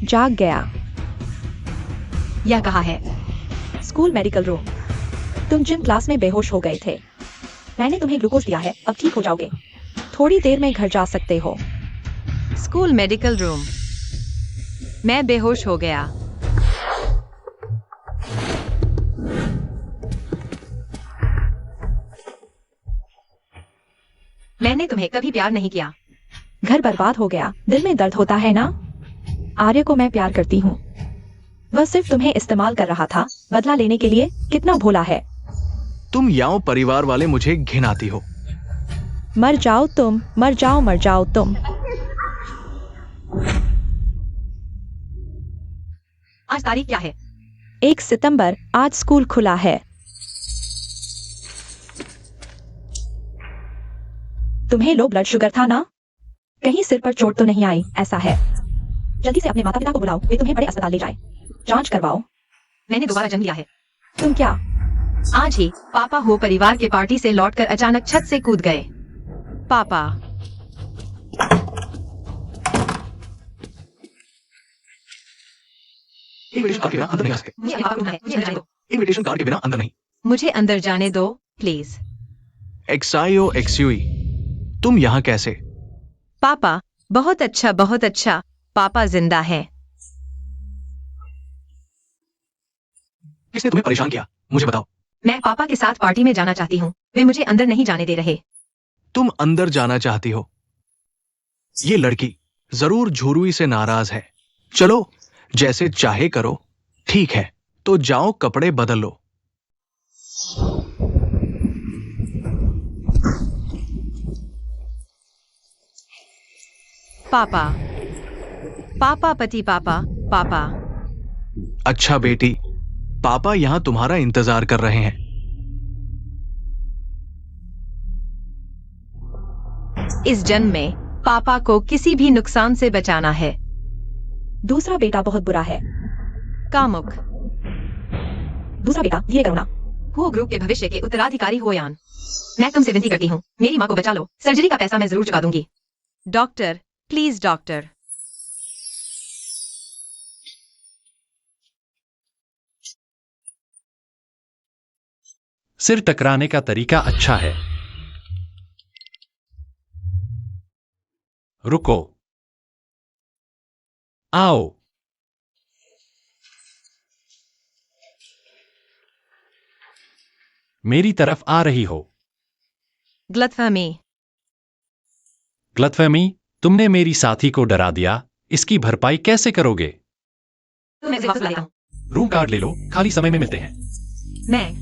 जाग गया। यह कहाँ है? School medical room. तुम जिम क्लास में बेहोश हो गए थे। मैंने तुम्हें ग्लूकोज दिया है, अब ठीक हो जाओगे। थोड़ी देर में घर जा सकते हो। School medical room. मैं बेहोश हो गया। मैंने तुम्हें कभी प्यार नहीं किया। घर बर्बाद हो गया। दिल में दर्द होता है ना? आर्य को मैं प्यार करती हूँ। वह सिर्फ तुम्हें इस्तेमाल कर रहा था, बदला लेने के लिए। कितना भोला है। तुम याओ परिवार वाले मुझे घिन आती हो। मर जाओ तुम, मर जाओ तुम। आज तारीख क्या है? 1 सितंबर। आज स्कूल खुला है। तुम्हें लो ब्लड शुगर था ना? कहीं सिर पर चोट तो नहीं आई? ऐसा है, जल्दी से अपने माता पिता को बुलाओ, वे तुम्हें बड़े अस्पताल ले जाएं। जांच करवाओ। मैंने दोबारा जन्म लिया है। तुम क्या? आज ही पापा हो परिवार के पार्टी से लौटकर अचानक छत से कूद गए। पापा। इनविटेशन कार्ड के बिना अंदर नहीं आ सकते। मुझे अपने पापा को ढूंढना है, मुझे अंदर जाने दो। इनविटेशन कार्ड के बिना अंदर नहीं। मुझे अंदर जाने दो प्लीज। एक्साइओ एक्सयूई, तुम यहाँ कैसे? पापा, बहुत अच्छा बहुत अच्छा। पापा जिंदा है। किसने तुम्हें परेशान किया? मुझे बताओ। मैं पापा के साथ पार्टी में जाना चाहती हूँ, वे मुझे अंदर नहीं जाने दे रहे। तुम अंदर जाना चाहती हो? ये लड़की जरूर झुर्री से नाराज है। चलो, जैसे चाहे करो। ठीक है, तो जाओ कपड़े बदल लो। पापा। पापा पति पापा। पापा। अच्छा बेटी, पापा यहाँ तुम्हारा इंतजार कर रहे हैं। इस जन्म में पापा को किसी भी नुकसान से बचाना है। दूसरा बेटा बहुत बुरा है। कामुक। दूसरा बेटा धीरे करो ना। हो ग्रुप के भविष्य के उत्तराधिकारी हो यान। मैं तुमसे विनती करती हूँ, मेरी माँ को बचा लो। सर्जरी का पैसा मैं जरूर चुका दूंगी। Doctor, please doctor. सिर टकराने का तरीका अच्छा है। रुको। आओ। मेरी तरफ आ रही हो। गलतफहमी। गलतफहमी? तुमने मेरी साथी को डरा दिया। इसकी भरपाई कैसे करोगे? मैं इसे वापस लाता हूँ। रूम कार्ड ले लो, खाली समय में मिलते हैं। मैं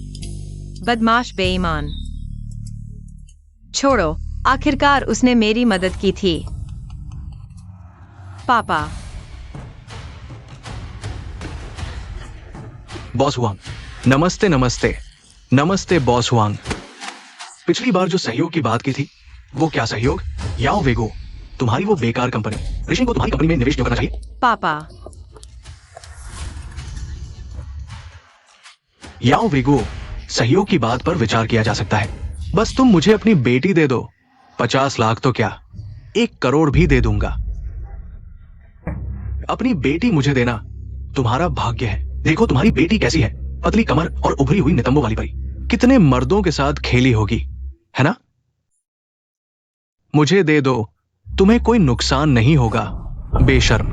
बदमाश बेईमान। छोड़ो, आखिरकार उसने मेरी मदद की थी। पापा। बॉस हुआंग, नमस्ते नमस्ते। नमस्ते बॉस हुआंग। पिछली बार जो सहयोग की बात की थी, वो क्या सहयोग? याओ वेगो, तुम्हारी वो बेकार कंपनी। ऋषि को तुम्हारी कंपनी में निवेश क्यों करना चाहिए? पापा। याओ वेगो, सहयोग की बात पर विचार किया जा सकता है। बस तुम मुझे अपनी बेटी दे दो। 50 लाख तो क्या, 1 करोड़ भी दे दूंगा। अपनी बेटी मुझे देना तुम्हारा भाग्य है। देखो तुम्हारी बेटी कैसी है, पतली कमर और उभरी हुई नितंबों वाली परी। कितने मर्दों के साथ खेली होगी, है ना? मुझे दे दो, तुम्हें कोई नुकसान नहीं होगा। बेशर्म।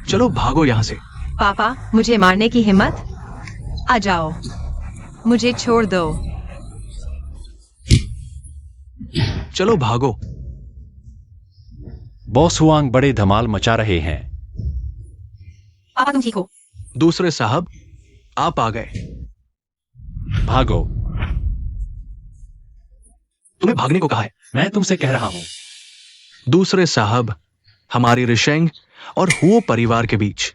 चलो भागो यहां से। पापा, मुझे मारने की हिम्मत? आ जाओ, मुझे छोड़ दो। चलो भागो। बॉस हुआंग बड़े धमाल मचा रहे हैं। पापा तुम ठीक हो? दूसरे साहब, आप आ गए। भागो। तुम्हें भागने को कहा है। मैं तुमसे कह रहा हूं। दूसरे साहब, हमारी रिशेंग और हुओ परिवार के बीच।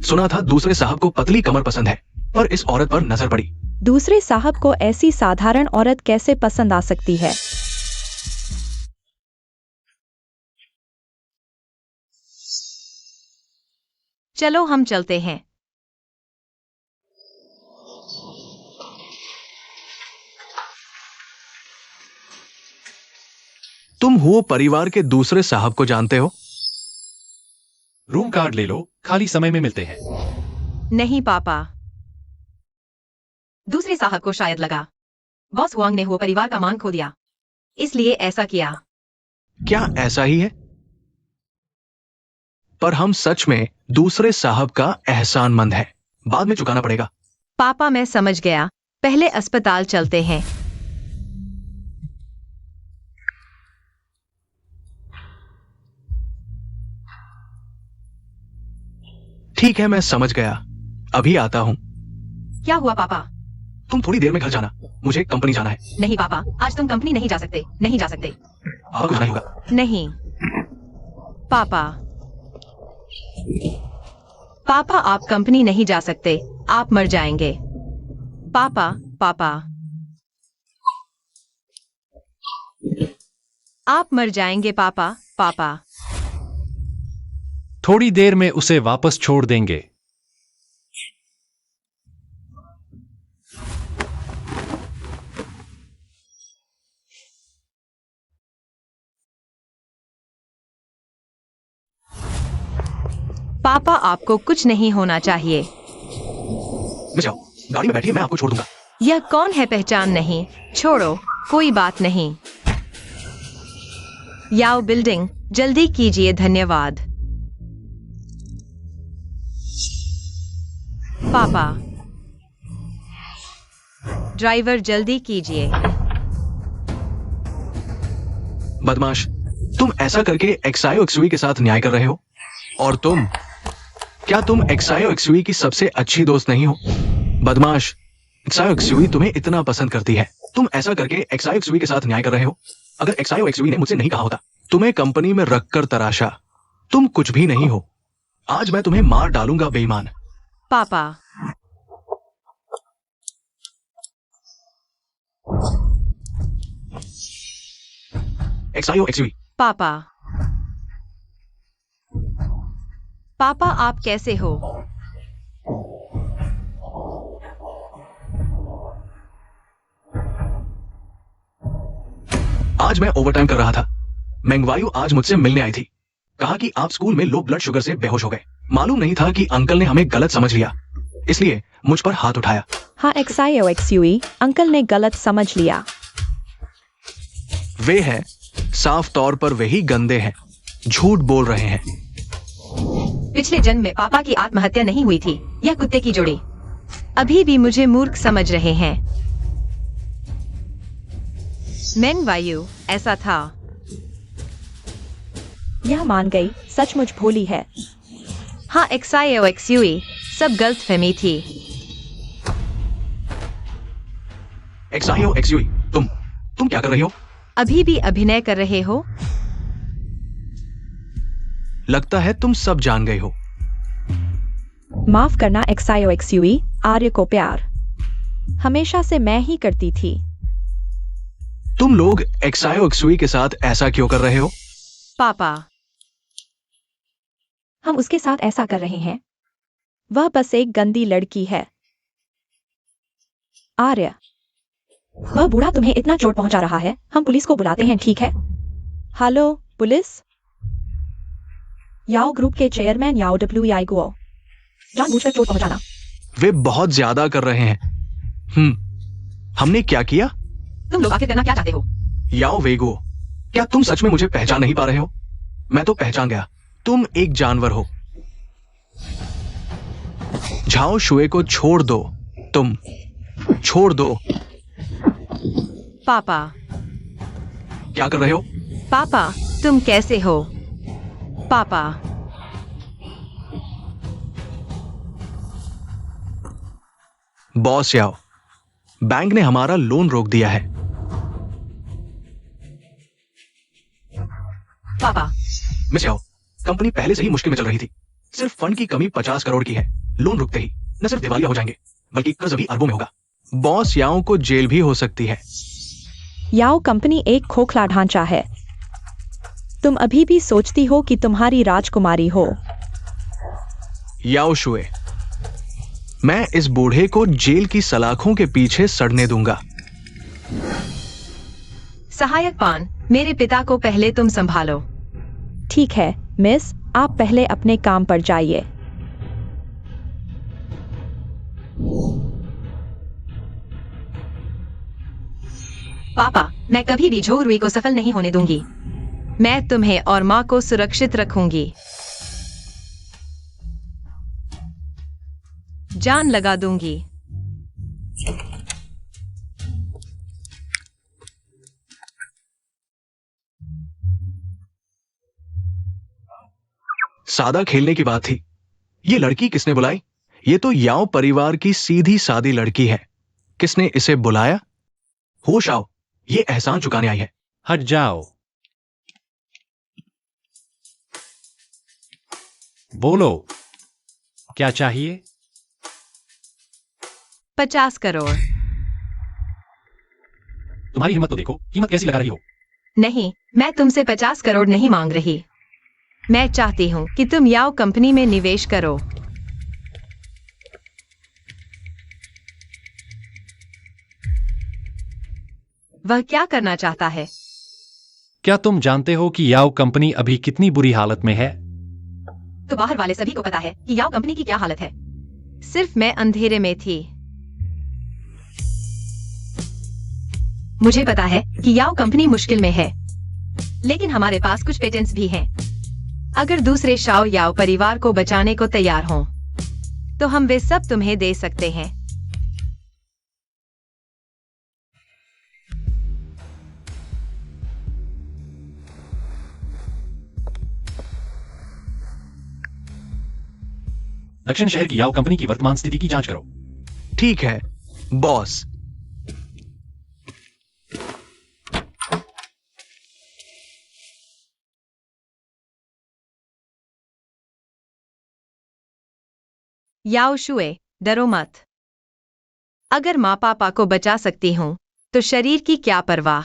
सुना था दूसरे साहब को पतली कमर पसंद है, पर इस औरत पर नजर पड़ी। दूसरे साहब को ऐसी साधारण औरत कैसे पसंद आ सकती है? चलो हम चलते हैं। तुम हो परिवार के दूसरे साहब को जानते हो? रूम कार्ड ले लो, खाली समय में मिलते हैं। नहीं पापा। दूसरे साहब को शायद लगा बॉस हुआंग ने हुआ परिवार का मान खो दिया, इसलिए ऐसा किया। क्या ऐसा ही है? पर हम सच में दूसरे साहब का एहसानमंद है, बाद में चुकाना पड़ेगा। पापा मैं समझ गया, पहले अस्पताल चलते हैं। ठीक है, मैं समझ गया, अभी आता हूं। क्या हुआ पापा? तुम थोड़ी देर में घर जाना, मुझे कंपनी जाना है। नहीं पापा, आज तुम कंपनी नहीं जा सकते, नहीं जा सकते। आपको कुछ नहीं होगा। नहीं पापा। पापा आप कंपनी नहीं जा सकते, आप मर जाएंगे। पापा पापा आप मर जाएंगे पापा पापा। थोड़ी देर में उसे वापस छोड़ देंगे। पापा आपको कुछ नहीं होना चाहिए। मैं जाओ, गाड़ी में बैठिए, मैं आपको छोड़ दूंगा। यह कौन है? पहचान नहीं, छोड़ो, कोई बात नहीं। याओ बिल्डिंग, जल्दी कीजिए, धन्यवाद। पापा ड्राइवर जल्दी कीजिए। बदमाश, तुम ऐसा करके एक्सायो एक्सुई के साथ न्याय कर रहे हो? और तुम, क्या तुम एक्सायो एक्सुई की सबसे अच्छी दोस्त नहीं हो? बदमाश, एक्सायो एक्सुई तुम्हें इतना पसंद करती है, तुम ऐसा करके एक्सायो एक्सुई के साथ न्याय कर रहे हो। अगर एक्सायो एक्सुई ने मुझसे नहीं कहा होता, तुम्हें कंपनी में रखकर तराशा, तुम कुछ भी नहीं हो। आज मैं तुम्हें मार डालूंगा बेईमान। पापा एक्सायो एक्सुई। पापा पापा आप कैसे हो? आज मैं ओवरटाइम कर रहा था। मेंगवायु आज मुझसे मिलने आई थी, कहा कि आप स्कूल में लो ब्लड शुगर से बेहोश हो गए। मालूम नहीं था कि अंकल ने हमें गलत समझ लिया, इसलिए मुझ पर हाथ उठाया। हाँ एक्सायो एक्सुई, अंकल ने गलत समझ लिया। वे हैं, साफ तौर पर वही गंदे हैं, झूठ बोल रहे हैं। पिछले जन्म में पापा की आत्महत्या नहीं हुई थी, यह कुत्ते की जोड़ी। अभी भी मुझे मूर्ख समझ रहे हैं। मेंगवायु, ऐसा था। यह मान गई, सचमुच भोली है। हाँ एक्सायो एक्सुई, सब गलतफहमी थी। एक्सायो एक्सुई, तुम क्या कर रही हो? अभी भी अभिनय कर रहे हो? लगता है तुम सब जान गए हो। माफ करना एक्सायो एक्सुई, आर्य को प्यार हमेशा से मैं ही करती थी। तुम लोग एक्सायो एक्सुई के साथ ऐसा क्यों कर रहे हो? पापा हम उसके साथ ऐसा कर रहे हैं, वह बस एक गंदी लड़की है। आर्य, वह बूढ़ा तुम्हें इतना चोट पहुंचा रहा है, हम पुलिस को बुलाते हैं, ठीक है? Hello police. याओ ग्रुप के चेयरमैन याओ डब्ल्यूआई गुओ, जानबूझकर चोट पहुंचाना। वे बहुत ज्यादा कर रहे हैं। हमने क्या किया? तुम लोग आखिर करना क्या चाहते हो? याओ वेगो, क्या तुम सच में मुझे पहचान नहीं पा रहे हो? मैं तो पहचान गया, तुम एक जानवर हो। झाओ शुए को छोड़ दो, तुम छोड़ दो। पापा क्या कर रहे हो? पापा तुम कैसे हो? पापा बॉस याओ, बैंक ने हमारा लोन रोक दिया है। पापा मिस याओ, कंपनी पहले से ही मुश्किल में चल रही थी। सिर्फ फंड की कमी 50 करोड़ की है। लोन रुकते ही न सिर्फ दिवालिया हो जाएंगे, बल्कि कर्ज भी अरबों में होगा। बॉस याओ को जेल भी हो सकती है। याओ कंपनी एक खोखला ढांचा है। तुम अभी भी सोचती हो कि तुम्हारी राजकुमारी हो। याओ शुए, मैं इस बूढ़े को जेल की सलाखों के पीछे सड़ने दूंगा। सहायक पान, मेरे पिता को पहले तुम संभालो। ठीक है मिस, आप पहले अपने काम पर जाइए। पापा, मैं कभी भी झो रुई को सफल नहीं होने दूंगी। मैं तुम्हें और माँ को सुरक्षित रखूंगी, जान लगा दूंगी। सादा खेलने की बात थी। ये लड़की किसने बुलाई? ये तो याओ परिवार की सीधी सादी लड़की है। किसने इसे बुलाया? होश आओ, ये एहसान चुकाने आई है। हट जाओ। बोलो, क्या चाहिए? 50 करोड़। तुम्हारी हिम्मत तो देखो, कीमत कैसी लगा रही हो। नहीं, मैं तुमसे 50 करोड़ नहीं मांग रही। मैं चाहती हूँ कि तुम याओ कंपनी में निवेश करो। वह क्या करना चाहता है? क्या तुम जानते हो कि याओ कंपनी अभी कितनी बुरी हालत में है? तो बाहर वाले सभी को पता है कि याओ कंपनी की क्या हालत है। सिर्फ मैं अंधेरे में थी। मुझे पता है कि याओ कंपनी मुश्किल में है, लेकिन हमारे पास कुछ पेटेंट्स भी हैं। अगर दूसरे शाओ याओ परिवार को बचाने को तैयार हों, तो हम वे सब तुम्हें दे सकते हैं। दक्षिण शहर की याओ कंपनी की वर्तमान स्थिति की जांच करो। ठीक है बॉस। याओ शुए, डरो मत। अगर माँ पापा को बचा सकती हूँ, तो शरीर की क्या परवाह।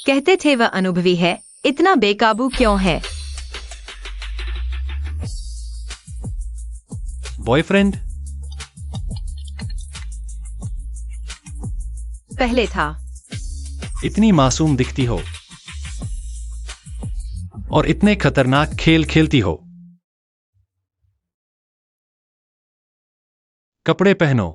कहते थे वह अनुभवी है, इतना बेकाबू क्यों है? बॉयफ्रेंड? पहले था। इतनी मासूम दिखती हो और इतने खतरनाक खेल खेलती हो। कपड़े पहनो।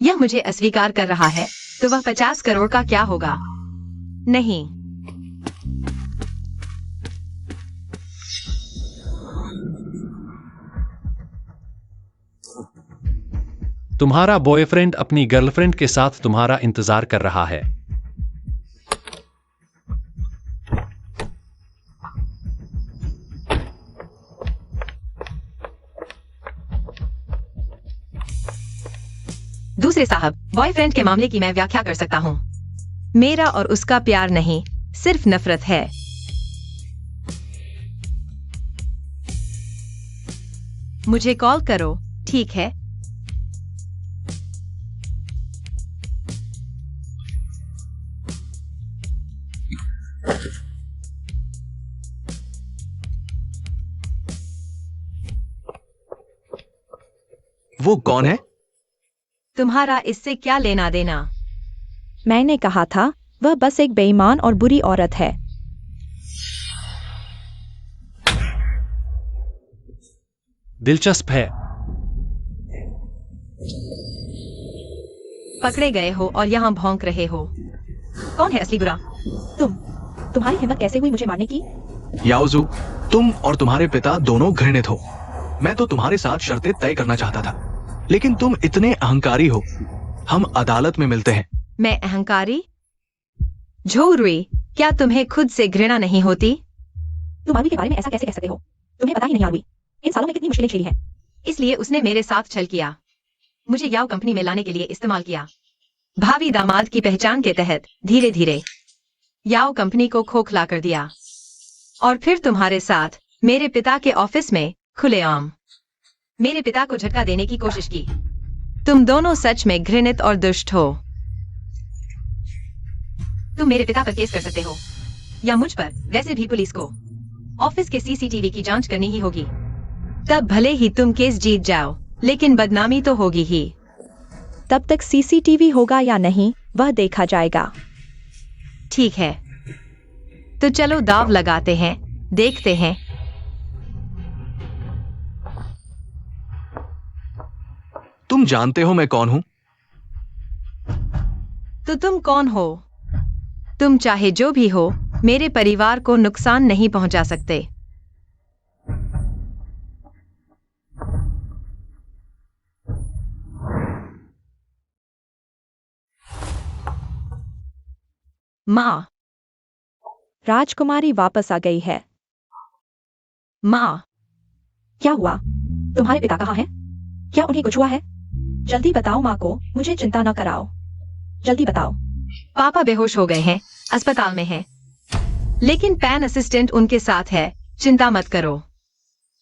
यह मुझे अस्वीकार कर रहा है, तो वह 50 करोड़ का क्या होगा? नहीं। तुम्हारा बॉयफ्रेंड अपनी गर्लफ्रेंड के साथ तुम्हारा इंतजार कर रहा है। दूसरे साहब, बॉयफ्रेंड के मामले की मैं व्याख्या कर सकता हूँ। मेरा और उसका प्यार नहीं, सिर्फ नफरत है। मुझे कॉल करो, ठीक है? वो कौन है? तुम्हारा इससे क्या लेना देना? मैंने कहा था वह बस एक बेईमान और बुरी औरत है। दिलचस्प है। पकड़े गए हो और यहाँ भौंक रहे हो। कौन है असली बुरा? तुम्हारी हिम्मत कैसे हुई मुझे मारने की? याओजू, तुम और तुम्हारे पिता दोनों घृणित हो। मैं तो तुम्हारे साथ शर्तें तय करना चाहता था, लेकिन तुम इतने अहंकारी हो। हम अदालत में मिलते हैं। मैं अहंकारी? झो रुई, क्या तुम्हें खुद से घृणा नहीं होती? तुम आदमी के बारे में ऐसा कैसे कह सकते हो? तुम्हें पता ही नहीं आदमी इन सालों में कितनी मुश्किलें झेली हैं। इसलिए उसने मेरे साथ छल किया, मुझे याओ कंपनी में लाने के लिए इस्तेमाल किया। भावी दामाद की पहचान के तहत धीरे धीरे याओ कंपनी को खोखला कर दिया, और फिर तुम्हारे साथ मेरे पिता के ऑफिस में खुलेआम मेरे पिता को झटका देने की कोशिश की। तुम दोनों सच में घृणित और दुष्ट हो। तुम मेरे पिता पर केस कर सकते हो, या मुझ पर, वैसे भी पुलिस को। ऑफिस के सीसीटीवी की जांच करनी ही होगी। तब भले ही तुम केस जीत जाओ, लेकिन बदनामी तो होगी ही। तब तक सीसीटीवी होगा या नहीं वह देखा जाएगा। ठीक है, तो चलो दाव लगाते हैं, देखते हैं। तुम जानते हो मैं कौन हूं? तो तुम कौन हो? तुम चाहे जो भी हो, मेरे परिवार को नुकसान नहीं पहुंचा सकते। माँ, राजकुमारी वापस आ गई है। माँ, क्या हुआ? तुम्हारे पिता कहाँ हैं? क्या उन्हें कुछ हुआ है? जल्दी बताओ माँ को, मुझे चिंता न कराओ। जल्दी बताओ। पापा बेहोश हो गए हैं, अस्पताल में हैं। लेकिन पैन असिस्टेंट उनके साथ है, चिंता मत करो।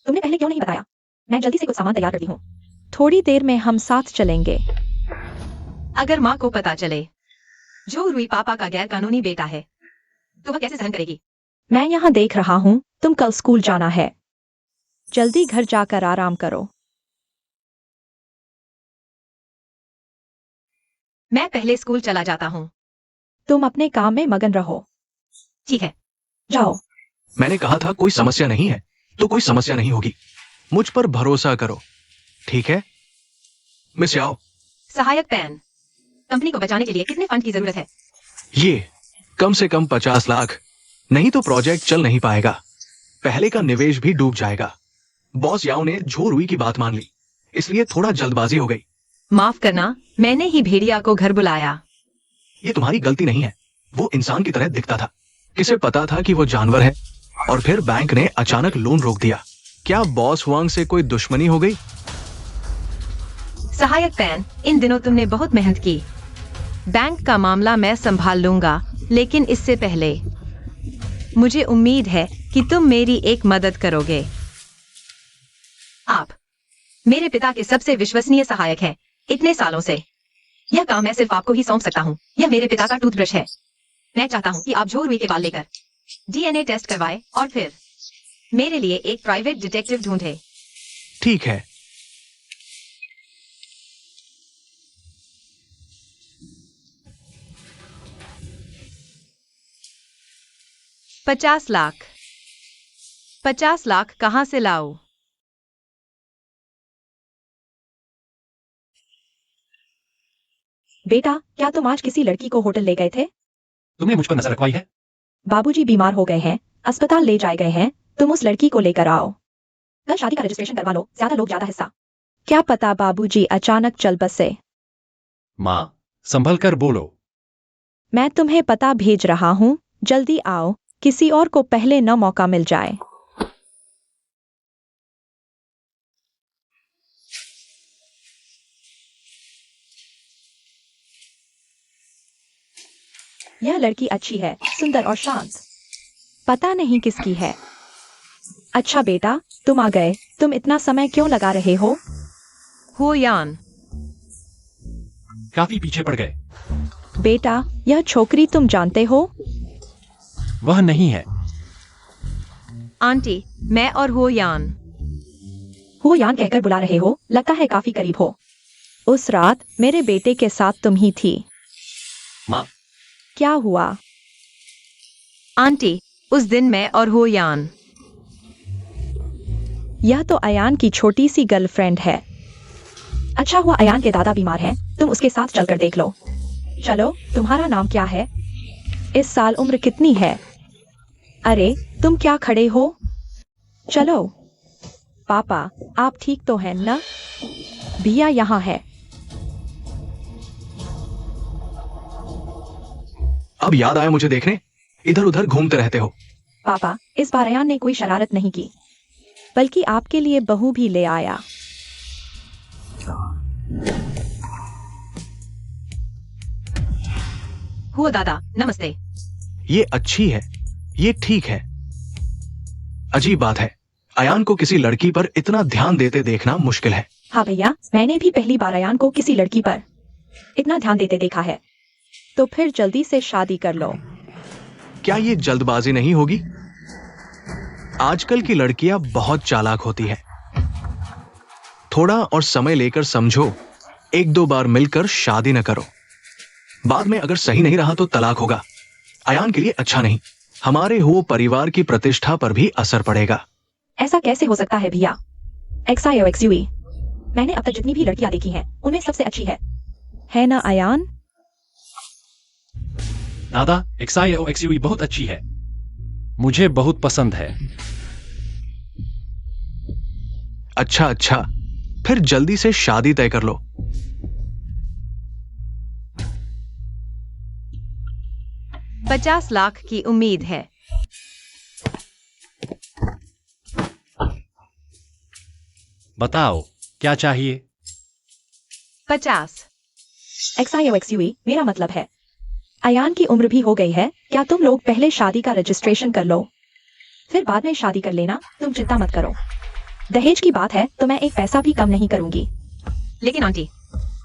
तुमने पहले क्यों नहीं बताया? मैं जल्दी से कुछ सामान तैयार करती हूँ। थोड़ी देर में हम साथ चलेंगे। अगर माँ को पता चले जो रुई पापा का गैर कानूनी बेटा है, तो वह कैसे सहन करेगी? मैं यहाँ देख रहा हूँ, तुम कल स्कूल जाना है। जल्दी घर जाकर आराम करो। मैं पहले स्कूल चला जाता हूँ। तुम अपने काम में मगन रहो। ठीक है। जाओ। मैंने कहा था कोई समस्या नहीं है, तो कोई समस्या नहीं होगी। मुझ पर भरोसा करो, ठीक है? मिस याओ, सहायक पैन, कंपनी को बचाने के लिए कितने फंड की जरूरत है? ये कम से कम 50 लाख, नहीं तो प्रोजेक्ट चल नहीं पाएगा। पहले का निवेश भी डूब जाएगा। बॉस याओ ने झो रुई की बात मान ली, इसलिए थोड़ा जल्दबाजी हो गई। माफ करना, मैंने ही भेड़िया को घर बुलाया। ये तुम्हारी गलती नहीं है, वो इंसान की तरह दिखता था। किसे पता था कि वो जानवर है? और फिर बैंक ने अचानक लोन रोक दिया। क्या बॉस हुआंग से कोई दुश्मनी हो गई? सहायक पैन, इन दिनों तुमने बहुत मेहनत की। बैंक का मामला मैं संभाल लूंगा, लेकिन इससे पहले मुझे उम्मीद है कि तुम मेरी एक मदद करोगे। आप मेरे पिता के सबसे विश्वसनीय सहायक हैं इतने सालों से। यह काम मैं सिर्फ आपको ही सौंप सकता हूँ। यह मेरे पिता का टूथब्रश है। मैं चाहता हूँ कि आप झो रुई के बाल लेकर डीएनए टेस्ट करवाएं और फिर मेरे लिए एक प्राइवेट डिटेक्टिव ढूंढे। ठीक है। $50 लाख। 50 लाख कहाँ से लाऊं? बेटा, क्या तुम आज किसी लड़की को होटल ले गए थे? तुमने मुझ पर नजर रखवाई है। बाबूजी बीमार हो गए हैं, अस्पताल ले जाए गए हैं। तुम उस लड़की को लेकर आओ। कल शादी का रजिस्ट्रेशन करवा लो, ज्यादा लोग ज्यादा हिस्सा। क्या पता बाबूजी अचानक चल बसे। माँ, संभल कर बोलो। मैं तुम्हें पता भेज रहा हूँ, जल्दी आओ, किसी और को पहले न मौका मिल जाए। यह लड़की अच्छी है, सुंदर और शांत। पता नहीं किसकी है। अच्छा बेटा, तुम आ गए। तुम इतना समय क्यों लगा रहे हो? हो यान, काफी पीछे पड़ गए। बेटा, यह छोकरी तुम जानते हो? वह नहीं है। आंटी, मैं और हो यान। हो यान कहकर बुला रहे हो, लगता है काफी करीब हो। उस रात मेरे बेटे के साथ तुम ही थी। माँ, क्या हुआ? आंटी, उस दिन मैं और हो यान। यह तो अयान की छोटी सी गर्लफ्रेंड है। अच्छा हुआ अयान के दादा बीमार हैं, तुम उसके साथ चलकर देख लो। चलो, तुम्हारा नाम क्या है? इस साल उम्र कितनी है? अरे, तुम क्या खड़े हो? चलो। पापा, आप ठीक तो हैं ना? भैया यहाँ है। अब याद आया मुझे देखने? इधर उधर घूमते रहते हो। पापा, इस बार अयान ने कोई शरारत नहीं की, बल्कि आपके लिए बहू भी ले आया। हो दादा, नमस्ते। ये अच्छी है, ये ठीक है। अजीब बात है, अयान को किसी लड़की पर इतना ध्यान देते देखना मुश्किल है। हाँ भैया, मैंने भी पहली बार अयान को किसी लड़की पर इतना ध्यान देते देखा है। तो फिर जल्दी से शादी कर लो। क्या ये जल्दबाजी नहीं होगी? आजकल की लड़कियां बहुत चालाक होती हैं। थोड़ा और समय लेकर समझो, एक दो बार मिलकर शादी न करो। बाद में अगर सही नहीं रहा तो तलाक होगा। अयान के लिए अच्छा नहीं। हमारे हो परिवार की प्रतिष्ठा पर भी असर पड़ेगा। ऐसा कैसे हो सकता है भैया? XIOXUE, मैंने अब तक जितनी भी लड़कियां देखी हैं उनमें सबसे अच्छी है ना अयान? दादा, XIOXUE बहुत अच्छी है। मुझे बहुत पसंद है। अच्छा अच्छा, फिर जल्दी से शादी तय कर लो। $50 लाख की उम्मीद है। बताओ, क्या चाहिए? 50। XIOXUE, मेरा मतलब है अयान की उम्र भी हो गई है। क्या तुम लोग पहले शादी का रजिस्ट्रेशन कर लो, फिर बाद में शादी कर लेना। तुम चिंता मत करो। दहेज की बात है तो मैं एक पैसा भी कम नहीं करूंगी। लेकिन आंटी,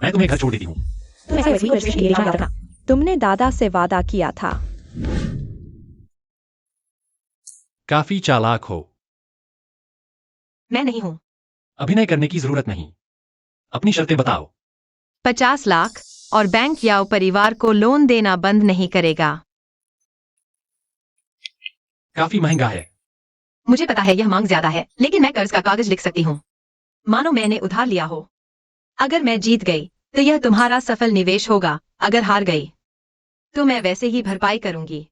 मैं तुम्हें घर छोड़ देती हूँ। तुम XIOXUE को रजिस्ट्रेशन के लिए याद रखना। तुमने दादा से वादा किया था। काफी चालाक हो। मैं नहीं हूं। अभिनय करने की जरूरत नहीं। अपनी शर्तें बताओ। 50 लाख और बैंक याओ परिवार को लोन देना बंद नहीं करेगा। काफी महंगा है। मुझे पता है यह मांग ज्यादा है, लेकिन मैं कर्ज का कागज लिख सकती हूँ। मानो मैंने उधार लिया हो। अगर मैं जीत गई तो यह तुम्हारा सफल निवेश होगा। अगर हार गई तो मैं वैसे ही भरपाई करूंगी।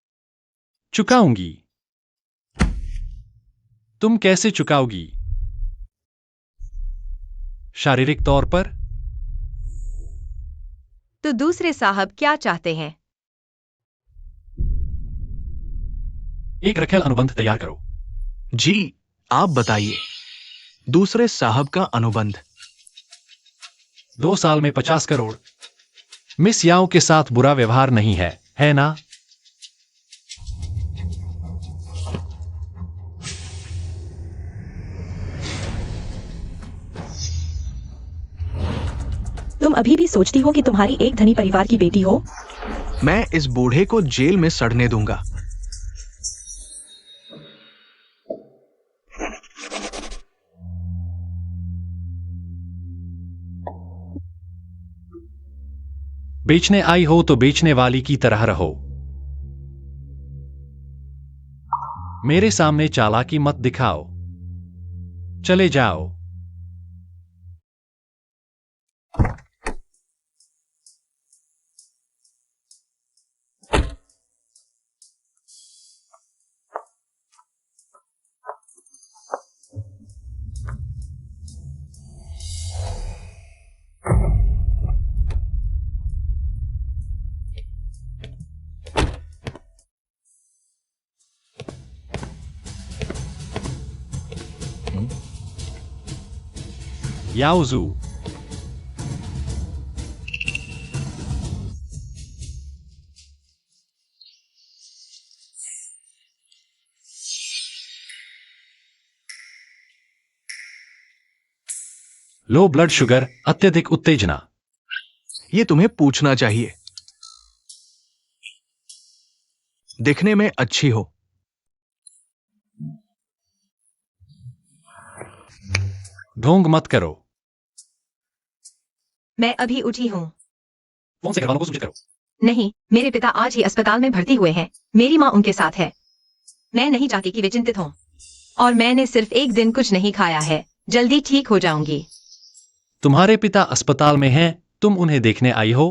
चुकाऊंगी। तुम कैसे चुकाओगी? शारीरिक तौर पर? तो दूसरे साहब क्या चाहते हैं? एक रखेल अनुबंध तैयार करो। जी, आप बताइए। दूसरे साहब का अनुबंध। 2 साल में 50 करोड़। मिस याओ के साथ बुरा व्यवहार नहीं है ना? तुम अभी भी सोचती हो कि तुम्हारी एक धनी परिवार की बेटी हो? मैं इस बूढ़े को जेल में सड़ने दूंगा। बेचने आई हो तो बेचने वाली की तरह रहो। मेरे सामने चालाकी मत दिखाओ। चले जाओ। याओजू। लो ब्लड शुगर, अत्यधिक उत्तेजना। ये तुम्हें पूछना चाहिए। दिखने में अच्छी हो। ढोंग मत करो। मैं अभी उठी हूँ। फोन से घरवालों को सूचित करो। नहीं, मेरे पिता आज ही अस्पताल में भर्ती हुए हैं। मेरी माँ उनके साथ है। मैं नहीं चाहती कि वे चिंतित हों। और मैंने सिर्फ एक दिन कुछ नहीं खाया है। जल्दी ठीक हो जाऊंगी। तुम्हारे पिता अस्पताल में हैं, तुम उन्हें देखने आई हो?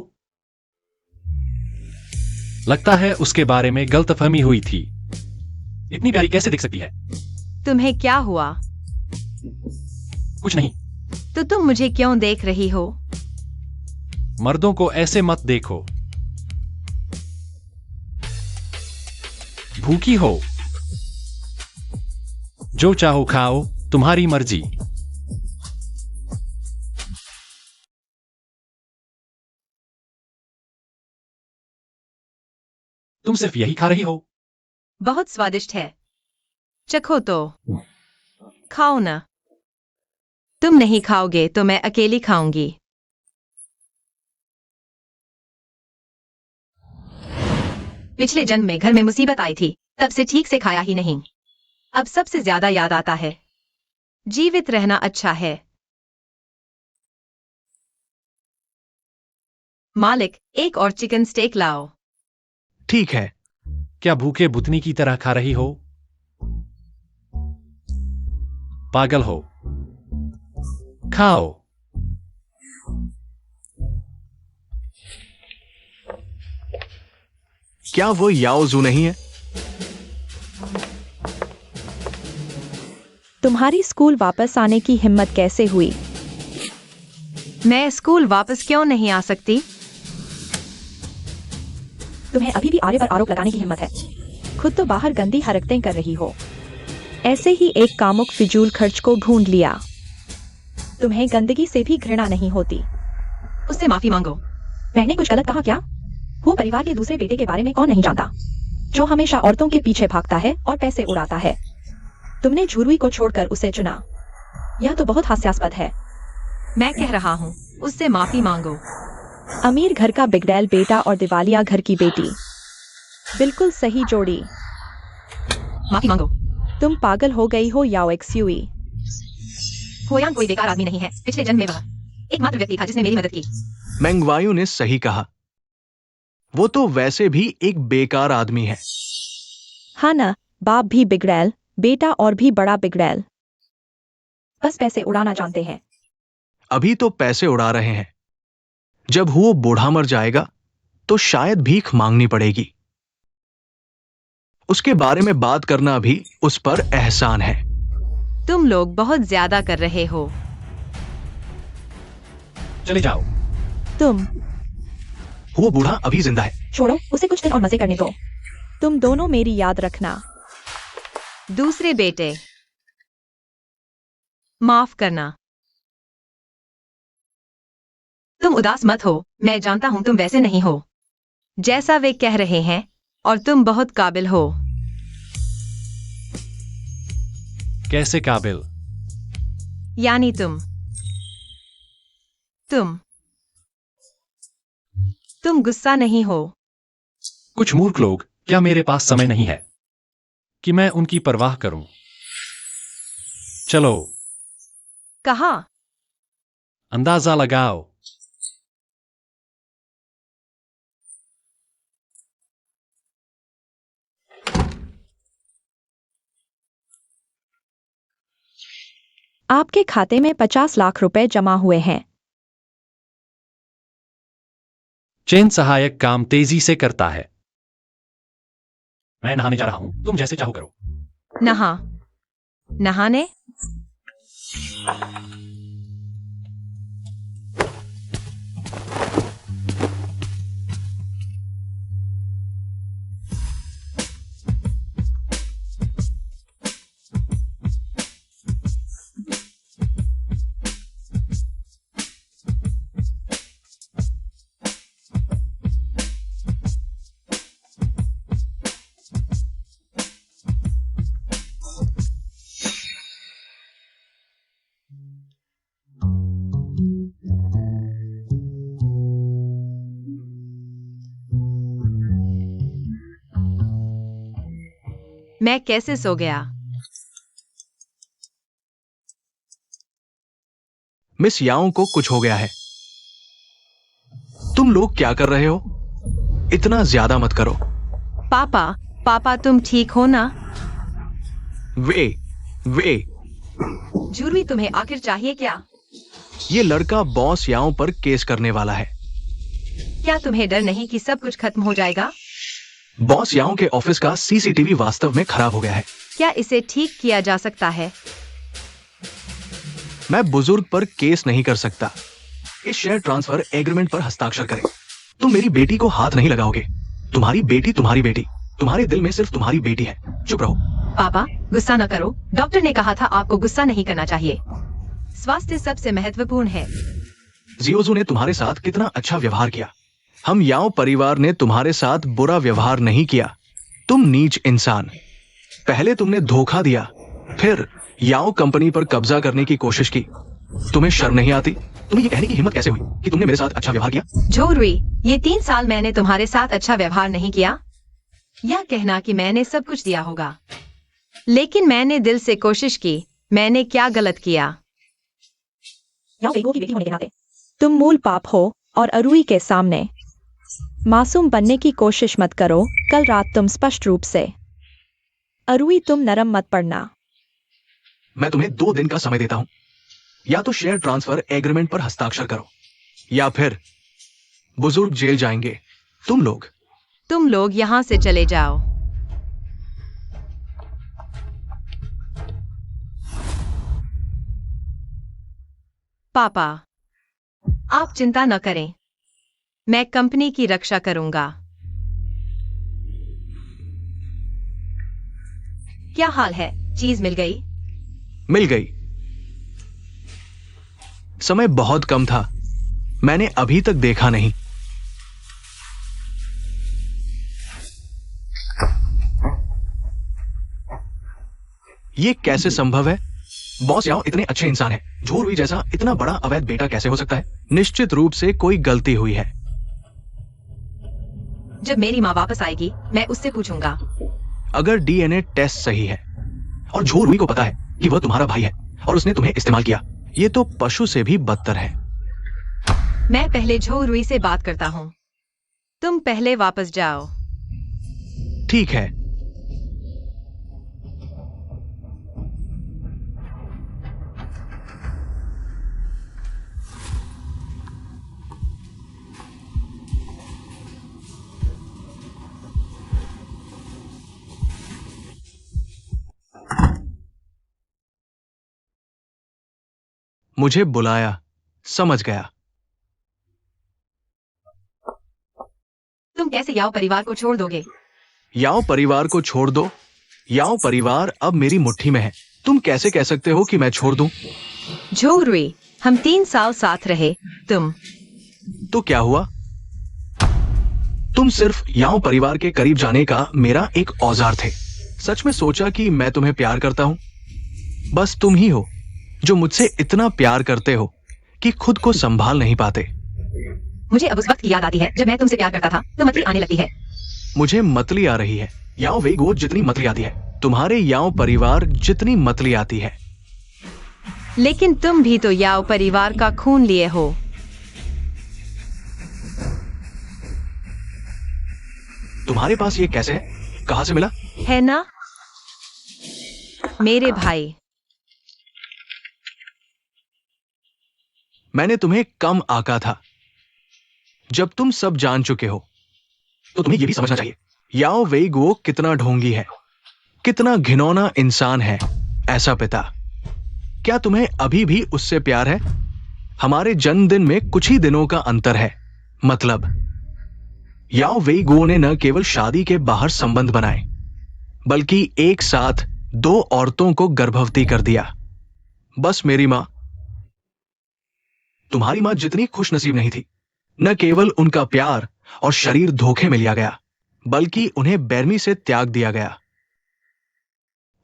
लगता है उसके बारे में गलतफहमी हुई थी। इतनी प्यारी कैसे दिख सकती है? तुम्हें क्या हुआ? कुछ नहीं। तो तुम मुझे क्यों देख रही हो? मर्दों को ऐसे मत देखो। भूखी हो? जो चाहो खाओ, तुम्हारी मर्जी। तुम सिर्फ यही खा रही हो? बहुत स्वादिष्ट है। चखो तो। खाओ ना। तुम नहीं खाओगे तो मैं अकेली खाऊंगी। पिछले जन्म में घर में मुसीबत आई थी, तब से ठीक से खाया ही नहीं। अब सबसे ज्यादा याद आता है। जीवित रहना अच्छा है। मालिक, एक और चिकन स्टेक लाओ। ठीक है। क्या भूखे बुतनी की तरह खा रही हो? पागल हो। खाओ। क्या वो याओ जू नहीं है? तुम्हारी स्कूल वापस आने की हिम्मत कैसे हुई? मैं स्कूल वापस क्यों नहीं आ सकती? तुम्हें अभी भी आर्य पर आरोप लगाने की हिम्मत है। खुद तो बाहर गंदी हरकतें कर रही हो। ऐसे ही एक कामुक फिजूल खर्च को ढूंढ लिया। तुम्हें गंदगी से भी घृणा नहीं होती। उससे माफी मांगो। मैंने कुछ गलत कहा क्या? वो परिवार के दूसरे बेटे के बारे में कौन नहीं जानता, जो हमेशा औरतों के पीछे भागता है और पैसे उड़ाता है। तुमने झुरवी को छोड़कर उसे चुना। यह तो बहुत हास्यास्पद है। मैं कह रहा हूँ, उससे माफी मांगो। अमीर घर का बिगड़ैल बेटा और दिवालिया घर की बेटी, बिल्कुल सही जोड़ी। माफी मांगो। तुम पागल हो गई हो याओ एक्सयूई। होयांग कोई बेकार आदमी नहीं है। पिछले जन्म में वह एकमात्र व्यक्ति था जिसने मेरी मदद की। मेंगवायु ने सही कहा। वो तो वैसे भी एक बेकार आदमी है। हाँ ना, बाप भी बिगड़ैल, बेटा और भी बड़ा बिगड़ैल। बस पैसे उड़ाना जानते हैं। अभी तो पैसे उड़ा रहे हैं। जब वो बूढ़ा मर जाएगा तो शायद भीख मांगनी पड़ेगी। उसके बारे में बात करना भी उस पर एहसान है। तुम लोग बहुत ज्यादा कर रहे हो। चले जाओ। तुम वो बूढ़ा अभी जिंदा है। छोड़ो उसे, कुछ दिन और मजे करने दो। तुम दोनों मेरी याद रखना। दूसरे बेटे, माफ करना। तुम उदास मत हो। मैं जानता हूं तुम वैसे नहीं हो जैसा वे कह रहे हैं, और तुम बहुत काबिल हो। कैसे काबिल? यानी तुम गुस्सा नहीं हो। कुछ मूर्ख लोग, क्या मेरे पास समय नहीं है कि मैं उनकी परवाह करूं? चलो, कहा? अंदाजा लगाओ। आपके खाते में 50 लाख रुपए जमा हुए हैं। चेन सहायक काम तेजी से करता है। मैं नहाने जा रहा हूं, तुम जैसे चाहो करो। नहाने? मैं कैसे सो गया? मिस याओ को कुछ हो गया है। तुम लोग क्या कर रहे हो? इतना ज्यादा मत करो। पापा तुम ठीक हो ना? वे झुरवी, तुम्हें आखिर चाहिए क्या? ये लड़का बॉस याओ पर केस करने वाला है। क्या तुम्हें डर नहीं कि सब कुछ खत्म हो जाएगा? बॉस याओ के ऑफिस का सीसीटीवी वास्तव में खराब हो गया है। क्या इसे ठीक किया जा सकता है? मैं बुजुर्ग पर केस नहीं कर सकता। इस शेयर ट्रांसफर एग्रीमेंट पर हस्ताक्षर करें। तुम मेरी बेटी को हाथ नहीं लगाओगे। तुम्हारी बेटी तुम्हारे दिल में सिर्फ तुम्हारी बेटी है। चुप रहो। पापा, गुस्सा न करो। डॉक्टर ने कहा था आपको गुस्सा नहीं करना चाहिए। स्वास्थ्य सबसे महत्वपूर्ण है। जियोजू ने तुम्हारे साथ कितना अच्छा व्यवहार किया। हम याओ परिवार ने तुम्हारे साथ बुरा व्यवहार नहीं किया। तुम नीच इंसान। पहले तुमने धोखा दिया, फिर याओ कंपनी पर कब्जा करने की कोशिश की। तुम्हें शर्म नहीं आती? तुम्हें ये कहने की हिम्मत कैसे हुई कि तुमने मेरे साथ अच्छा व्यवहार किया? झुरवी, ये 3 साल मैंने तुम्हारे साथ अच्छा व्यवहार नहीं किया? यह कहना कि मैंने सब कुछ दिया होगा। लेकिन मैंने दिल से कोशिश की। मैंने क्या गलत किया? याओ वेगो की बेटी होने के नाते तुम मूल पाप हो और अरुई के सामने मासूम बनने की कोशिश मत करो। कल रात तुम स्पष्ट रूप से अरुई तुम नरम मत पड़ना। मैं तुम्हें 2 दिन का समय देता हूं। या तो शेयर ट्रांसफर एग्रीमेंट पर हस्ताक्षर करो या फिर बुजुर्ग जेल जाएंगे। तुम लोग यहाँ से चले जाओ। पापा, आप चिंता न करें। मैं कंपनी की रक्षा करूंगा। क्या हाल है? चीज मिल गई? मिल गई। समय बहुत कम था। मैंने अभी तक देखा नहीं। ये कैसे संभव है? बॉस याओ इतने अच्छे इंसान हैं। झोरवी जैसा इतना बड़ा अवैध बेटा कैसे हो सकता है? निश्चित रूप से कोई गलती हुई है। जब मेरी माँ वापस आएगी, मैं उससे पूछूंगा। अगर डीएनए टेस्ट सही है और झोरवी को पता है कि वह तुम्हारा भाई है और उसने तुम्हें इस्तेमाल किया, ये तो पशु से भी बदतर है। मैं पहले झोरुई से बात करता हूँ। तुम पहले वापस जाओ। ठीक है। मुझे बुलाया, समझ गया। तुम कैसे याओ परिवार को छोड़ दोगे? याओ परिवार को छोड़ दो? याओ परिवार अब मेरी मुट्ठी में है। तुम कैसे कह सकते हो कि मैं छोड़ दूं? झोरुई, हम 3 साल साथ रहे। तुम तो क्या हुआ? तुम सिर्फ याओ परिवार के करीब जाने का मेरा एक औजार थे। सच में सोचा कि मैं तुम्हें प्यार करता हूं? बस तुम ही हो जो मुझसे इतना प्यार करते हो कि खुद को संभाल नहीं पाते। मुझे अब उस वक्त की याद आती है जब मैं तुमसे प्यार करता था। तो मतली आने लगती है। मुझे मतली आ रही है। याओ वेगो जितनी मतली आती है, तुम्हारे याओ परिवार जितनी मतली आती है। लेकिन तुम भी तो याओ परिवार का खून लिए हो। तुम्हारे पास ये कैसे है? कहां से मिला? है ना मेरे भाई? मैंने तुम्हें कम आका था। जब तुम सब जान चुके हो तो तुम्हें यह भी समझना चाहिए याओ वेगो कितना ढोंगी है, कितना घिनौना इंसान है। ऐसा पिता, क्या तुम्हें अभी भी उससे प्यार है? हमारे जन्मदिन में कुछ ही दिनों का अंतर है। मतलब याओ वेगो ने न केवल शादी के बाहर संबंध बनाए, बल्कि एक साथ 2 औरतों को गर्भवती कर दिया। बस मेरी मां, तुम्हारी मां जितनी खुशनसीब नहीं थी। न केवल उनका प्यार और शरीर धोखे में लिया गया, बल्कि उन्हें बेरमी से त्याग दिया गया।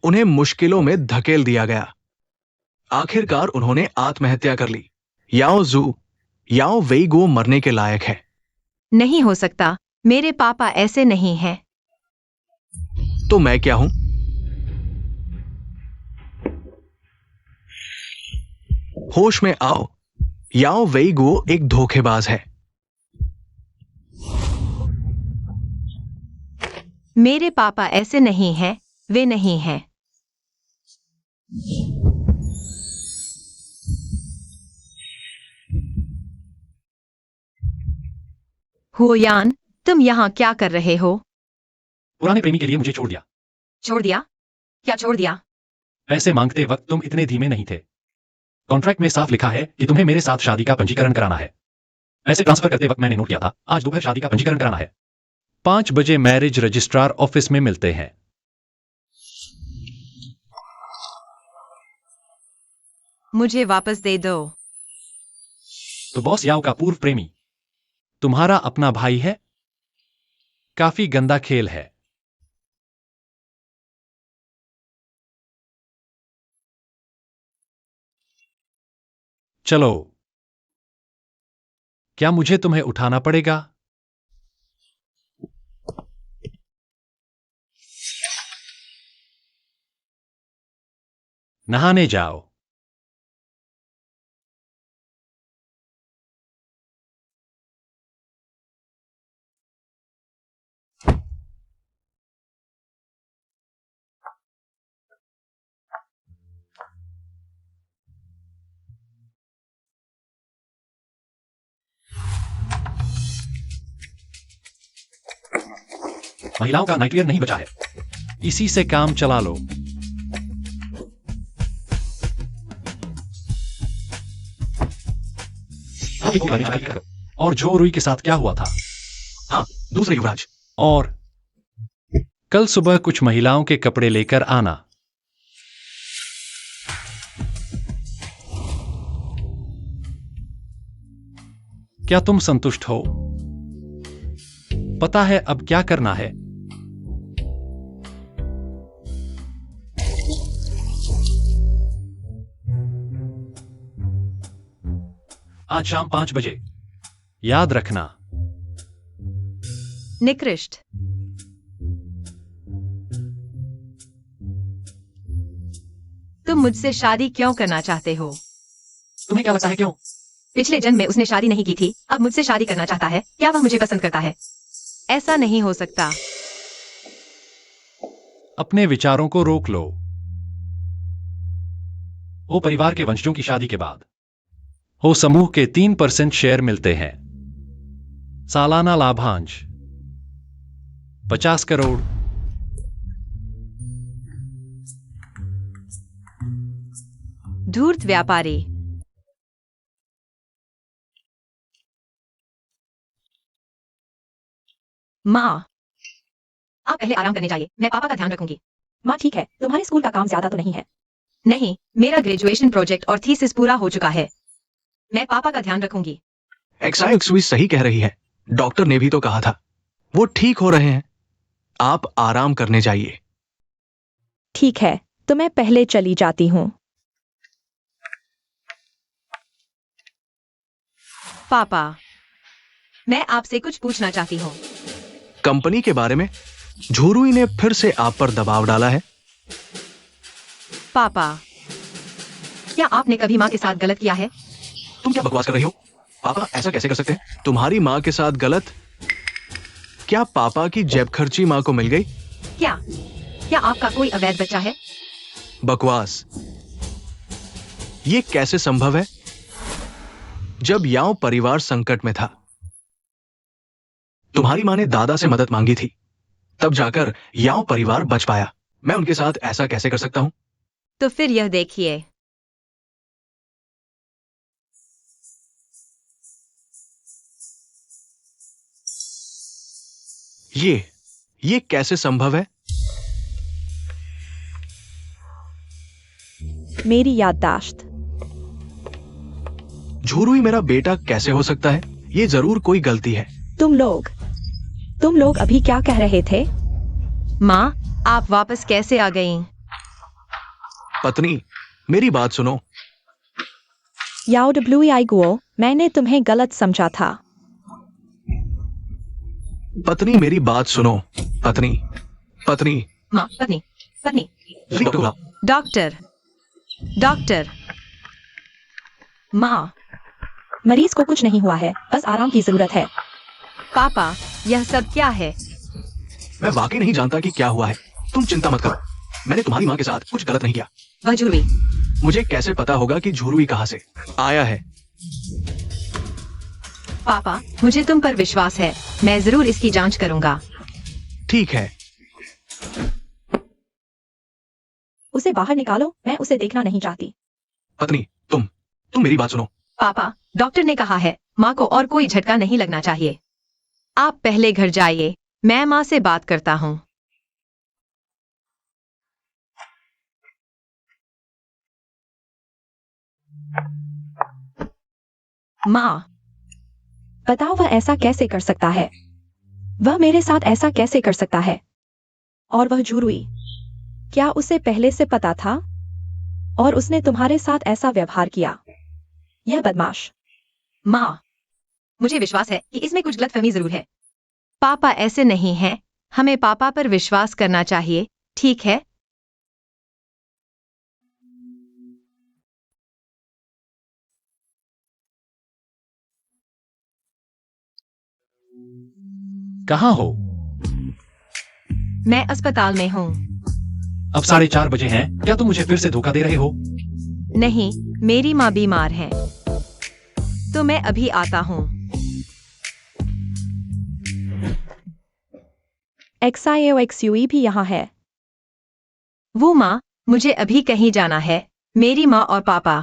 उन्हें मुश्किलों में धकेल दिया गया। आखिरकार उन्होंने आत्महत्या कर ली। याओ वेगो मरने के लायक है। नहीं हो सकता। मेरे पापा ऐसे नहीं हैं। तो मैं क्या हूं? होश में आओ। याओ वेगो एक धोखेबाज है। मेरे पापा ऐसे नहीं हैं। वे नहीं हैं। हुयान, तुम यहाँ क्या कर रहे हो? पुराने प्रेमी के लिए मुझे छोड़ दिया। छोड़ दिया? क्या छोड़ दिया? पैसे मांगते वक्त तुम इतने धीमे नहीं थे। कॉन्ट्रैक्ट में साफ लिखा है कि तुम्हें मेरे साथ शादी का पंजीकरण कराना है। पैसे ट्रांसफर करते वक्त मैंने नोट किया था, आज दोपहर शादी का पंजीकरण कराना है। 5 बजे मैरिज रजिस्ट्रार ऑफिस में मिलते हैं। मुझे वापस दे दो। तो बॉस याओ का पूर्व प्रेमी तुम्हारा अपना भाई है? काफी गंदा खेल है। चलो, क्या मुझे तुम्हें उठाना पड़ेगा? नहाने जाओ। महिलाओं का नाइटवियर नहीं बचा है, इसी से काम चला लो। और जो रुई के साथ क्या हुआ था? हाँ, दूसरे युवराज। और कल सुबह कुछ महिलाओं के कपड़े लेकर आना। क्या तुम संतुष्ट हो? पता है अब क्या करना है? आज शाम 5 बजे, याद रखना। निकृष्ट। तुम मुझसे शादी क्यों करना चाहते हो? तुम्हें क्या लगता है क्यों? पिछले जन्म में उसने शादी नहीं की थी, अब मुझसे शादी करना चाहता है। क्या वह मुझे पसंद करता है? ऐसा नहीं हो सकता। अपने विचारों को रोक लो। वो परिवार के वंशजों की शादी के बाद हो समूह के 3% शेयर मिलते हैं। सालाना लाभांश 50 करोड़। धूर्त व्यापारी। माँ, आप पहले आराम करने जाइए, मैं पापा का ध्यान रखूंगी। माँ ठीक है, तुम्हारे स्कूल का काम ज्यादा तो नहीं है। नहीं, मेरा ग्रेजुएशन प्रोजेक्ट और थीसिस पूरा हो चुका है। मैं पापा का ध्यान रखूंगी। एक्साइक्सवी सही कह रही है, डॉक्टर ने भी तो कहा था। वो ठीक हो रहे हैं, आप आराम करने जाइए। ठीक है, तो मैं पहले चली जाती हूँ। पापा, मैं आपसे कुछ पूछना चाहती हूँ। कंपनी के बारे में झुरुई ने फिर से आप पर दबाव डाला है। पापा, क्या आपने कभी माँ के साथ गलत किया है? तुम क्या बकवास कर रही हो? पापा ऐसा कैसे कर सकते हैं? तुम्हारी माँ के साथ गलत? क्या पापा की जेब खर्ची माँ को मिल गई? क्या क्या आपका कोई अवैध बच्चा है? बकवास। ये कैसे संभव है? जब याओ परिवार संकट में था, तुम्हारी माँ ने दादा से मदद मांगी थी, तब जाकर याओ परिवार बच पाया। मैं उनके साथ ऐसा कैसे कर सकता हूं? तो फिर यह देखिए। ये कैसे संभव है? मेरी याददाश्त। झुरुई मेरा बेटा कैसे हो सकता है? ये जरूर कोई गलती है। तुम लोग अभी क्या कह रहे थे? माँ, आप वापस कैसे आ गईं? पत्नी, मेरी बात सुनो। याओ डब्ल्यूई गुओ, मैंने तुम्हें गलत समझा था। पत्नी, मेरी बात सुनो। पत्नी। माँ, पत्नी। डॉक्टर गुलाब। डॉक्टर। माँ। मरीज को कुछ नहीं हुआ है, बस आराम की जरूरत है। पापा, यह सब क्या है? मैं वाकई नहीं जानता कि क्या हुआ है। तुम चिंता मत करो, मैंने तुम्हारी माँ के साथ कुछ गलत नहीं किया। वह झुर्वी। मुझे कैसे पता होगा कि झुरुई कहाँ से आया है? पापा, मुझे तुम पर विश्वास है, मैं जरूर इसकी जांच करूंगा। ठीक है। उसे बाहर निकालो, मैं उसे देखना नहीं चाहती। पत्नी, तुम मेरी बात सुनो। पापा, डॉक्टर ने कहा है माँ को और कोई झटका नहीं लगना चाहिए। आप पहले घर जाइए, मैं माँ से बात करता हूँ। माँ। बताओ वह ऐसा कैसे कर सकता है? वह मेरे साथ ऐसा कैसे कर सकता है? और वह झुरुई, क्या उसे पहले से पता था? और उसने तुम्हारे साथ ऐसा व्यवहार किया? यह बदमाश। माँ, मुझे विश्वास है कि इसमें कुछ गलतफहमी जरूर है। पापा ऐसे नहीं हैं, हमें पापा पर विश्वास करना चाहिए, ठीक है? कहाँ हो? मैं अस्पताल में हूँ। अब 4:30 बजे हैं। क्या तुम मुझे फिर से धोखा दे रहे हो? नहीं, मेरी माँ बीमार है, तो मैं अभी आता हूँ। XIOXUE भी यहाँ है। वो माँ, मुझे अभी कहीं जाना है। मेरी माँ और पापा।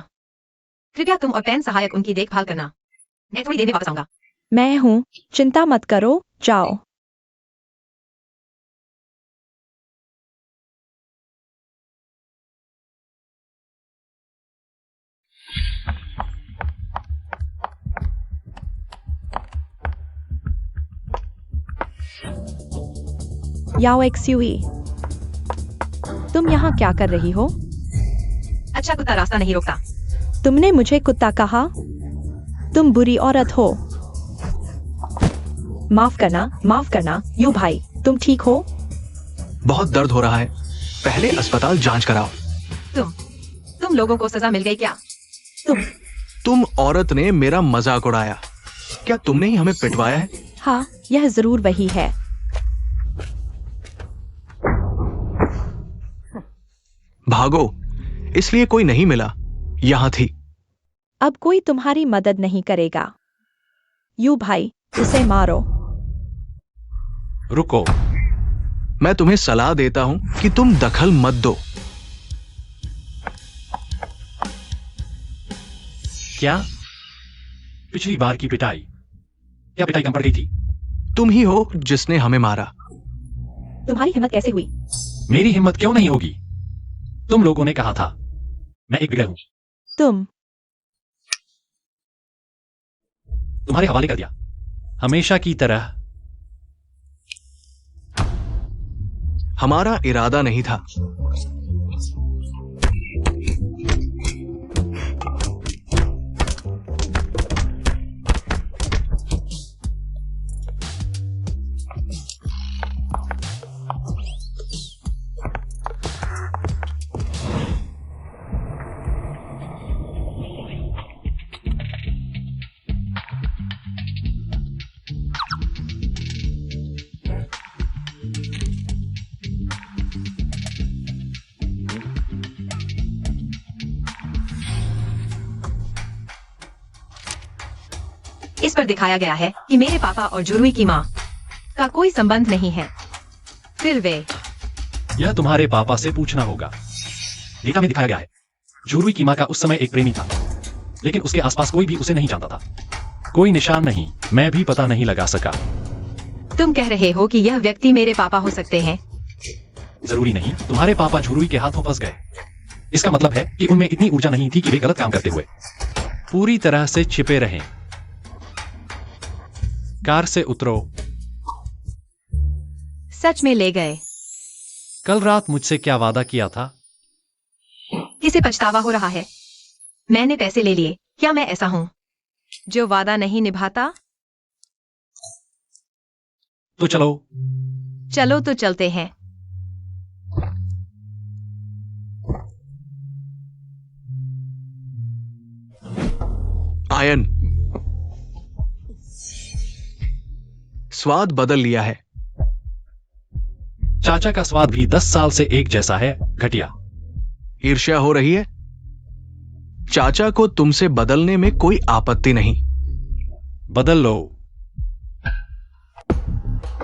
कृपया तुम और पेन सहायक उनकी देखभाल करना। मैं थोड़ी देर में वापस आऊंगा। मैं हूँ, चिंता मत करो, जाओ। YOXUE, तुम यहाँ क्या कर रही हो? अच्छा कुत्ता रास्ता नहीं रोकता। तुमने मुझे कुत्ता कहा? तुम बुरी औरत हो। माफ करना, यू भाई, तुम ठीक हो? बहुत दर्द हो रहा है, पहले अस्पताल जांच कराओ। तुम लोगों को सजा मिल गई क्या? तुम औरत ने मेरा मजाक उड़ाया। क्या तुमने ही हमें पिटवाया है? हाँ, यह जरूर वही है। भागो, इसलिए कोई नहीं मिला, यहाँ थी। अब कोई तुम्हारी मदद नहीं करेगा। यू भाई, उसे मारो। रुको। मैं तुम्हें सलाह देता हूं कि तुम दखल मत दो। क्या? पिछली बार की पिटाई, क्या पिटाई कम पड़ गई थी? तुम ही हो जिसने हमें मारा। तुम्हारी हिम्मत कैसे हुई? मेरी हिम्मत क्यों नहीं होगी? तुम लोगों ने कहा था मैं एक बिगड़े हूं। तुम्हारे हवाले कर दिया, हमेशा की तरह। हमारा इरादा नहीं था। इस पर दिखाया गया है कि मेरे पापा और जुर्वी की माँ का कोई संबंध नहीं है। फिर वे यह तुम्हारे पापा से पूछना होगा। डेटा में दिखाया गया है जुर्वी की माँ का उस समय एक प्रेमी था, लेकिन उसके आसपास कोई भी उसे नहीं जानता था। कोई निशान नहीं, मैं भी पता नहीं लगा सका। तुम कह रहे हो कि यह व्यक्ति मेरे पापा हो सकते हैं? जरूरी नहीं, तुम्हारे पापा जुर्वी के हाथों फंस गए। इसका मतलब है कि उनमें इतनी ऊर्जा नहीं थी कि वे गलत काम करते हुए पूरी तरह से छिपे रहें। कार से उतरो। सच में ले गए? कल रात मुझसे क्या वादा किया था? इसे पछतावा हो रहा है। मैंने पैसे ले लिए। क्या मैं ऐसा हूं जो वादा नहीं निभाता? तो चलो। चलो तो चलते हैं। आयन, स्वाद बदल लिया है। चाचा का स्वाद भी 10 साल से एक जैसा है। घटिया। ईर्ष्या हो रही है? चाचा को तुमसे बदलने में कोई आपत्ति नहीं। बदल लो।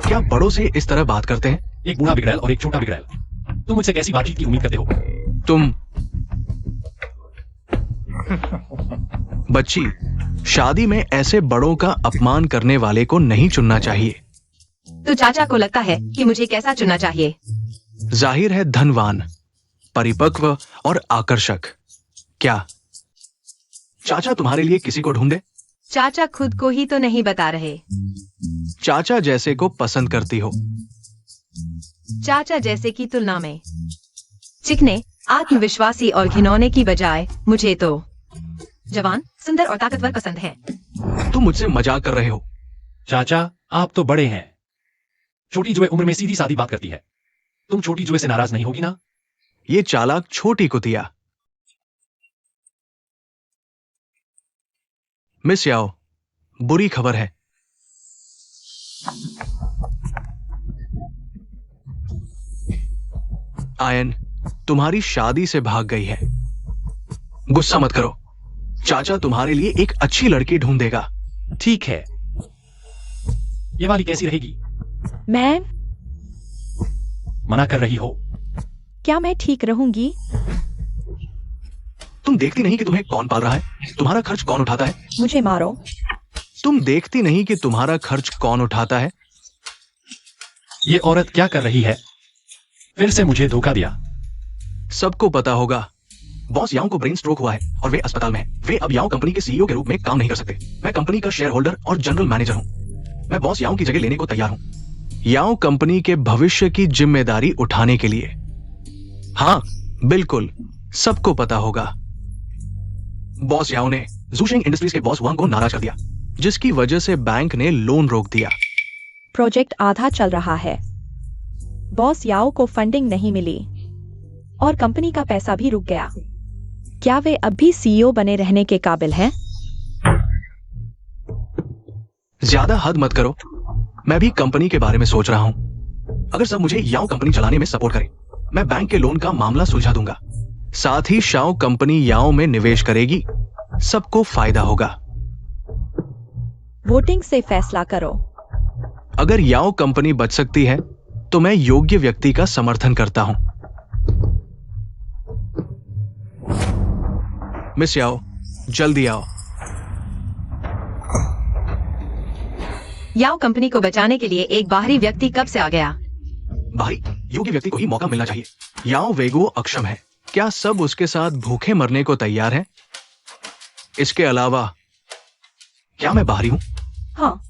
क्या बड़ों से इस तरह बात करते हैं? एक बूढ़ा बिगड़ैल और एक छोटा बिगड़ैल। तुम मुझसे कैसी बातचीत की उम्मीद करते हो? तुम बच्ची, शादी में ऐसे बड़ों का अपमान करने वाले को नहीं चुनना चाहिए। तो चाचा को लगता है कि मुझे कैसा चुनना चाहिए? जाहिर है धनवान, परिपक्व और आकर्षक। क्या चाचा तुम्हारे लिए किसी को ढूंढे? चाचा खुद को ही तो नहीं बता रहे। चाचा जैसे को पसंद करती हो? चाचा जैसे की तुलना में चिकने, आत्मविश्वासी और घिनौने की बजाय मुझे तो जवान, सुंदर और ताकतवर पसंद है। तुम मुझसे मजाक कर रहे हो। चाचा, आप तो बड़े हैं। छोटी जुए उम्र में सीधी सादी बात करती है। तुम छोटी जुए से नाराज नहीं होगी ना? ये चालाक छोटी कुतिया। मिस याओ, बुरी खबर है। आयन तुम्हारी शादी से भाग गई है। गुस्सा मत करो, चाचा तुम्हारे लिए एक अच्छी लड़की ढूंढ देगा। ठीक है, ये वाली कैसी रहेगी? मैं मना कर रही हो? क्या मैं ठीक रहूंगी? तुम देखती नहीं कि तुम्हें कौन पाल रहा है? तुम्हारा खर्च कौन उठाता है? मुझे मारो। तुम देखती नहीं कि तुम्हारा खर्च कौन उठाता है? ये औरत क्या कर रही है? फिर से मुझे धोखा दिया। सबको पता होगा, बॉस याओ को ब्रेन स्ट्रोक हुआ है और वे अस्पताल में हैं। वे अब याओ कंपनी के सीईओ के रूप में काम नहीं कर सकते। मैं कंपनी का शेयर होल्डर और जनरल मैनेजर हूं। मैं बॉस याओ की जगह लेने को तैयार हूं, याओ कंपनी के भविष्य की जिम्मेदारी उठाने के लिए। हाँ बिल्कुल, सबको पता होगा। बॉस याओ ने जूशिंग इंडस्ट्रीज के बॉस वांग को नाराज कर दिया, जिसकी वजह से बैंक ने लोन रोक दिया। प्रोजेक्ट आधा चल रहा है, बॉस याओ को फंडिंग नहीं मिली और कंपनी का पैसा भी रुक गया। क्या वे अब भी सीईओ बने रहने के काबिल हैं? ज्यादा हद मत करो, मैं भी कंपनी के बारे में सोच रहा हूं। अगर सब मुझे याओ कंपनी चलाने में सपोर्ट करें, मैं बैंक के लोन का मामला सुलझा दूंगा। साथ ही शाओ कंपनी याओ में निवेश करेगी, सबको फायदा होगा। वोटिंग से फैसला करो। अगर याओ कंपनी बच सकती है तो मैं योग्य व्यक्ति का समर्थन करता हूं। मिस याओ, जल्दी आओ। याओ कंपनी को बचाने के लिए एक बाहरी व्यक्ति कब से आ गया? भाई, योग्य व्यक्ति को ही मौका मिलना चाहिए। याओ वेगो अक्षम है, क्या सब उसके साथ भूखे मरने को तैयार हैं? इसके अलावा क्या मैं बाहरी हूं? हाँ,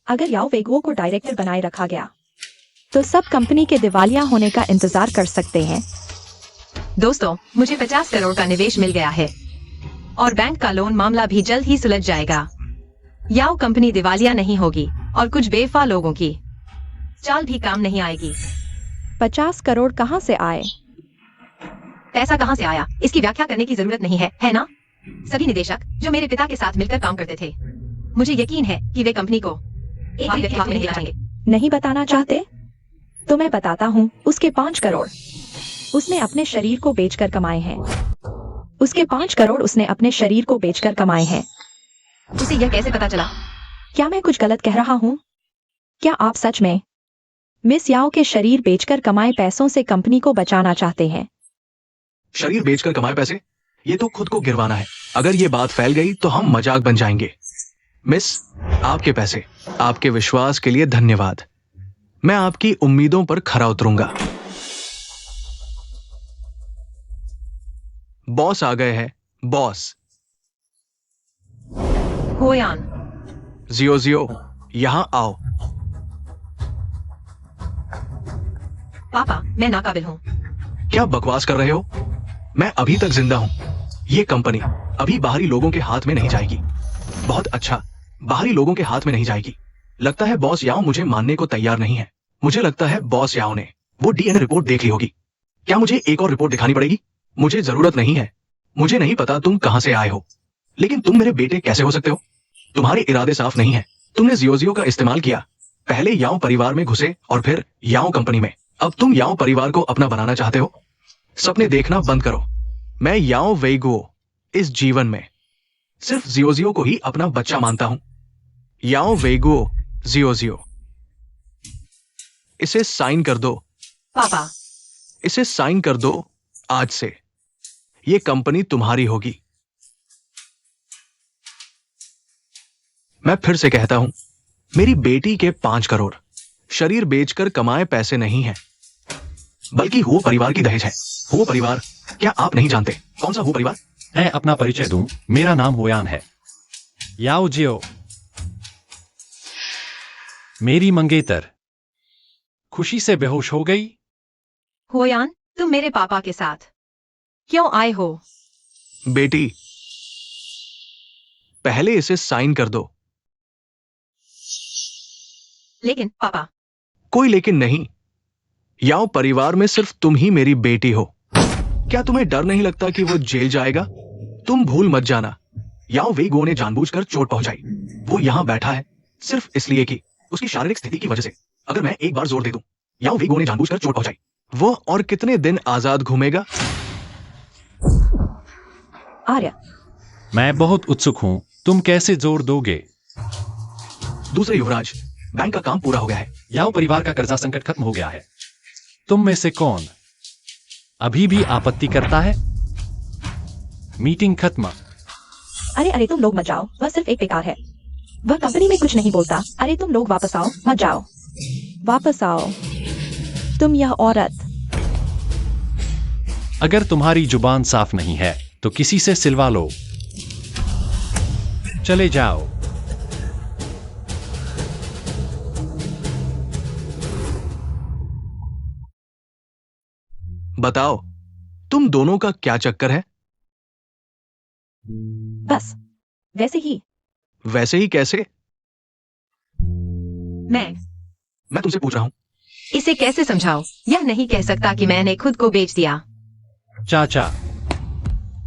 अगर याओ वेगुओ को डायरेक्टर बनाए रखा गया तो सब कंपनी के दिवालिया होने का इंतजार कर सकते हैं। दोस्तों, मुझे 50 करोड़ का निवेश मिल गया है और बैंक का लोन मामला भी जल्द ही सुलझ जाएगा। याओ कंपनी दिवालिया नहीं होगी और कुछ बेवफा लोगों की चाल भी काम नहीं आएगी। 50 करोड़ कहाँ से आए? पैसा कहाँ से आया इसकी व्याख्या करने की जरूरत नहीं है ना? सभी निदेशक जो मेरे पिता के साथ मिलकर काम करते थे, मुझे यकीन है कि वे कंपनी को एक भी व्यक्ति हाथ में नहीं लगाएंगे। नहीं बताना चाहते तो मैं बताता हूँ। उसके 5 करोड़ उसने अपने शरीर को बेचकर कमाए हैं। उसके 5 करोड़ उसने अपने शरीर को बेचकर कमाए हैं। उसे यह कैसे पता चला? क्या मैं कुछ गलत कह रहा हूँ? क्या आप सच में मिस याओ के शरीर बेचकर कमाए पैसों से कंपनी को बचाना चाहते हैं? शरीर बेचकर कमाए पैसे, ये तो खुद को गिरवाना है। अगर ये बात फैल गई तो हम मजाक बन जाएंगे। मिस, आपके पैसे, आपके विश्वास के लिए धन्यवाद। मैं आपकी उम्मीदों पर खरा उतरूंगा। बॉस आ गए हैं। बॉस होयान, जियो जियो, यहां आओ। पापा, मैं नाकाबिल हूँ। क्या बकवास कर रहे हो? मैं अभी तक जिंदा हूं। ये कंपनी अभी बाहरी लोगों के हाथ में नहीं जाएगी। बहुत अच्छा, बाहरी लोगों के हाथ में नहीं जाएगी। लगता है बॉस याओ मुझे मानने को तैयार नहीं है। मुझे लगता है बॉस याओ ने वो डीएनए रिपोर्ट देख ली होगी। क्या मुझे एक और रिपोर्ट दिखानी पड़ेगी? मुझे जरूरत नहीं है। मुझे नहीं पता तुम कहां से आए हो, लेकिन तुम मेरे बेटे कैसे हो सकते हो? तुम्हारे इरादे साफ नहीं है। तुमने जियो का इस्तेमाल किया। पहले याओ परिवार में घुसे और फिर याओ कंपनी में। अब तुम याओ परिवार को अपना बनाना चाहते हो। सपने देखना बंद करो। मैं याओ वेगुओ इस जीवन में सिर्फ जियो को ही अपना बच्चा मानता हूं। याओ वेगुओ जियो। इसे साइन कर दो। पापा, इसे साइन कर दो। आज से ये कंपनी तुम्हारी होगी। मैं फिर से कहता हूं, मेरी बेटी के 5 करोड़ शरीर बेचकर कमाए पैसे नहीं हैं, बल्कि वो परिवार की दहेज है। वो परिवार, क्या आप नहीं जानते कौन सा वो परिवार? मैं अपना परिचय दूं, मेरा नाम होयान है। याओ जियो, मेरी मंगेतर खुशी से बेहोश हो गई। होयान, तुम मेरे पापा के साथ क्यों आए हो? बेटी, पहले इसे साइन कर दो। लेकिन पापा, कोई लेकिन नहीं। याओ परिवार में सिर्फ तुम ही मेरी बेटी हो। क्या तुम्हें डर नहीं लगता कि वो जेल जाएगा? तुम भूल मत जाना, याओ वेगुओ ने जानबूझकर चोट पहुंचाई। वो यहां बैठा है सिर्फ इसलिए कि उसकी शारीरिक स्थिति की वजह से अगर मैं एक बार जोर दे दूं, याओ वीगो ने जानबूझकर चोट पहुंचाई। वो और कितने दिन आजाद घूमेगा? आर्य, मैं बहुत उत्सुक हूं, तुम कैसे जोर दोगे? दूसरे युवराज, बैंक का काम पूरा हो गया है। याओ परिवार का कर्जा संकट खत्म हो गया है। तुम में से कौन अभी भी आपत्ति करता है? मीटिंग खत्म। अरे अरे तुम लोग मत जाओ, वह सिर्फ एक बेकार है। वह कंपनी में कुछ नहीं बोलता। अरे तुम लोग वापस आओ, मत जाओ, वापस आओ। तुम यह औरत। अगर तुम्हारी जुबान साफ नहीं है तो किसी से सिलवा लो। चले जाओ। बताओ, तुम दोनों का क्या चक्कर है? बस वैसे ही। वैसे ही कैसे? मैं तुमसे पूछ रहा हूं। इसे कैसे समझाऊं? यह नहीं कह सकता कि मैंने खुद को बेच दिया। चाचा,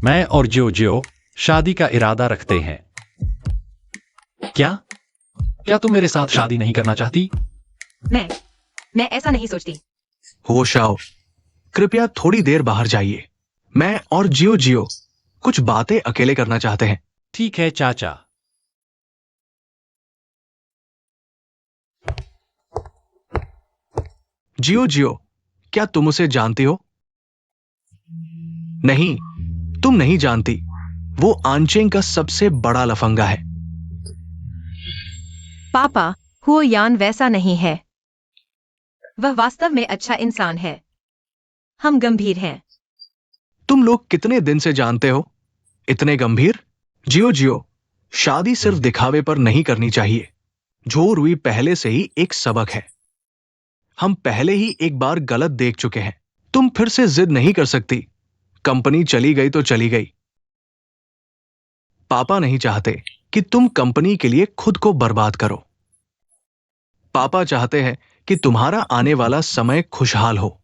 मैं और जियो शादी का इरादा रखते हैं। क्या तुम मेरे साथ शादी नहीं करना चाहती? मैं ऐसा नहीं सोचती। होश आओ, कृपया थोड़ी देर बाहर जाइए। मैं और जियो कुछ बातें अकेले करना चाहते हैं। ठीक है चाचा। जियो, क्या तुम उसे जानती हो? नहीं, तुम नहीं जानती। वो आनचेंग का सबसे बड़ा लफंगा है। पापा, हुओ यान वैसा नहीं है। वह वास्तव में अच्छा इंसान है। हम गंभीर हैं। तुम लोग कितने दिन से जानते हो? इतने गंभीर? जियो, शादी सिर्फ दिखावे पर नहीं करनी चाहिए। झो रुई पहले से ही एक सबक है। हम पहले ही एक बार गलत देख चुके हैं। तुम फिर से जिद नहीं कर सकती। कंपनी चली गई तो चली गई। पापा नहीं चाहते कि तुम कंपनी के लिए खुद को बर्बाद करो। पापा चाहते हैं कि तुम्हारा आने वाला समय खुशहाल हो।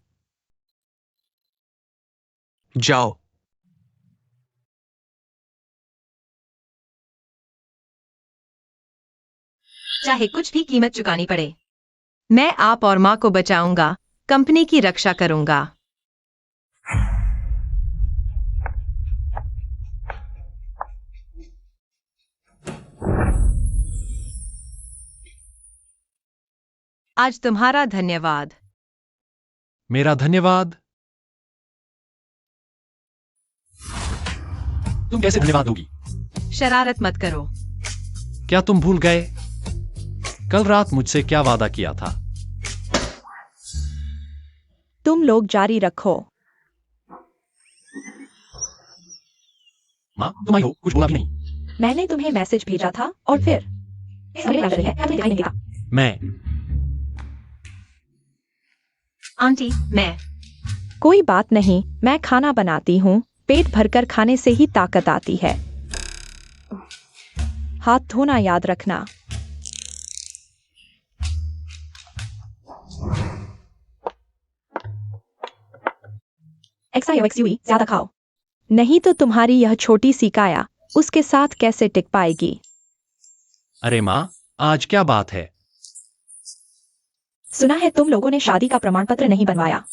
जाओ। चाहे कुछ भी कीमत चुकानी पड़े, मैं आप और मां को बचाऊंगा, कंपनी की रक्षा करूंगा। आज तुम्हारा धन्यवाद। मेरा धन्यवाद? तुम कैसे धन्यवाद दोगी? शरारत मत करो। क्या तुम भूल गए कल रात मुझसे क्या वादा किया था? तुम लोग जारी रखो। माँ, तुम आई हो, कुछ बोला भी नहीं। मैंने तुम्हें मैसेज भेजा था और फिर मैं आंटी, मैं कोई बात नहीं, मैं खाना बनाती हूँ। पेट भरकर खाने से ही ताकत आती है। हाथ धोना याद रखना। XIOXUE ज्यादा खाओ, नहीं तो तुम्हारी यह छोटी सी काया उसके साथ कैसे टिक पाएगी? अरे माँ, आज क्या बात है? सुना है तुम लोगों ने शादी का प्रमाण पत्र नहीं बनवाया।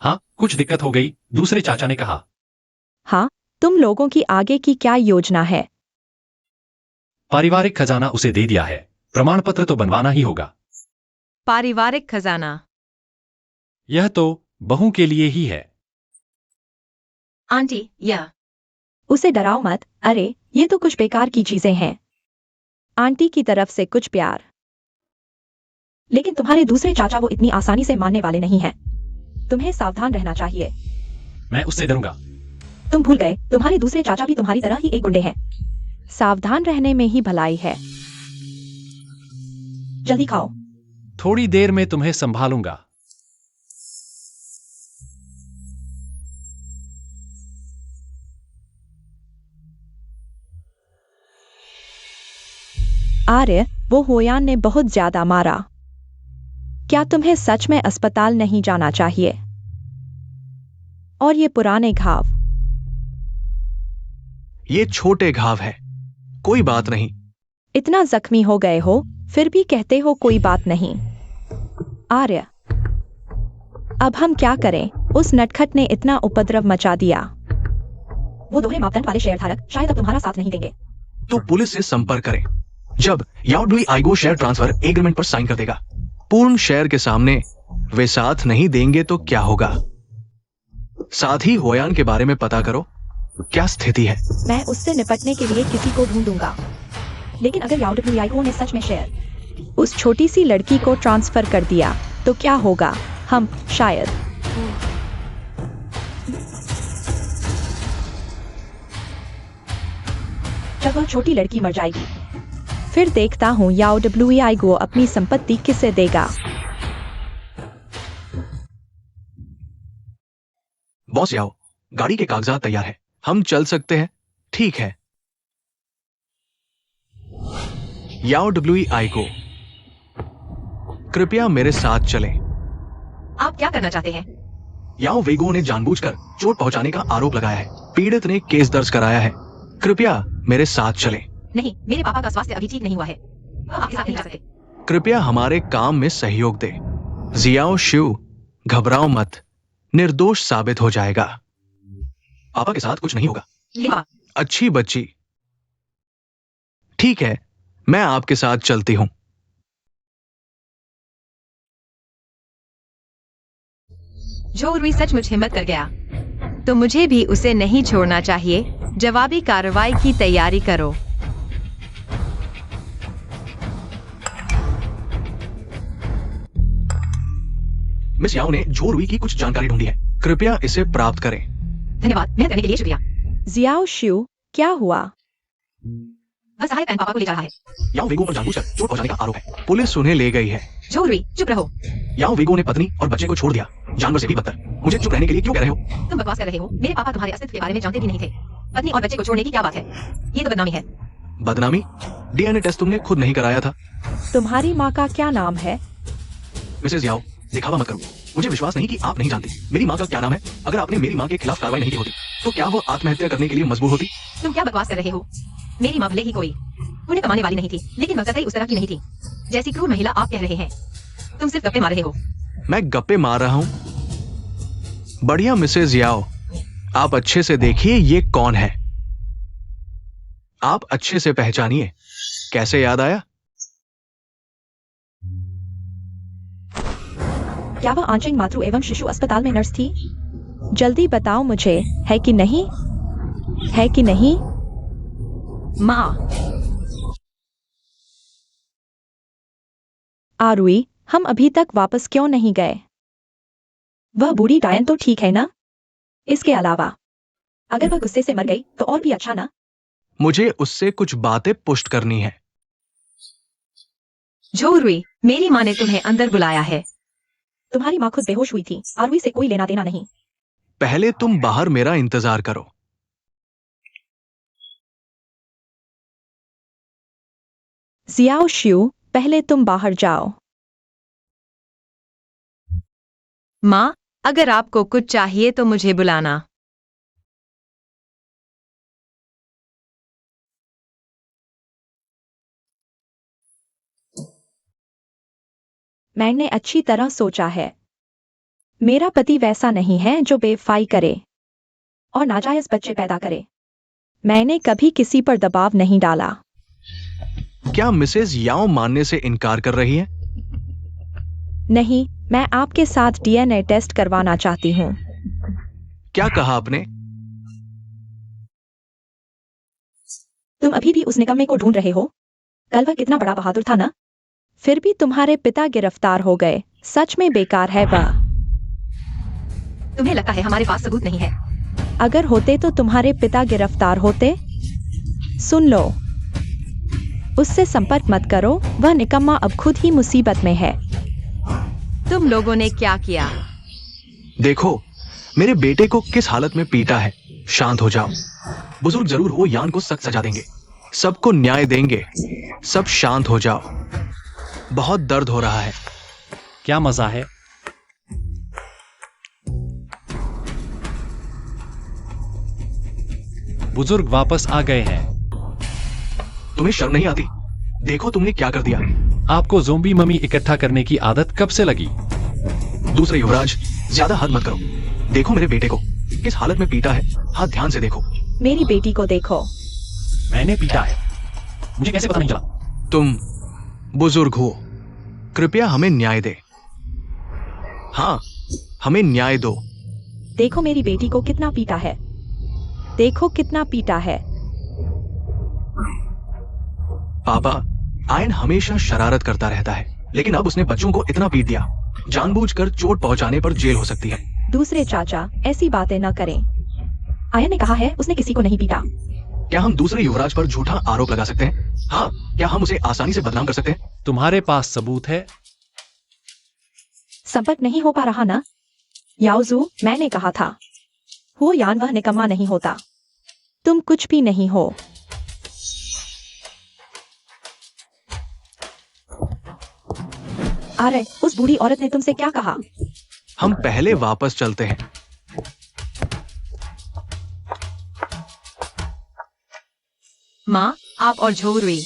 हाँ, कुछ दिक्कत हो गई, दूसरे चाचा ने कहा। हाँ, तुम लोगों की आगे की क्या योजना है? पारिवारिक खजाना उसे दे दिया है, प्रमाण पत्र तो बनवाना ही होगा। पारिवारिक खजाना? यह तो बहू के लिए ही है। आंटी, यह उसे डराओ मत। अरे ये तो कुछ बेकार की चीजें हैं। आंटी की तरफ से कुछ प्यार। लेकिन तुम्हारे दूसरे चाचा वो इतनी आसानी से मानने वाले नहीं हैं। तुम्हें सावधान रहना चाहिए। मैं उससे डरूंगा। तुम भूल गए, तुम्हारे दूसरे चाचा भी तुम्हारी तरह ही एक गुंडे हैं। सावधान रहने में ही भलाई है। जल्दी खाओ। थोड़ी देर में तुम्हें संभालूंगा। आर्य, वो होयान ने बहुत ज्यादा मारा। क्या तुम्हें सच में अस्पताल नहीं जाना चाहिए? और ये पुराने घाव? ये छोटे घाव है, कोई बात नहीं। इतना जख्मी हो गए हो, फिर भी कहते हो कोई बात नहीं। आर्य, अब हम क्या करें? उस नटखट ने इतना उपद्रव मचा दिया। वो दोहरे मापदंड वाले शेयर धारक शायद अब तुम्हारा साथ नहीं देंगे। तो पुलिस से संपर्क करें। जब याओ डुई आइगो शेयर ट्रांसफर एग्रीमेंट पर साइन कर देगा, पूर्ण शेयर के सामने वे साथ नहीं देंगे तो क्या होगा? साथ ही होयान के बारे में पता करो, क्या स्थिति है। मैं उससे निपटने के लिए किसी को ढूंढूंगा, लेकिन अगर याओ डुई आइगो ने सच में शेयर उस छोटी सी लड़की को ट्रांसफर कर दिया तो क्या होगा? हम शायद जब वह छोटी लड़की मर जाएगी, फिर देखता हूँ याओ डब्ल्यूआईगो अपनी संपत्ति किसे देगा। बॉस याओ, गाड़ी के कागजात तैयार है, हम चल सकते हैं। ठीक है। याओ डब्ल्यूआईगो, कृपया मेरे साथ चलें। आप क्या करना चाहते हैं? याओ वेगो ने जानबूझकर चोट पहुंचाने का आरोप लगाया है। पीड़ित ने केस दर्ज कराया है। कृपया मेरे साथ चलें। नहीं, मेरे पापा का स्वास्थ्य अभी ठीक नहीं हुआ है। वह आपके साथ नहीं जा सकते। कृपया हमारे काम में सहयोग दे। जियाओ शिव, घबराओ मत, निर्दोष साबित हो जाएगा। पापा के साथ कुछ नहीं होगा। लिबा, अच्छी बच्ची। ठीक है, मैं आपके साथ चलती हूं। जो रुई सचमुच हिम्मत कर गया, तो मुझे भी उसे नहीं छोड़ना चाहिए। जवाबी कार्रवाई की तैयारी करो। मिस याओ ने झो रुई की कुछ जानकारी ढूंढी है। कृपया इसे प्राप्त करें। धन्यवाद, मेहनत करने के लिए शुक्रिया। जियाओ शिव, क्या हुआ? वह सहायक पैन पापा को ले जा रहा है। याओ वेगो पर जानबूझकर चोट पहुंचाने का आरोप है। पुलिस उन्हें ले गई है। जो रुई, चुप रहो। याओ वेगो ने पत्नी और बच्चे को छोड़ दिया, जानवर से भी बदतर। मुझे चुप रहने के लिए क्यों कह रहे हो? तुम बकवास कर रहे हो। मेरे पापा तुम्हारे अस्तित्व के बारे में जानते भी नहीं थे। पत्नी और बच्चे को छोड़ने की क्या बात है? ये तो बदनामी है। बदनामी? डीएनए टेस्ट तुमने खुद नहीं कराया था। तुम्हारी माँ का क्या नाम है? मिसेज याओ, दिखावा मत करो। मुझे विश्वास नहीं कि आप नहीं जानती मेरी माँ का क्या नाम है। अगर आपने मेरी माँ के खिलाफ कार्रवाई नहीं की होती तो क्या वो आत्महत्या करने के लिए मजबूर होती? तुम क्या बकवास कर रहे हो? मेरी माँ भले ही कोई पुण्य कमाने वाली नहीं थी, लेकिन वह कतई उस तरह की नहीं थी जैसी क्रूर महिला आप कह रहे हैं। तुम सिर्फ गप्पे मार रहे हो। मैं गप्पे मार रहा हूँ? बढ़िया मिसेज याओ, आप अच्छे से देखिए ये कौन है। आप अच्छे से पहचानिए। कैसे याद आया? क्या वह आंचल मातृ एवं शिशु अस्पताल में नर्स थी? जल्दी बताओ मुझे, है कि नहीं? है कि नहीं? माँ, आरुई, हम अभी तक वापस क्यों नहीं गए? वह बूढ़ी डायन तो ठीक है ना? इसके अलावा अगर वह गुस्से से मर गई तो और भी अच्छा ना? मुझे उससे कुछ बातें पुष्ट करनी है। जो रुई, मेरी माँ ने तुम्हें अंदर बुलाया है। तुम्हारी माँ खुद बेहोश हुई थी। आरुई से कोई लेना देना नहीं। पहले तुम बाहर मेरा इंतजार करो। जियाओ शिव, पहले तुम बाहर जाओ। माँ, अगर आपको कुछ चाहिए तो मुझे बुलाना। मैंने अच्छी तरह सोचा है। मेरा पति वैसा नहीं है जो बेवफाई करे और नाजायज बच्चे पैदा करे। मैंने कभी किसी पर दबाव नहीं डाला। क्या मिसेज याओ मानने से इनकार कर रही है? नहीं, मैं आपके साथ डीएनए टेस्ट करवाना चाहती हूँ। क्या कहा आपने? तुम अभी भी उस निकम्मे को ढूंढ रहे हो? कल वह कितना बड़ा बहादुर था ना? फिर भी तुम्हारे पिता गिरफ्तार हो गए। सच में बेकार है वह। तुम्हें लगता है हमारे पास सबूत नहीं है? अगर होते तो तुम्हारे पिता गिरफ्तार होते। सुन लो, उससे संपर्क मत करो। वह निकम्मा अब खुद ही मुसीबत में है। तुम लोगों ने क्या किया? देखो, मेरे बेटे को किस हालत में पीटा है। शांत हो जाओ। बुजुर्ग जरूर हो, यान को सख्त सजा देंगे, सबको न्याय देंगे। सब शांत हो जाओ। बहुत दर्द हो रहा है। क्या मजा है? बुजुर्ग वापस आ गए हैं। तुम्हें शर्म नहीं आती? देखो तुमने क्या कर दिया। आपको ज़ोंबी ममी इकट्ठा करने की आदत कब से लगी? दूसरे युवराज, ज्यादा हद मत करो। देखो मेरे बेटे को किस हालत में पीटा है। हाँ, ध्यान से देखो। मेरी बेटी को देखो। मैंने पीटा है? मुझे कैसे पता नहीं चला? तुम बुजुर्ग हो, कृपया हमें न्याय दे। हाँ, हमें न्याय दो। देखो मेरी बेटी को कितना पीटा है। देखो कितना पीटा है। पापा, आयन हमेशा शरारत करता रहता है, लेकिन अब उसने बच्चों को इतना पीट दिया। जानबूझकर चोट पहुंचाने पर जेल हो सकती है। दूसरे चाचा, ऐसी बातें न करें। आयन ने कहा है उसने किसी को नहीं पीटा। क्या हम दूसरे युवराज पर झूठा आरोप लगा सकते हैं? हाँ, क्या हम उसे आसानी से बदनाम कर सकते हैं? तुम्हारे पास सबूत है? संपर्क नहीं हो पा रहा ना? याओजू, मैंने कहा था वो यान वह निकम्मा नहीं होता। तुम कुछ भी नहीं हो। अरे, उस बूढ़ी औरत ने तुमसे क्या कहा? हम पहले वापस चलते हैं। माँ, आप और झोरुई।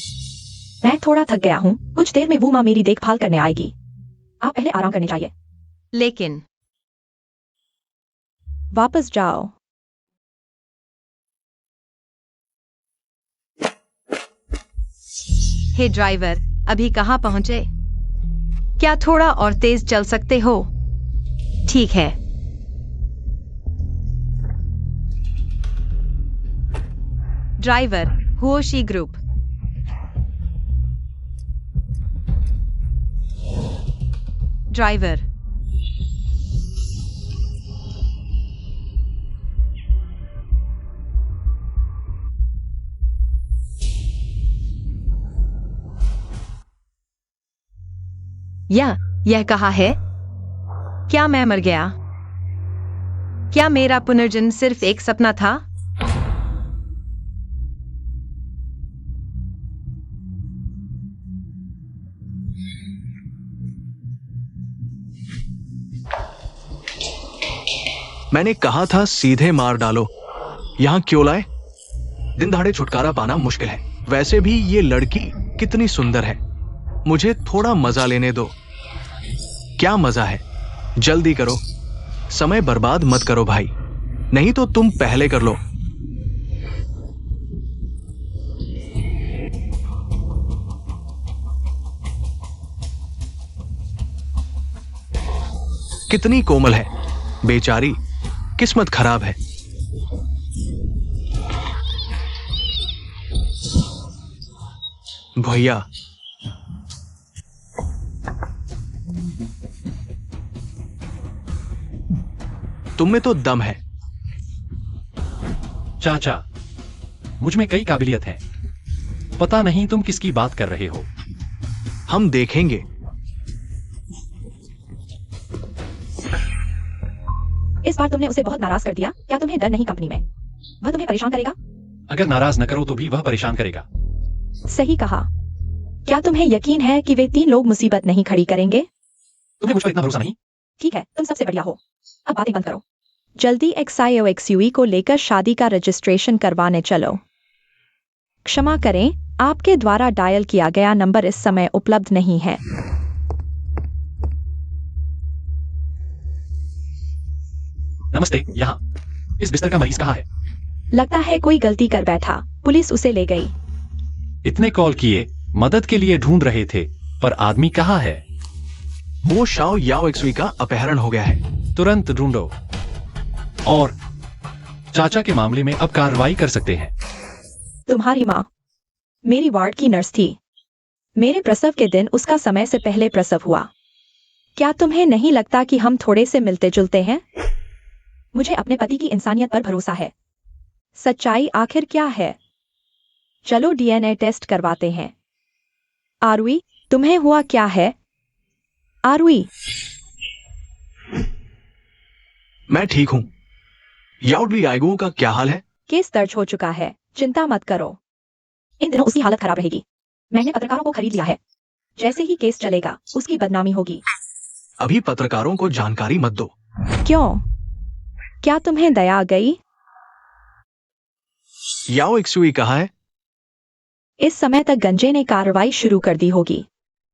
मैं थोड़ा थक गया हूँ। कुछ देर में वो माँ मेरी देखभाल करने आएगी। आप पहले आराम करने चाहिए। लेकिन वापस जाओ। हे ड्राइवर, अभी कहाँ पहुँचे? क्या थोड़ा और तेज चल सकते हो? ठीक है। Driver, हुओशी group. ड्राइवर, यह कहा है? क्या मैं मर गया? क्या मेरा पुनर्जन्म सिर्फ एक सपना था? मैंने कहा था सीधे मार डालो। यहाँ क्यों लाए? दिन दहाड़े छुटकारा पाना मुश्किल है। वैसे भी ये लड़की कितनी सुंदर है। मुझे थोड़ा मजा लेने दो। क्या मजा है? जल्दी करो, समय बर्बाद मत करो भाई, नहीं तो तुम पहले कर लो। कितनी कोमल है, बेचारी, किस्मत खराब है। भैया, तुम में तो दम है। चाचा, मुझ में कई काबिलियत है। पता नहीं तुम किसकी बात कर रहे हो। हम देखेंगे। इस बार तुमने उसे बहुत नाराज कर दिया। क्या तुम्हें डर नहीं कंपनी में? वह तुम्हें परेशान करेगा। अगर नाराज न करो तो भी वह परेशान करेगा। सही कहा। क्या तुम्हें यकीन है कि वे 3 लोग मुसीबत नहीं खड़ी करेंगे? तुम्हें मुझ पर इतना भरोसा नहीं? ठीक है, तुम सबसे बढ़िया हो। अब बातें बंद करो। जल्दी XIOXUE को लेकर शादी का रजिस्ट्रेशन करवाने चलो। क्षमा करें, आपके द्वारा डायल किया गया नंबर इस समय उपलब्ध नहीं है। नमस्ते, यहाँ इस बिस्तर का मरीज कहाँ है? लगता है कोई गलती कर बैठा। पुलिस उसे ले गई। इतने कॉल किए, मदद के लिए ढूंढ रहे थे, पर आदमी कहाँ है? वो शाओ याओ एक्सुई का अपहरण हो गया है। तुरंत ढूंढो। और चाचा के मामले में अब कार्रवाई कर सकते हैं। तुम्हारी माँ मेरी वार्ड की नर्स थी। मेरे प्रसव के दिन उसका समय से पहले प्रसव हुआ। क्या तुम्हें नहीं लगता कि हम थोड़े से मिलते जुलते हैं? मुझे अपने पति की इंसानियत पर भरोसा है। सच्चाई आखिर क्या है? चलो DNA टेस्ट करवाते हैं। आरुई, तुम्हें हुआ क्या है? आरुई, मैं ठीक हूं। याओडी आइगो का क्या हाल है? केस दर्ज हो चुका है, चिंता मत करो। इन दिनों उसकी हालत खराब रहेगी। मैंने पत्रकारों को खरीद लिया है। जैसे ही केस चलेगा उसकी बदनामी होगी। अभी पत्रकारों को जानकारी मत दो। क्यों? क्या तुम्हें दया आ गई? याओ एक्सुई कहाँ है? इस समय तक गंजे ने कार्रवाई शुरू कर दी होगी।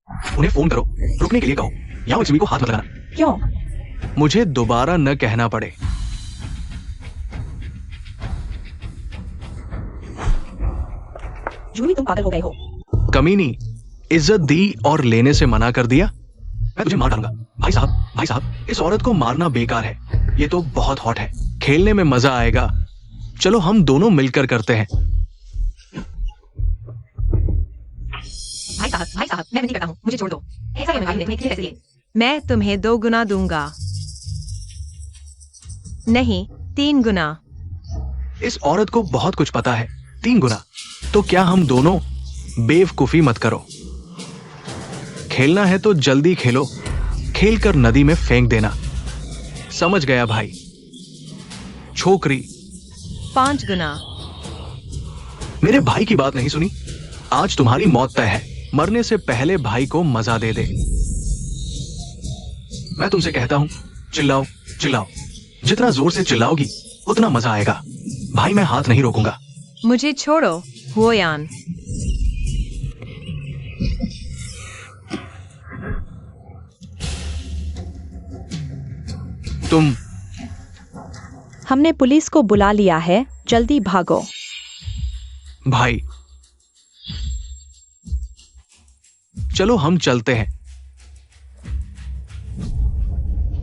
उन्हें फोन करो, रुकने के लिए कहो। याओ एक्सुई को हाथ मत लगाना। क्यों? मुझे दोबारा न कहना पड़े। जूही, तुम पागल हो गए हो। कमीनी, इज्जत दी और लेने से मना कर दिया। मैं तुझे मार डालूंगा। भाई साहब, इस औरत को मारना बेकार है। ये तो बहुत हॉट है, खेलने में मजा आएगा। चलो हम दोनों मिलकर करते हैं। भाई साहब, मैं नहीं करता हूँ, मुझे छोड़ दो। ऐसा क्यों देखने के लिए पैसे दिए? मैं तुम्हें 2 गुना दूंगा। नहीं, 3 गुना। इस औरत को बहुत कुछ पता है। 3 गुना। तो क्या हम दोनों? बेवकूफी मत करो। खेलना है तो जल्दी खेलो, खेलकर नदी में फेंक देना। समझ गया भाई? छोकरी। 5 गुना। मेरे भाई की बात नहीं सुनी? आज तुम्हारी मौत तय है। मरने से पहले भाई को मजा दे दे। मैं तुमसे कहता हूं, चिल्लाओ चिल्लाओ। जितना जोर से चिल्लाओगी उतना मजा आएगा। भाई मैं हाथ नहीं रोकूंगा। मुझे छोड़ो, हुओयान। तुम। हमने पुलिस को बुला लिया है, जल्दी भागो। भाई चलो हम चलते हैं।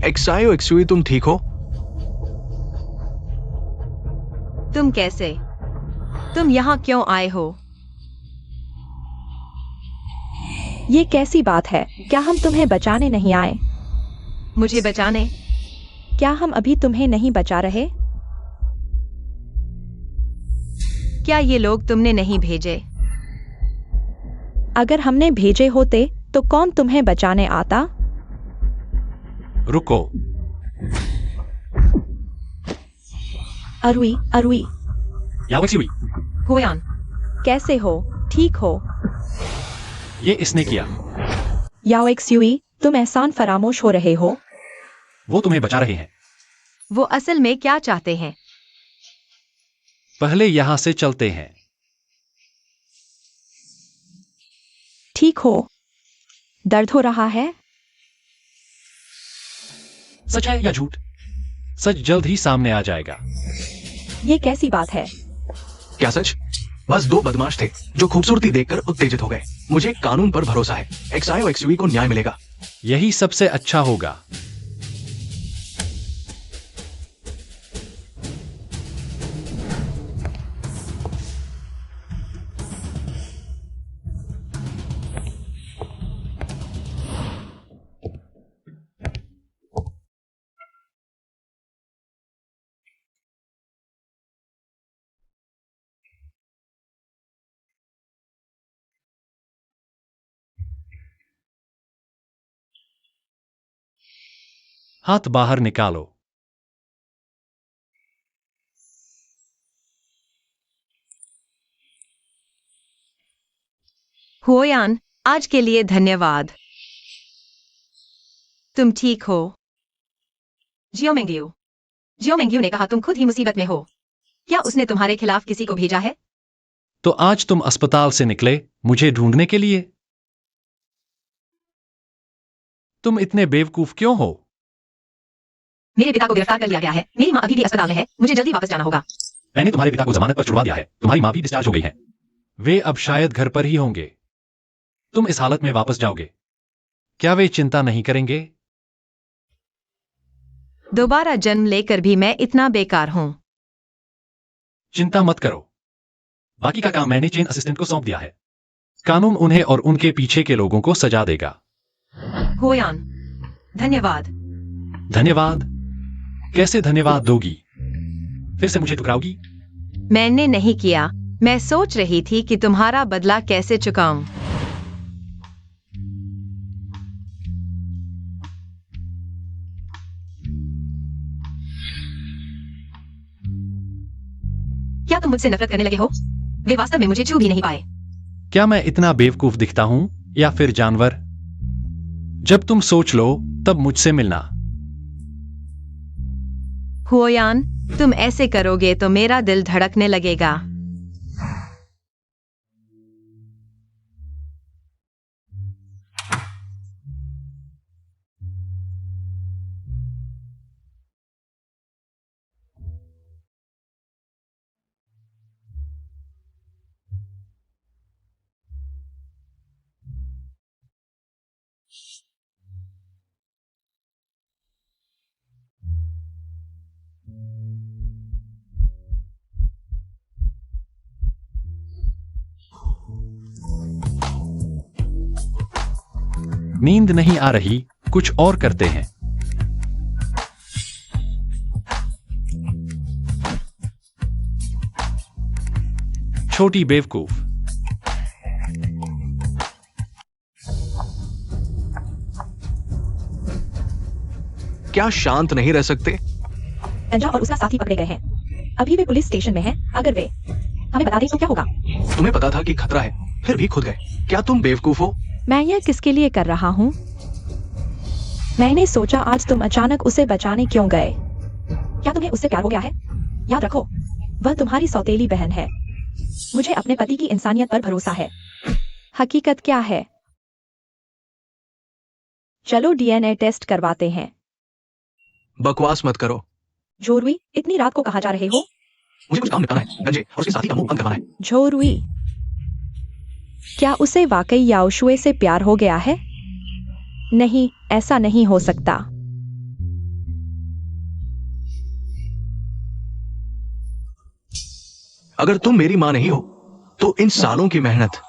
एक्सायो एक्सुई, तुम ठीक हो? तुम कैसे? तुम यहाँ क्यों आए हो? ये कैसी बात है? क्या हम तुम्हें बचाने नहीं आए? मुझे बचाने? क्या हम अभी तुम्हें नहीं बचा रहे? क्या ये लोग तुमने नहीं भेजे? अगर हमने भेजे होते तो कौन तुम्हें बचाने आता? रुको। अरुई, अरुई, याओ एक्सुई, हुओयान, कैसे हो? ठीक हो? ये इसने किया। याओ एक्सुई, तुम एहसान फरामोश हो रहे हो। वो तुम्हें बचा रहे हैं। वो असल में क्या चाहते हैं? पहले यहां से चलते हैं। ठीक हो? दर्द हो रहा है? सच है या झूठ? सच जल्द ही सामने आ जाएगा। ये कैसी बात है? क्या सच? बस 2 बदमाश थे जो खूबसूरती देखकर उत्तेजित हो गए। मुझे कानून पर भरोसा है। एक्सायो एक्सुई को न्याय मिलेगा। यही सबसे अच्छा होगा। हाथ बाहर निकालो। हुओयान, आज के लिए धन्यवाद। तुम ठीक हो? जियो ने कहा तुम खुद ही मुसीबत में हो। क्या उसने तुम्हारे खिलाफ किसी को भेजा है? तो आज तुम अस्पताल से निकले मुझे ढूंढने के लिए? तुम इतने बेवकूफ क्यों हो? मेरे पिता को गिरफ्तार कर लिया गया है। मेरी माँ अभी भी अस्पताल में है। मुझे जल्दी वापस जाना होगा। मैंने तुम्हारे पिता को जमानत पर छुड़वा दिया है। तुम्हारी मां भी डिस्चार्ज हो गई है। वे अब शायद घर पर ही होंगे। तुम इस हालत में वापस जाओगे, क्या वे चिंता नहीं करेंगे? दोबारा जन्म लेकर भी मैं इतना बेकार हूँ। चिंता मत करो, बाकी का काम मैंने चेन असिस्टेंट को सौंप दिया है। कानून उन्हें और उनके पीछे के लोगों को सजा देगा। हुओयान, धन्यवाद। धन्यवाद? कैसे धन्यवाद दोगी? फिर से मुझे ठुकराओगी? मैंने नहीं किया। मैं सोच रही थी कि तुम्हारा बदला कैसे चुकाऊं। क्या तुम मुझसे नफरत करने लगे हो? वे वास्तव में मुझे छू भी नहीं पाए। क्या मैं इतना बेवकूफ दिखता हूं या फिर जानवर? जब तुम सोच लो तब मुझसे मिलना। हुओयान, तुम ऐसे करोगे तो मेरा दिल धड़कने लगेगा। नींद नहीं आ रही, कुछ और करते हैं। छोटी बेवकूफ। क्या शांत नहीं रह सकते? गंजा और उसका साथी पकड़े गए हैं। अभी वे पुलिस स्टेशन में हैं। अगर वे हमें बता दें तो क्या होगा? तुम्हें पता था कि खतरा है, फिर भी खुद गए। क्या तुम बेवकूफ हो? मैं यह किसके लिए कर रहा हूँ? मैंने सोचा आज तुम अचानक उसे बचाने क्यों गए? क्या तुम्हें उससे प्यार हो गया है? याद रखो, वह तुम्हारी सौतेली बहन है। मुझे अपने पति की इंसानियत पर भरोसा है। हकीकत क्या है? चलो डीएनए टेस्ट करवाते हैं। बकवास मत करो। झोरुई, इतनी रात को कहाँ जा रहे हो? मुझे कुछ काम निपटाना है। गंजे और उसके साथी का मुंह बंद करवाना है। झोरुई, क्या उसे वाकई याओशुए से प्यार हो गया है? नहीं, ऐसा नहीं हो सकता। अगर तुम मेरी मां नहीं हो, तो इन सालों की मेहनत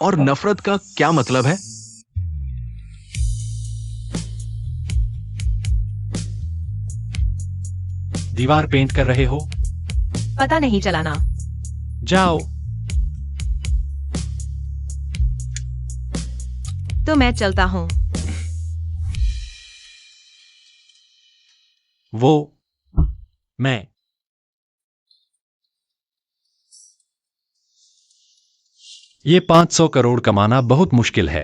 और नफरत का क्या मतलब है? दीवार पेंट कर रहे हो? पता नहीं चला ना। जाओ। तो मैं चलता हूँ। वो, मैं। ये 500 करोड़ कमाना बहुत मुश्किल है।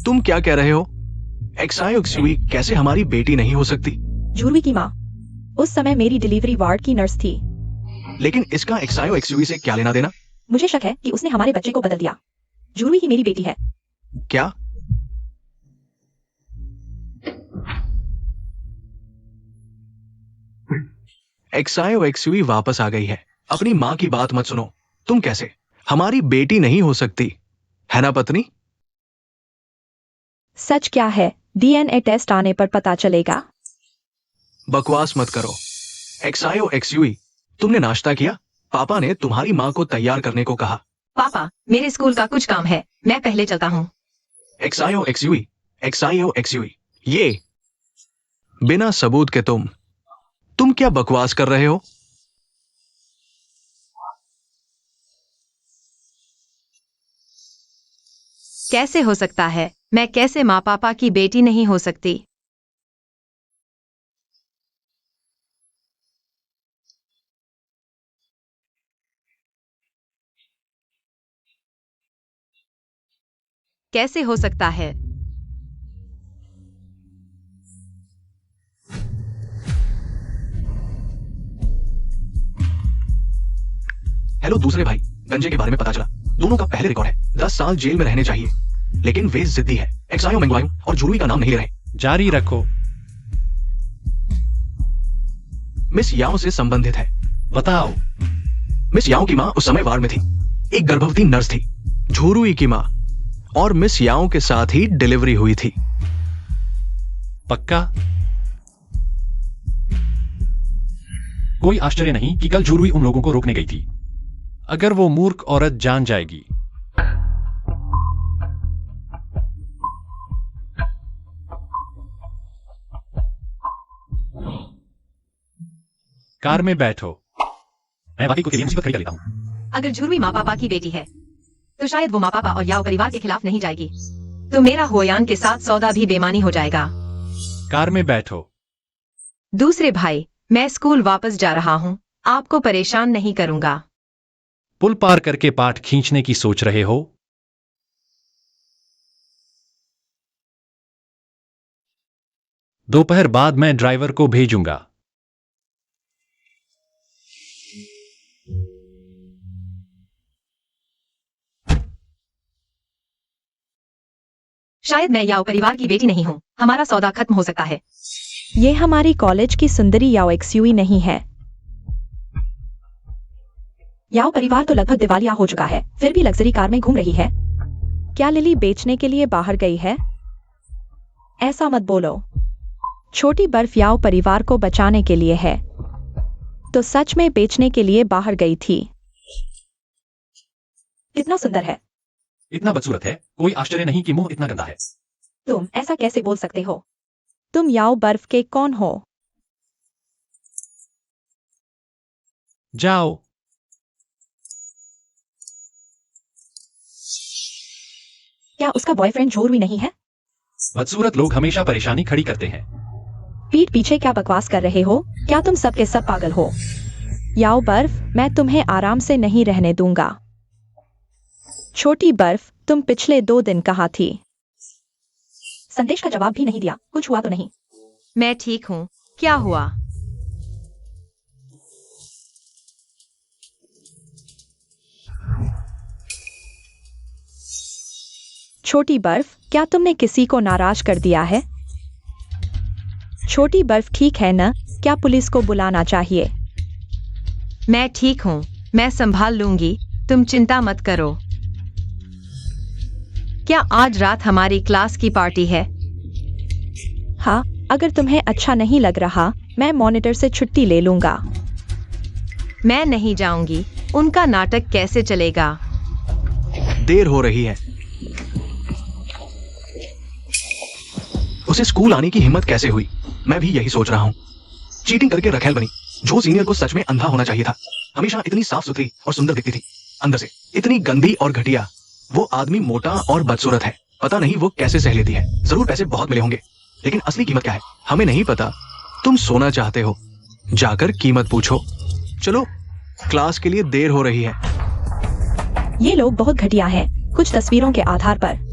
तुम क्या कह रहे हो? एक्सायोक्सुई कैसे हमारी बेटी नहीं हो सकती? झुरुई की माँ उस समय मेरी डिलीवरी वार्ड की नर्स थी। लेकिन इसका एक्सायोक्सुई से क्या लेना देना? मुझे शक है कि उसने हमारे बच्चे को बदल दिया। झुरुई ही मेरी बेटी है। क्या? एक्सायोक्सुई वापस आ गई है। अपनी मां की बात मत सुनो। तुम कैसे हमारी बेटी नहीं हो सकती, है ना पत्नी? सच क्या है? डीएनए टेस्ट आने पर पता चलेगा। बकवास मत करो। एक्सायोक्सुई, तुमने नाश्ता किया? पापा ने तुम्हारी मां को तैयार करने को कहा। पापा, मेरे स्कूल का कुछ काम है, मैं पहले चलता हूँ। एक्सायोक्सुई, एक्सायोक्सुई, ये बिना सबूत के तुम क्या बकवास कर रहे हो? कैसे हो सकता है? मैं कैसे माँ पापा की बेटी नहीं हो सकती? कैसे हो सकता है? हेलो दूसरे भाई, गंजे के बारे में पता चला। दोनों का पहले रिकॉर्ड है। 10 साल जेल में रहने चाहिए, लेकिन वे जिद्दी है। एक्सायो मंगवायू और झुरुई का नाम नहीं ले रहे। जारी रखो। मिस याओ से संबंधित है। बताओ। मिस याओ की मां उस समय वार्ड में थी। एक गर्भवती नर्स थी। झुरुई की मां और मिस याओ के साथ ही डिलीवरी हुई थी। पक्का? कोई आश्चर्य नहीं कि कल झुरुई उन लोगों को रोकने गई थी। अगर वो मूर्ख औरत जान जाएगी। कार में बैठो। मैं बाकी को मुसीबत खड़ी कर लेता हूं। अगर झुरुई माँ पापा की बेटी है, तो शायद वो माँ पापा और याओ परिवार के खिलाफ नहीं जाएगी। तो मेरा होयान के साथ सौदा भी बेमानी हो जाएगा। कार में बैठो। दूसरे भाई, मैं स्कूल वापस जा रहा हूँ। आपको परेशान नहीं करूंगा। पुल पार करके पाठ खींचने की सोच रहे हो? दोपहर बाद मैं ड्राइवर को भेजूंगा। शायद मैं याओ परिवार की बेटी नहीं हूँ। हमारा सौदा खत्म हो सकता है। ये हमारी कॉलेज की सुंदरी याओक्सुई नहीं है। याओ परिवार तो लगभग दिवालिया हो चुका है, फिर भी लग्जरी कार में घूम रही है। क्या लिली बेचने के लिए बाहर गई है? ऐसा मत बोलो। छोटी बर्फ याओ परिवार को बचाने के लिए है, तो सच में बेचने के लिए बाहर गई थी। कितना सुंदर है। इतना बदसूरत है, कोई आश्चर्य नहीं कि मुंह इतना गंदा है। तुम ऐसा कैसे बोल सकते हो? तुम याओ बर्फ के कौन हो? जाओ। क्या उसका बॉयफ्रेंड जोरुई नहीं है? बदसूरत लोग हमेशा परेशानी खड़ी करते हैं। पीठ पीछे क्या बकवास कर रहे हो? क्या तुम सब के सब पागल हो? याओ बर्फ, मैं तुम्हें आराम से नहीं रहने दूंगा। छोटी बर्फ, तुम पिछले 2 दिन कहाँ थी? संदेश का जवाब भी नहीं दिया। कुछ हुआ तो नहीं? मैं ठीक हूँ। क्या हुआ? छोटी बर्फ, क्या तुमने किसी को नाराज कर दिया है? छोटी बर्फ ठीक है न? क्या पुलिस को बुलाना चाहिए? मैं ठीक हूँ, मैं संभाल लूंगी, तुम चिंता मत करो। क्या आज रात हमारी क्लास की पार्टी है? हाँ, अगर तुम्हें अच्छा नहीं लग रहा, मैं मॉनिटर से छुट्टी ले लूंगा। मैं नहीं जाऊंगी, उनका नाटक कैसे चलेगा? देर हो रही है। उसे स्कूल आने की हिम्मत कैसे हुई? मैं भी यही सोच रहा हूँ। चीटिंग करके रखेल बनी। जो सीनियर को सच में अंधा होना चाहिए था। हमेशा इतनी साफ सुथरी और सुंदर दिखती थी, अंदर से इतनी गंदी और घटिया। वो आदमी मोटा और बदसूरत है। पता नहीं वो कैसे सह लेती है। जरूर पैसे बहुत मिले होंगे, लेकिन असली कीमत क्या है हमें नहीं पता। तुम सोना चाहते हो, जाकर कीमत पूछो। चलो, क्लास के लिए देर हो रही है। ये लोग बहुत घटिया हैं, कुछ तस्वीरों के आधार पर।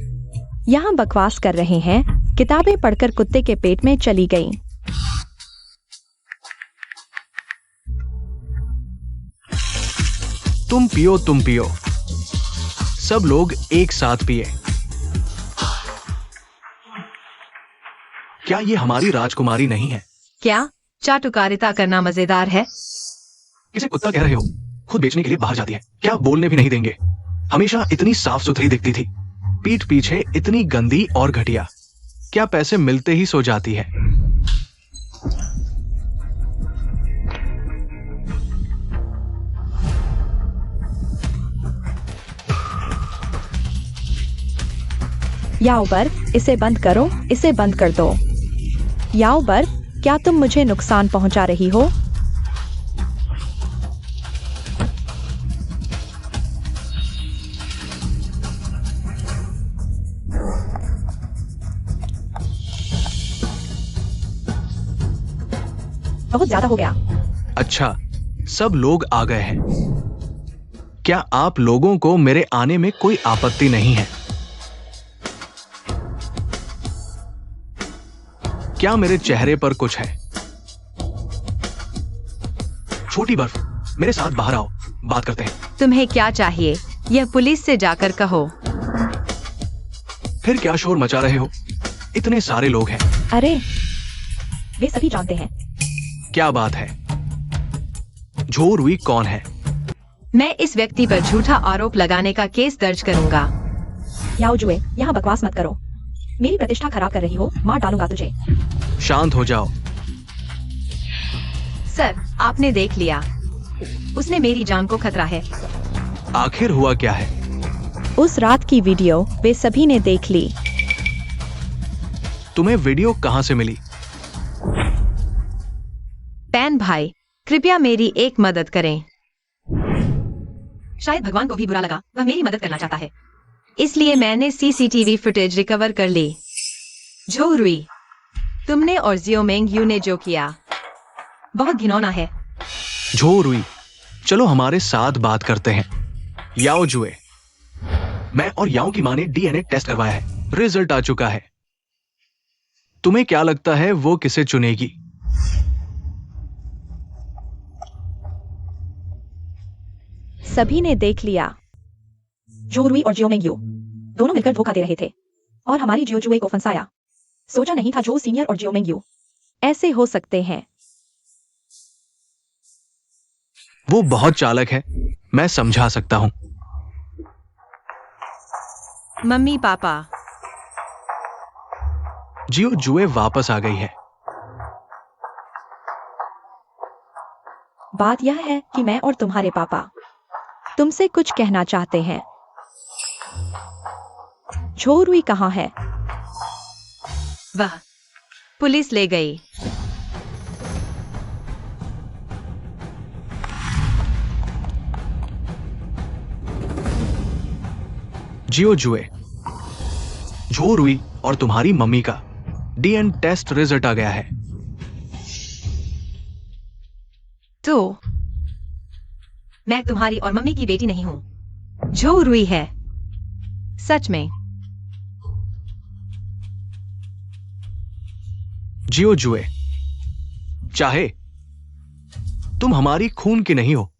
यहाँ बकवास कर रहे हैं। किताबें पढ़कर कुत्ते के पेट में चली गईं। तुम पियो, तुम पियो। सब लोग एक साथ पिए। क्या ये हमारी राजकुमारी नहीं है? क्या चाटुकारिता करना मजेदार है? इसे कुत्ता कह रहे हो? खुद बेचने के लिए बाहर जाती है, क्या बोलने भी नहीं देंगे। हमेशा इतनी साफ सुथरी दिखती थी, पीठ पीछे इतनी गंदी और घटिया। क्या पैसे मिलते ही सो जाती है? याओ बर्फ, इसे बंद करो, इसे बंद कर दो। याओ बर्फ, क्या तुम मुझे नुकसान पहुंचा रही हो? बहुत ज्यादा हो गया। अच्छा, सब लोग आ गए हैं। क्या आप लोगों को मेरे आने में कोई आपत्ति नहीं है? क्या मेरे चेहरे पर कुछ है? छोटी बर्फ, मेरे साथ बाहर आओ, बात करते हैं। तुम्हें क्या चाहिए? यह पुलिस से जाकर कहो। फिर क्या शोर मचा रहे हो? इतने सारे लोग हैं। अरे, वे सभी जानते हैं। क्या बात है? जोरुई कौन है? मैं इस व्यक्ति पर झूठा आरोप लगाने का केस दर्ज करूंगा। याओ जुए, यहाँ बकवास मत करो। मेरी प्रतिष्ठा खराब कर रही हो, मार डालूंगा तुझे। शांत हो जाओ। सर, आपने देख लिया, उसने मेरी जान को खतरा है। आखिर हुआ क्या है? उस रात की वीडियो वे सभी ने देख ली। तुम्हें वीडियो कहां से मिली? पैन भाई, कृपया मेरी एक मदद करें। शायद भगवान को भी बुरा लगा, वह मेरी मदद करना चाहता है, इसलिए मैंने सीसीटीवी फुटेज रिकवर कर ली। जोरुई, तुमने और जियोमेंग यू ने जो किया बहुत घिनौना है। जोरुई, चलो हमारे साथ बात करते हैं। याओ जुए, मैं और याओ की मां ने डीएनए टेस्ट करवाया है, रिजल्ट आ चुका है। तुम्हें क्या लगता है वो किसे चुनेगी? सभी ने देख लिया। जोरुई और जियोमेंग्यू दोनों मिलकर धोखा दे रहे थे और हमारी जियोजुए को फंसाया। सोचा नहीं था जो सीनियर और जियोमेंग्यू ऐसे हो सकते हैं। वो बहुत चालक है, मैं समझा सकता हूं। मम्मी पापा, जियो जुए वापस आ गई है। बात यह है कि मैं और तुम्हारे पापा तुमसे कुछ कहना चाहते हैं। झोरुई कहाँ है? वह पुलिस ले गई। जियो जुए, झो रुई और तुम्हारी मम्मी का डीएन टेस्ट रिजल्ट आ गया है। तो मैं तुम्हारी और मम्मी की बेटी नहीं हूं, जो रुई है। सच में। जियो जुए, चाहे तुम हमारी खून की नहीं हो,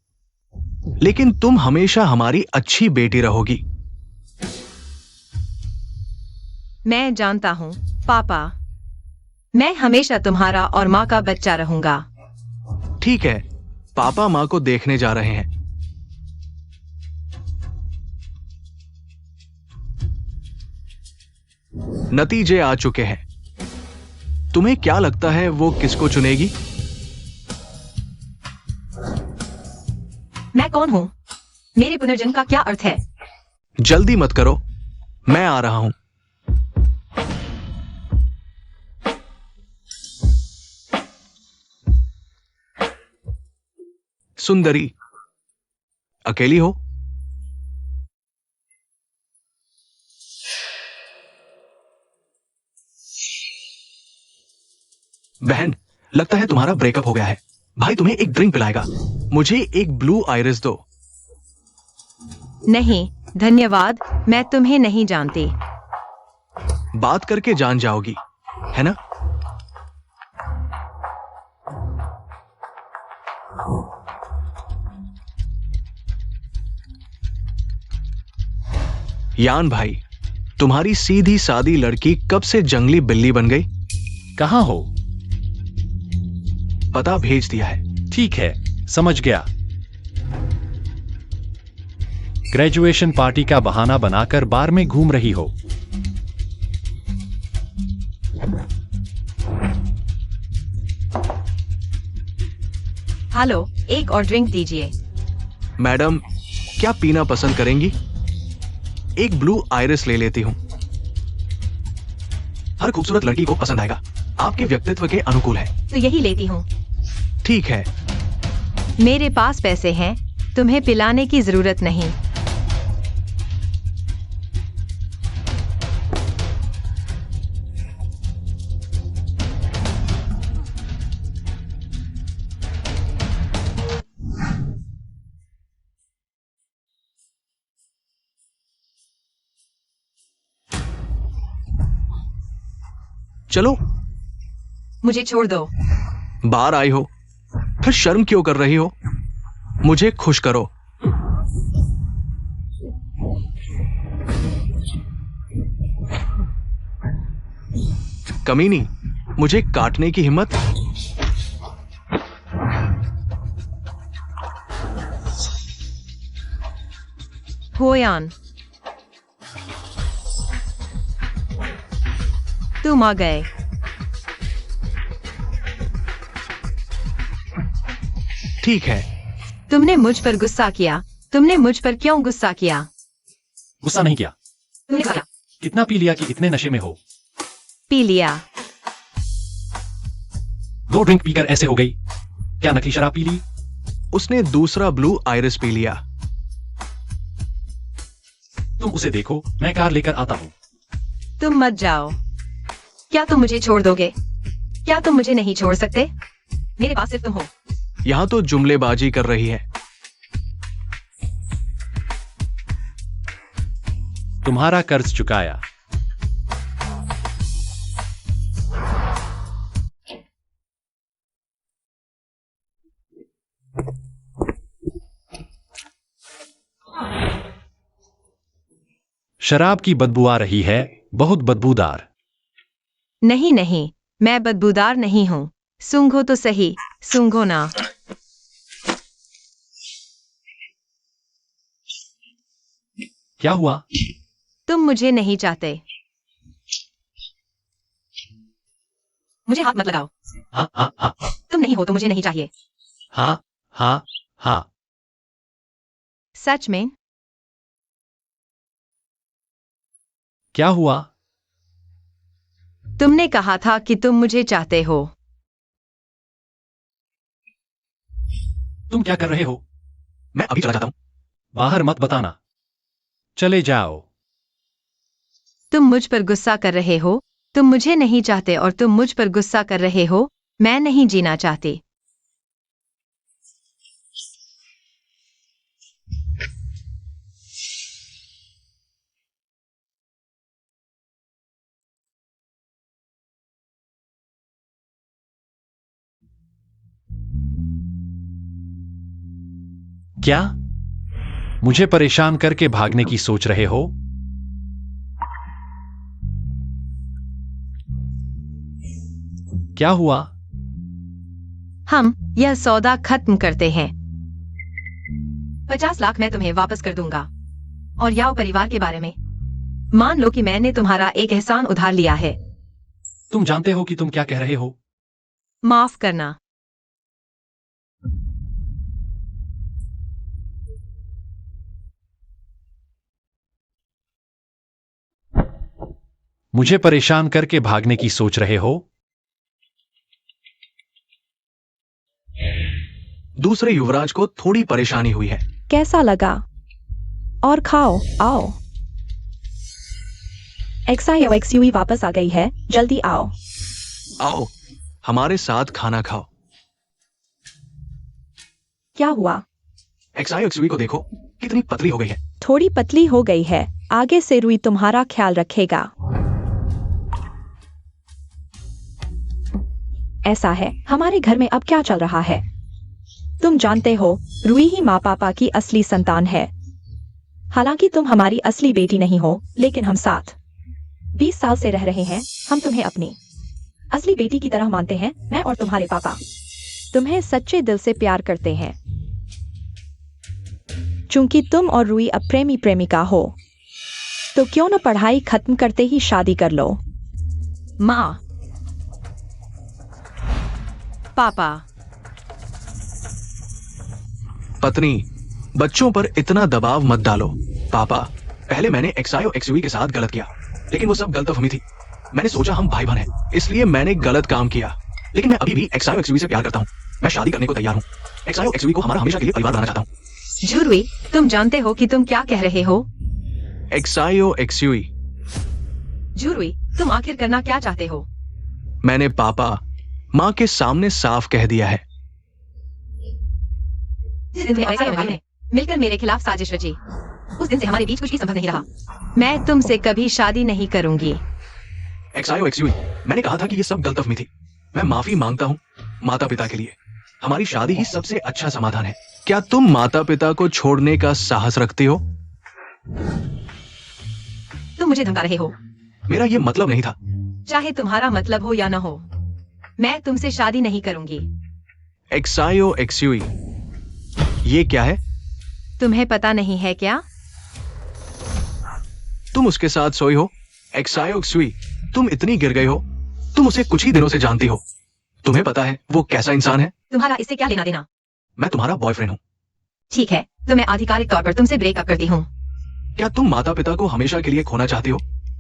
लेकिन तुम हमेशा हमारी अच्छी बेटी रहोगी। मैं जानता हूं पापा, मैं हमेशा तुम्हारा और माँ का बच्चा रहूंगा। ठीक है, पापा माँ को देखने जा रहे हैं। नतीजे आ चुके हैं। तुम्हें क्या लगता है वो किसको चुनेगी? मैं कौन हूं? मेरे पुनर्जन्म का क्या अर्थ है? जल्दी मत करो, मैं आ रहा हूं। सुंदरी, अकेली हो? बहन, लगता है तुम्हारा ब्रेकअप हो गया है। भाई तुम्हें एक ड्रिंक पिलाएगा। मुझे एक ब्लू आइरिस दो। नहीं धन्यवाद, मैं तुम्हें नहीं जानती। बात करके जान जाओगी, है ना? यान भाई, तुम्हारी सीधी सादी लड़की कब से जंगली बिल्ली बन गई? कहाँ हो? पता भेज दिया है। ठीक है, समझ गया। ग्रेजुएशन पार्टी का बहाना बनाकर बार में घूम रही हो। हेलो, एक और ड्रिंक दीजिए। मैडम, क्या पीना पसंद करेंगी? एक ब्लू आइरिस ले लेती हूं। हर खूबसूरत लड़की को पसंद आएगा। आपके व्यक्तित्व के अनुकूल है। तो यही लेती हूँ। ठीक है। मेरे पास पैसे हैं, तुम्हें पिलाने की जरूरत नहीं। चलो, मुझे छोड़ दो। बाहर आई हो, फिर शर्म क्यों कर रही हो? मुझे खुश करो। कमीनी, मुझे काटने की हिम्मत? होयान, तुम आ गए। ठीक है। तुमने मुझ पर गुस्सा किया। तुमने मुझ पर क्यों गुस्सा किया? गुस्सा नहीं किया। तुमने कहा कितना पी लिया कि इतने नशे में हो? पी लिया। 2 ड्रिंक पीकर ऐसे हो गई? क्या नकली शराब पी ली? उसने दूसरा ब्लू आइरिस पी लिया। तुम उसे देखो, मैं कार लेकर आता हूं। तुम मत जाओ। क्या तुम मुझे छोड़ दोगे? क्या तुम मुझे नहीं छोड़ सकते? मेरे पास सिर्फ तुम हो। यहां तो जुमलेबाजी कर रही है। तुम्हारा कर्ज चुकाया। शराब की बदबू आ रही है, बहुत बदबूदार। नहीं नहीं, मैं बदबूदार नहीं हूँ। सूंघो तो सही, सूंघो ना। क्या हुआ? तुम मुझे नहीं चाहते। मुझे हाथ मत लगाओ। हाँ हाँ हाँ तुम नहीं हो तो मुझे नहीं चाहिए। हाँ हाँ हाँ। सच में? क्या हुआ? तुमने कहा था कि तुम मुझे चाहते हो। तुम क्या कर रहे हो? मैं अभी चला जाता हूँ। बाहर मत बताना। चले जाओ। तुम मुझ पर गुस्सा कर रहे हो। तुम मुझे नहीं चाहते और तुम मुझ पर गुस्सा कर रहे हो। मैं नहीं जीना चाहती। क्या? मुझे परेशान करके भागने की सोच रहे हो? क्या हुआ? हम यह सौदा खत्म करते हैं। 50 लाख मैं तुम्हें वापस कर दूंगा। और याओ परिवार के बारे में, मान लो कि मैंने तुम्हारा एक एहसान उधार लिया है। तुम जानते हो कि तुम क्या कह रहे हो? माफ करना। मुझे परेशान करके भागने की सोच रहे हो? दूसरे युवराज को थोड़ी परेशानी हुई है। कैसा लगा? और खाओ, आओ। XIOXUE वापस आ गई है, जल्दी आओ। आओ, हमारे साथ खाना खाओ। क्या हुआ? XIOXUE को देखो, कितनी पतली हो गई है। थोड़ी पतली हो गई है। आगे से रुई तुम्हारा ख्याल रखेगा। ऐसा है, हमारे घर में अब क्या चल रहा है? तुम जानते हो, रुई ही माँ पापा की असली संतान है। हालांकि तुम हमारी असली बेटी नहीं हो, लेकिन हम साथ 20 साल से रह रहे हैं। हम तुम्हें अपनी असली बेटी की तरह मानते हैं। मैं और तुम्हारे पापा तुम्हें सच्चे दिल से प्यार करते हैं। चूंकि तुम और रुई अब प्रेमी प्रेमिका हो, तो क्यों न पढ़ाई खत्म करते ही शादी कर लो। माँ, पापा, पत्नी, बच्चों पर इतना दबाव मत डालो। पापा, पहले मैंने XIOXUE के साथ गलत किया, लेकिन वो सब गलतफहमी थी। मैंने सोचा हम भाई बहन हैं, इसलिए मैंने गलत काम किया। लेकिन मैं अभी भी XIOXUE से प्यार करता हूँ। मैं शादी करने को तैयार हूँ। XIOXUE को हमारा हमेशा के लिए परिवार बनाना चाहता हूँ। झुरवी, तुम जानते हो कि तुम क्या कह रहे हो? XIOXUE, झुरवी, तुम आखिर करना क्या चाहते हो? मैंने पापा, माँ के सामने साफ कह दिया है। जिस दिन तुम्हें XIOXUE ने मिलकर मेरे खिलाफ साजिश रची, उस दिन से हमारे बीच कुछ भी संभव नहीं रहा। मैं तुमसे कभी शादी नहीं करूंगी। XIOXUE, मैंने कहा था कि ये सब गलतफहमी थी। मैं माफी मांगता हूँ माता पिता के लिए। हमारी शादी ही सबसे अच्छा समाधान है। क्या तुम माता पिता को छोड़ने का साहस रखती हो? तुम मुझे धमका रहे हो। मेरा ये मतलब नहीं था। चाहे तुम्हारा मतलब हो या न हो, मैं तुमसे शादी नहीं करूंगी। XIOXUE, ये क्या है? तुम्हें पता नहीं है क्या? तुम उसके साथ सोई हो? XIOXUE, तुम इतनी गिर गई हो। तुम उसे कुछ ही दिनों से जानती हो। तुम्हें पता है वो कैसा इंसान है? तुम्हारा इससे क्या लेना देना? मैं तुम्हारा बॉयफ्रेंड हूँ। ठीक है, तो मैं आधिकारिक तौर पर तुमसे ब्रेकअप करती हूँ। क्या तुम माता पिता को हमेशा के लिए खोना चाहती हो?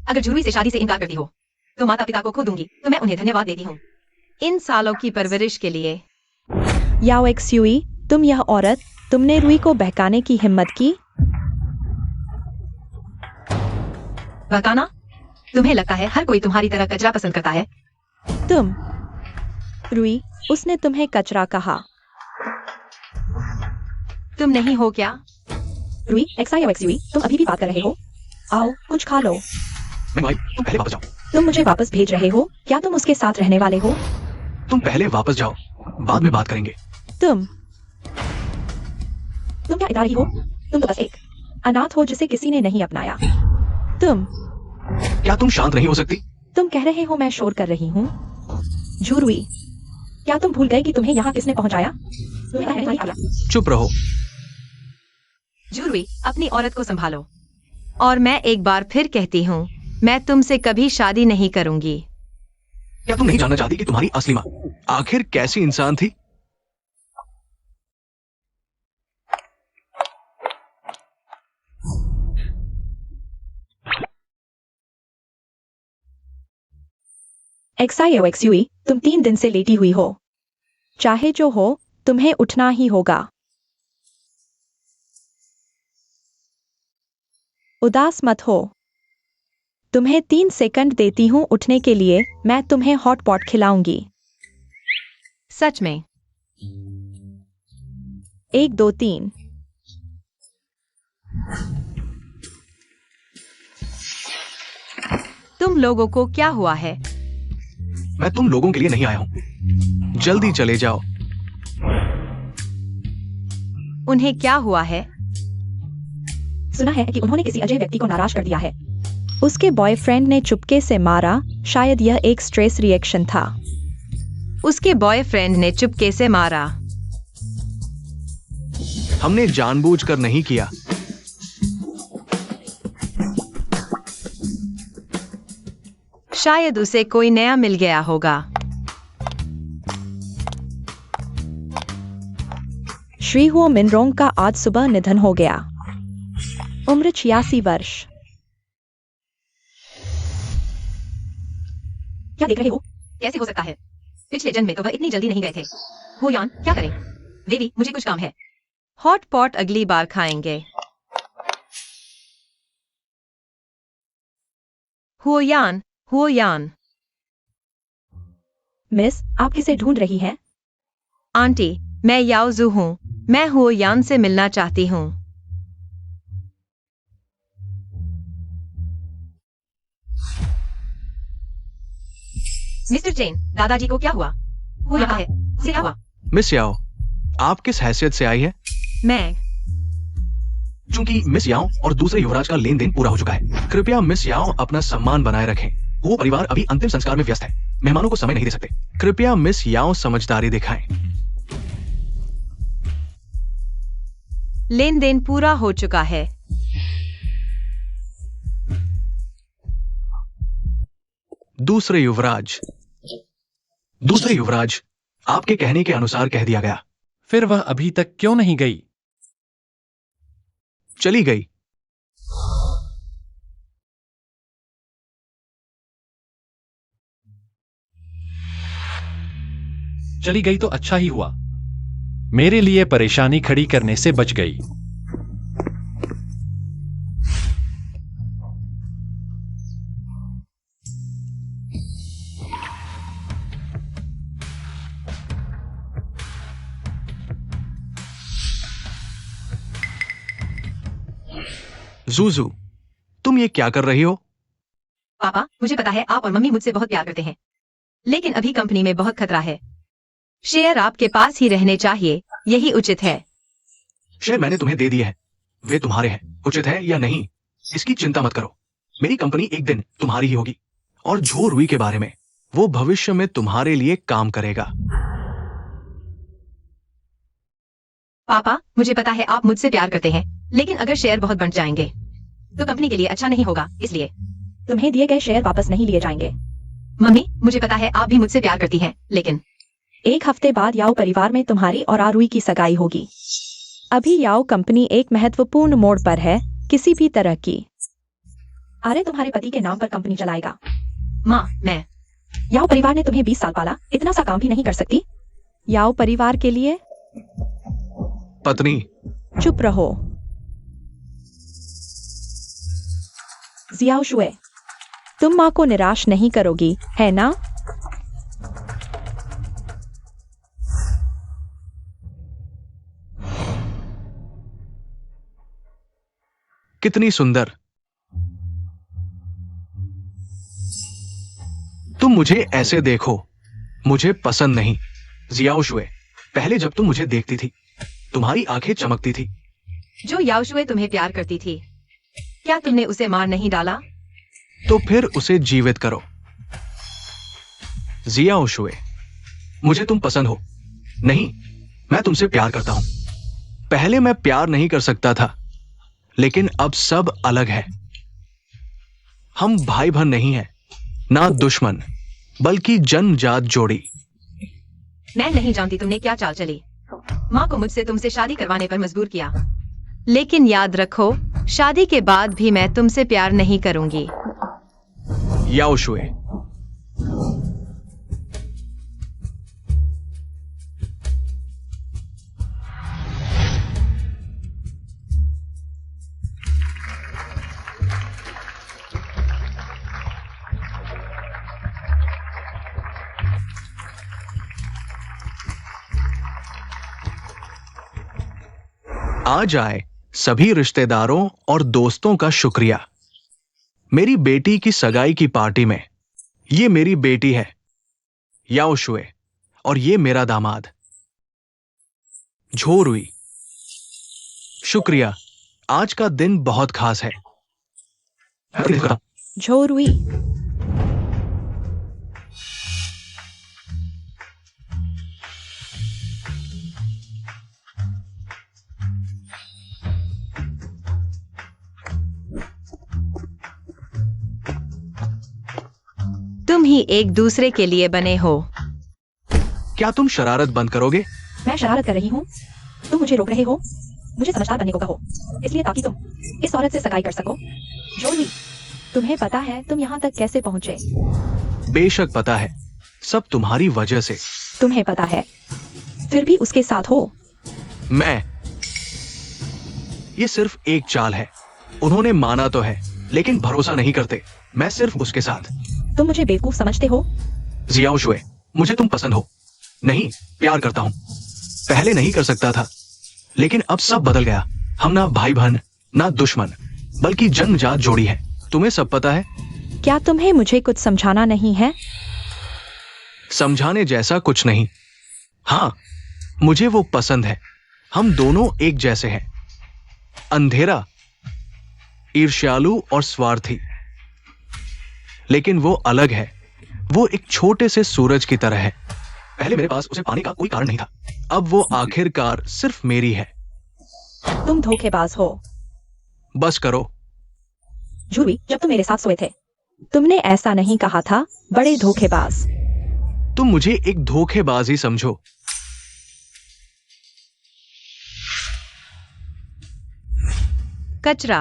अगर झुरवी से शादी से इनकार करती हो, तो माता पिता को खो दूंगी। तो मैं उन्हें धन्यवाद देती हूँ इन सालों की परवरिश के लिए। YOXUE, तुम यह औरत, तुमने रुई को बहकाने की हिम्मत की? बहकाना? तुम्हें लगता है हर कोई तुम्हारी तरह कचरा पसंद करता है? तुम रुई, उसने तुम्हें कचरा कहा। तुम नहीं हो क्या? रुई, XIOXUE, तुम अभी भी बात कर रहे हो? आओ, कुछ खा लो। मैं भाई, तुम पहले वापस जाओ। तुम मुझे वापस भेज रहे हो? क्या तुम उसके साथ रहने वाले हो? तुम पहले वापस जाओ, बाद में बात करेंगे। तुम क्या इधर ही हो? तुम तो बस एक अनाथ हो जिसे किसी ने नहीं अपनाया। तुम क्या तुम शांत नहीं हो सकती? तुम कह रहे हो मैं शोर कर रही हूँ? झुरवी, क्या तुम भूल गए कि तुम्हें यहाँ किसने पहुँचाया? चुप रहो। झुरवी, अपनी औरत को संभालो। और मैं एक बार फिर कहती हूँ, मैं तुमसे कभी शादी नहीं करूंगी। क्या तुम नहीं जानना चाहती कि तुम्हारी असली माँ आखिर कैसी इंसान थी? XIOXUE, तुम 3 दिन से लेटी हुई हो। चाहे जो हो, तुम्हें उठना ही होगा। उदास मत हो। तुम्हें 3 सेकंड देती हूँ उठने के लिए, मैं तुम्हें हॉट पॉट खिलाऊंगी। सच में? 1 2 3। तुम लोगों को क्या हुआ है? मैं तुम लोगों के लिए नहीं आया हूं। जल्दी चले जाओ। उन्हें क्या हुआ है? सुना है कि उन्होंने किसी अजय व्यक्ति को नाराज कर दिया है। उसके बॉयफ्रेंड ने चुपके से मारा, शायद यह एक स्ट्रेस रिएक्शन था। उसके बॉयफ्रेंड ने चुपके से मारा। हमने जानबूझकर नहीं किया। शायद उसे कोई नया मिल गया होगा। श्री हुओ मिनरोंग का आज सुबह निधन हो गया। उम्र 86 वर्ष। क्या देख रहे हो? कैसे हो सकता है? पिछले जन्म में तो वह इतनी जल्दी नहीं गए थे। हो यान, क्या करें? देवी, मुझे कुछ काम है। हॉट पॉट अगली बार खाएंगे। हो यान, हो यान। मिस, आप किसे ढूंढ रही हैं? आंटी, मैं याओजू हूँ। मैं हुओ यान से मिलना चाहती हूँ। मिस्टर जैन, दादाजी को क्या हुआ? वो यहाँ है। उसे क्या हुआ? मिस याओ, आप किस हैसियत से आई है? मैं। चूंकि मिस याओ और दूसरे युवराज का लेन देन पूरा हो चुका है, कृपया मिस याओ अपना सम्मान बनाए रखें। वो परिवार अभी अंतिम संस्कार में व्यस्त है, मेहमानों को समय नहीं दे सकते। कृपया मिस याओ समझदारी दिखाएं। लेन देन पूरा हो चुका है। दूसरे युवराज, आपके कहने के अनुसार कह दिया गया। फिर वह अभी तक क्यों नहीं गई? चली गई। चली गई तो अच्छा ही हुआ। मेरे लिए परेशानी खड़ी करने से बच गई। जूजू, तुम ये क्या कर रही हो? पापा, मुझे पता है आप और मम्मी मुझसे बहुत प्यार करते हैं, लेकिन अभी कंपनी में बहुत खतरा है। शेयर आपके पास ही रहने चाहिए, यही उचित है। शेयर मैंने तुम्हें दे दिए हैं, वे तुम्हारे हैं। उचित है या नहीं, इसकी चिंता मत करो। मेरी कंपनी एक दिन तुम्हारी ही होगी। और झो रुई के बारे में, वो भविष्य में तुम्हारे लिए काम करेगा। पापा, मुझे पता है आप मुझसे प्यार करते हैं, लेकिन अगर शेयर बहुत बढ़ जाएंगे तो कंपनी के लिए अच्छा नहीं होगा, इसलिए। तुम्हें दिए गए शेयर वापस नहीं लिए जाएंगे। मम्मी, मुझे पता है आप भी मुझसे प्यार करती हैं, लेकिन 1 हफ्ते बाद याओ परिवार में तुम्हारी और आरुई की सगाई होगी। अभी याओ कंपनी एक महत्वपूर्ण मोड़ पर है, किसी भी तरह की। अरे तुम्हारे पति के नाम पर कंपनी चलाएगा। माँ, मैं। याओ परिवार ने तुम्हें 20 साल पाला, इतना सा काम भी नहीं कर सकती? याओ परिवार के लिए पत्नी। चुप रहो। जियाओ शुए, तुम माँ को निराश नहीं करोगी, है ना? कितनी सुंदर। तुम मुझे ऐसे देखो, मुझे पसंद नहीं। जियाओ शुए, पहले जब तुम मुझे देखती थी, तुम्हारी आंखें चमकती थी। जो याओशुए तुम्हें प्यार करती थी, क्या तुमने उसे मार नहीं डाला? तो फिर उसे जीवित करो। जियाओ शुए, मुझे तुम पसंद हो। नहीं, मैं तुमसे प्यार करता हूं। पहले मैं प्यार नहीं कर सकता था, लेकिन अब सब अलग है। हम भाई बहन नहीं हैं, ना दुश्मन, बल्कि जन्मजात जोड़ी। मैं नहीं जानती तुमने क्या चाल चली। माँ को मुझसे तुमसे शादी करवाने पर मजबूर किया, लेकिन याद रखो, शादी के बाद भी मैं तुमसे प्यार नहीं करूंगी। याओ शुए, आज आए सभी रिश्तेदारों और दोस्तों का शुक्रिया। मेरी बेटी की सगाई की पार्टी में ये मेरी बेटी है याओ शुए और ये मेरा दामाद झोरुई। शुक्रिया, आज का दिन बहुत खास है। झोरुई। तुम ही एक दूसरे के लिए बने हो। क्या तुम शरारत बंद करोगे? मैं शरारत कर रही हूँ, तुम मुझे रोक रहे हो। मुझे समझदार बनने को कहो, इसलिए ताकि तुम इस औरत से सगाई कर सको। जोली, तुम्हें पता है तुम यहाँ तक कैसे पहुँचे? बेशक पता है, सब तुम्हारी वजह से। तुम्हें पता है, फिर भी उसके साथ हो। ये सिर्फ एक चाल है। उन्होंने माना तो है, लेकिन भरोसा नहीं करते। मैं सिर्फ उसके साथ। तुम मुझे बेवकूफ समझते हो? जियाओ शुए, मुझे तुम पसंद हो। नहीं, प्यार करता हूं। पहले नहीं कर सकता था, लेकिन अब सब बदल गया। हम ना भाई बहन, ना दुश्मन, बल्कि जन्मजात जोड़ी है। तुम्हें सब पता है। क्या तुम्हें मुझे कुछ समझाना नहीं है? समझाने जैसा कुछ नहीं। हाँ, मुझे वो पसंद है। हम दोनों एक जैसे हैं। अंधेरा, ईर्ष्यालु और स्वार्थी, लेकिन वो अलग है। वो एक छोटे से सूरज की तरह है। पहले मेरे पास उसे पाने का कोई कारण नहीं था, अब वो आखिरकार सिर्फ मेरी है। तुम धोखेबाज हो। बस करो। झूरी, जब तुम मेरे साथ सोए थे तुमने ऐसा नहीं कहा था, बड़े धोखेबाज। तुम मुझे एक धोखेबाज ही समझो। कचरा।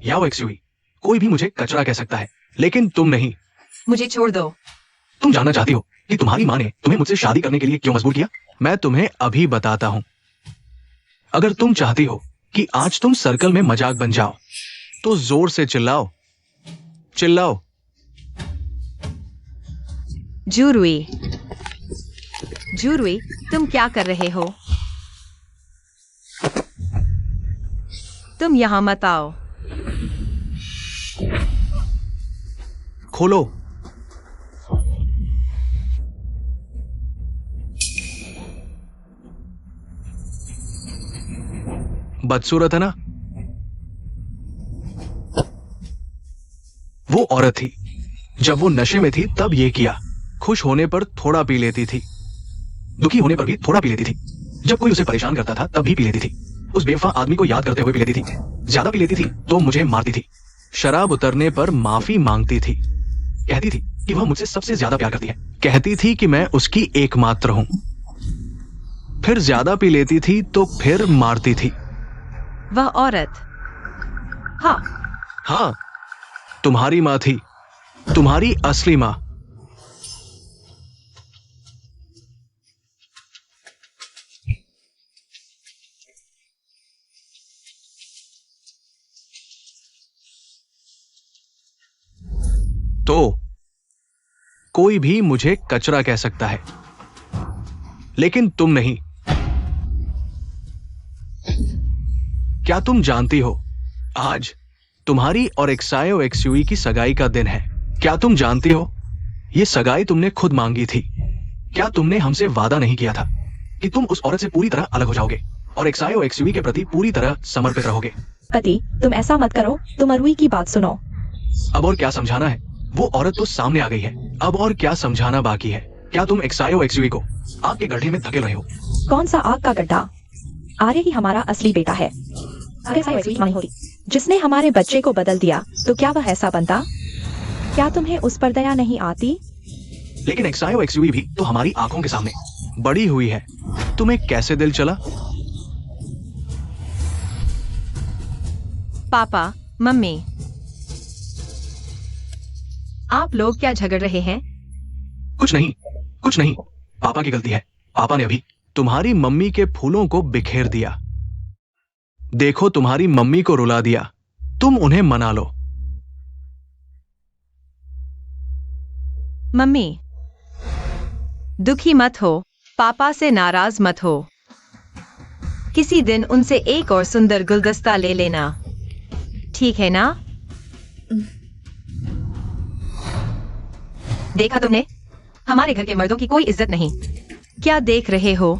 याओ एक्सुई, कोई भी मुझे कचरा कह सकता है, लेकिन तुम नहीं। मुझे छोड़ दो। तुम जानना चाहती हो कि तुम्हारी माँ ने तुम्हें मुझसे शादी करने के लिए क्यों मजबूर किया? मैं तुम्हें अभी बताता हूं। अगर तुम चाहती हो कि आज तुम सर्कल में मजाक बन जाओ, तो जोर से चिल्लाओ, चिल्लाओ। जूरुई, जूरुई, तुम क्या कर रहे हो? तुम यहां मत आओ। खोलो। बदसूरत है ना? वो औरत थी। जब वो नशे में थी तब ये किया। खुश होने पर थोड़ा पी लेती थी, दुखी होने पर भी थोड़ा पी लेती थी। जब कोई उसे परेशान करता था तब भी पी लेती थी। उस बेवफा आदमी को याद करते हुए पी लेती थी। ज्यादा पी लेती थी तो मुझे मारती थी। शराब उतरने पर माफी मांगती थी। कहती थी कि वह मुझसे सबसे ज्यादा प्यार करती है। कहती थी कि मैं उसकी एकमात्र हूं। फिर ज्यादा पी लेती थी तो फिर मारती थी। वह औरत, हाँ, तुम्हारी माँ थी, तुम्हारी असली माँ। तो कोई भी मुझे कचरा कह सकता है, लेकिन तुम नहीं। क्या तुम जानती हो, आज तुम्हारी और एक्सायो एक्सयूई की सगाई का दिन है। क्या तुम जानती हो, ये सगाई तुमने खुद मांगी थी। क्या तुमने हमसे वादा नहीं किया था कि तुम उस औरत से पूरी तरह अलग हो जाओगे और एक्सायो एक्सयूई के प्रति पूरी तरह समर्पित रहोगे? पति, तुम ऐसा मत करो, तुम अरुई की बात सुनो। अब और क्या समझाना है? वो औरत तो सामने आ गई है, अब और क्या समझाना बाकी है? क्या तुम एक्सायो एक्सयूई को आग के गड्ढे में धकेल रहे हो? कौन सा आग का गड्ढा? आर्य ही हमारा असली बेटा है। अगर एक्सायो एक्सयूई मानी होती जिसने हमारे बच्चे को बदल दिया, तो क्या वह ऐसा बनता? क्या तुम्हें उस पर दया नहीं आती? लेकिन एक्सायो एक्सयूई भी तो हमारी आंखों के सामने बड़ी हुई है। तुम्हें कैसे दिल चला? पापा, मम्मी, आप लोग क्या झगड़ रहे हैं? कुछ नहीं, कुछ नहीं। पापा की गलती है। पापा ने अभी तुम्हारी मम्मी के फूलों को बिखेर दिया। देखो, तुम्हारी मम्मी को रुला दिया। तुम उन्हें मना लो। मम्मी, दुखी मत हो, पापा से नाराज मत हो। किसी दिन उनसे एक और सुंदर गुलदस्ता ले लेना, ठीक है ना? देखा तुमने? हमारे घर के मर्दों की कोई इज्जत नहीं। क्या देख रहे हो?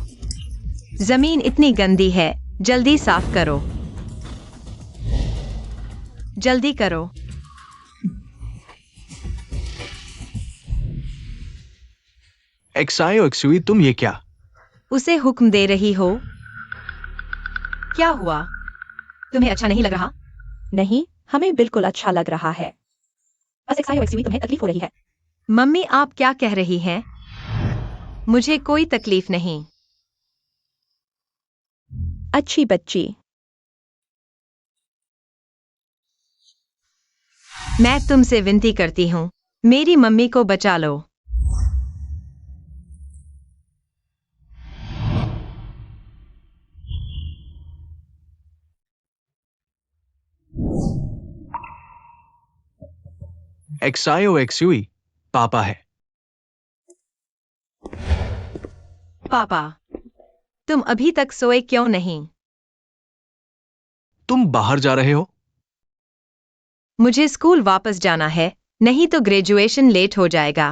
जमीन इतनी गंदी है, जल्दी साफ करो, जल्दी करो। एक्सायो एक्सुई, तुम ये क्या? उसे हुक्म दे रही हो? क्या हुआ? तुम्हें अच्छा नहीं लग रहा? नहीं, हमें बिल्कुल अच्छा लग रहा है। बस एक्सायो एक्सुई, तुम्हें तकलीफ हो रही है। मम्मी, आप क्या कह रही हैं? मुझे कोई तकलीफ नहीं। अच्छी बच्ची। मैं तुमसे विनती करती हूँ, मेरी मम्मी को बचा लो। एक्सायो एक्सुई, पापा है। पापा, तुम अभी तक सोए क्यों नहीं? तुम बाहर जा रहे हो? मुझे स्कूल वापस जाना है, नहीं तो ग्रेजुएशन लेट हो जाएगा।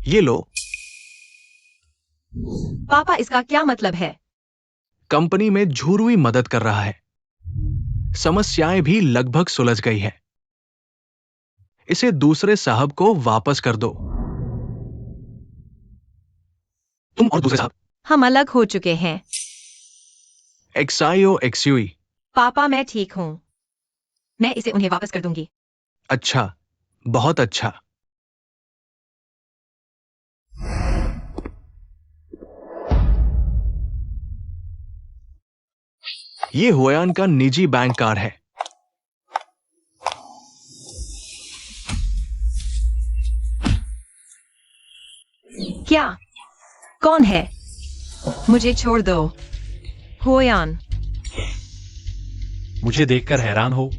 ये लो। पापा, इसका क्या मतलब है? कंपनी में झूरुई मदद कर रहा है। समस्याएं भी लगभग सुलझ गई है। इसे दूसरे साहब को वापस कर दो। तुम और दूसरे साहब? हम अलग हो चुके हैं। एक्सायो एक्सुई। पापा, मैं ठीक हूँ। मैं इसे उन्हें वापस कर दूंगी। अच्छा, बहुत अच्छा। ये हुआन का निजी बैंक कार्ड है। क्या? कौन है? मुझे छोड़ दो। होयान, मुझे देखकर हैरान हो।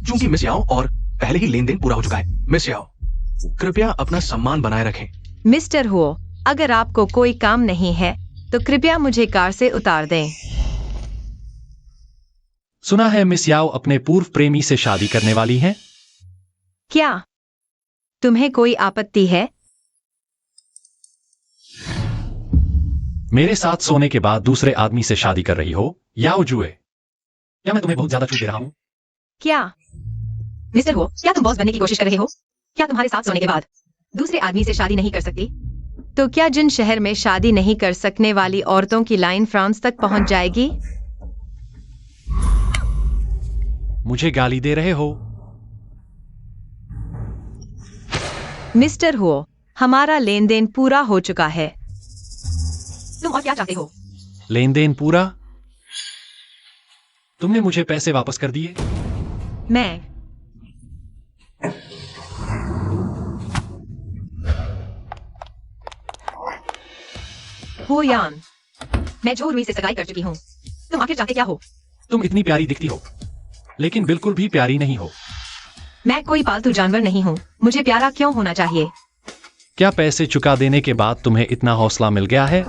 चूंकि मिस याओ और पहले ही लेन देन पूरा हो चुका है, मिस याओ कृपया अपना सम्मान बनाए रखें। मिस्टर हो, अगर आपको कोई काम नहीं है तो कृपया मुझे कार से उतार दें। सुना है मिस याओ अपने पूर्व प्रेमी से शादी करने वाली हैं? क्या तुम्हें कोई आपत्ति है? मेरे साथ सोने के बाद दूसरे आदमी से शादी कर रही हो, याओ जुए? क्या मैं तुम्हें बहुत ज्यादा छूट दे रहा हूं? क्या? मिस्टर हो, क्या तुम बॉस बनने की कोशिश कर रहे हो? क्या तुम्हारे साथ सोने के बाद दूसरे आदमी से शादी नहीं कर सकती? तो क्या जिन शहर में शादी नहीं कर सकने वाली औरतों की लाइन फ्रांस तक पहुंच जाएगी? मुझे गाली दे रहे हो? मिस्टर हो, हमारा लेन देन पूरा हो चुका है। तुम और क्या चाहते हो? लेन देन पूरा? तुमने मुझे पैसे वापस कर दिए? मैं हो यान, मैं झोरुई से सगाई कर चुकी हूँ। तुम आखिर चाहते क्या हो? तुम इतनी प्यारी दिखती हो, लेकिन बिल्कुल भी प्यारी नहीं हो। मैं कोई पालतू जानवर नहीं हूँ, मुझे प्यारा क्यों होना चाहिए? क्या पैसे चुका देने के बाद तुम्हें इतना हौसला मिल गया है?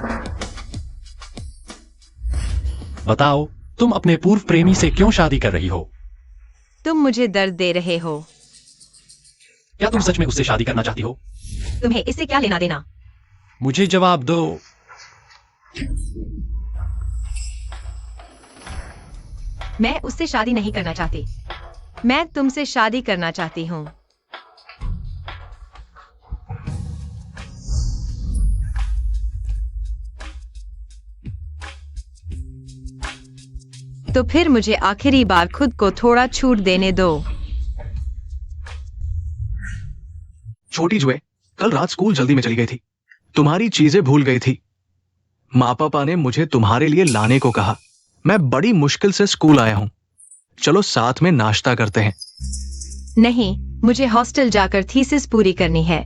बताओ, तुम अपने पूर्व प्रेमी से क्यों शादी कर रही हो? तुम मुझे दर्द दे रहे हो। क्या तुम सच में उससे शादी करना चाहती हो? तुम्हें इससे क्या लेना देना? मुझे जवाब दो। मैं उससे शादी नहीं करना चाहती। मैं तुमसे शादी करना चाहती हूँ। तो फिर मुझे आखिरी बार खुद को थोड़ा छूट देने दो। छोटी जुए, कल रात स्कूल जल्दी में चली गई थी। तुम्हारी चीजें भूल गई थी। माँ पापा ने मुझे तुम्हारे लिए लाने को कहा। मैं बड़ी मुश्किल से स्कूल आया हूँ। चलो साथ में नाश्ता करते हैं। नहीं, मुझे हॉस्टल जाकर थीसिस पूरी करनी है।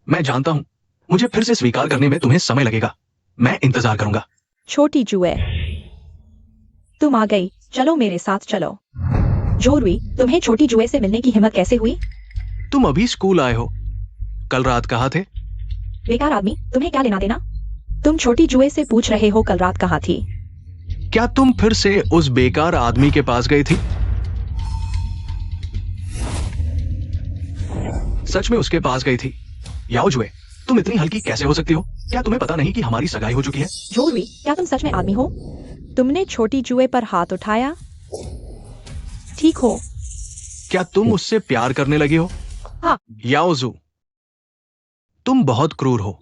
मैं जानता हूँ, मुझे फिर से स्वीकार करने में तुम्हें समय लगेगा। मैं इंतजार करूंगा। छोटी जुए, तुम आ गई। चलो मेरे साथ चलो। झोरुई, तुम्हें छोटी जुए से मिलने की हिम्मत कैसे हुई? तुम अभी स्कूल आए हो, कल रात कहाँ थे? बेकार आदमी, तुम्हें क्या लेना देना? तुम छोटी जुए से पूछ रहे हो कल रात कहाँ थी? क्या तुम फिर से उस बेकार आदमी के पास गई थी? सच में उसके पास गई थी? याओ जुए, तुम इतनी हल्की कैसे हो सकती हो? क्या तुम्हें पता नहीं कि हमारी सगाई हो चुकी है? झोरवी, क्या तुम सच में आदमी हो? तुमने छोटी जुए पर हाथ उठाया? ठीक हो? क्या तुम उससे प्यार करने लगी हो? हाँ। याओ जू, तुम बहुत क्रूर हो।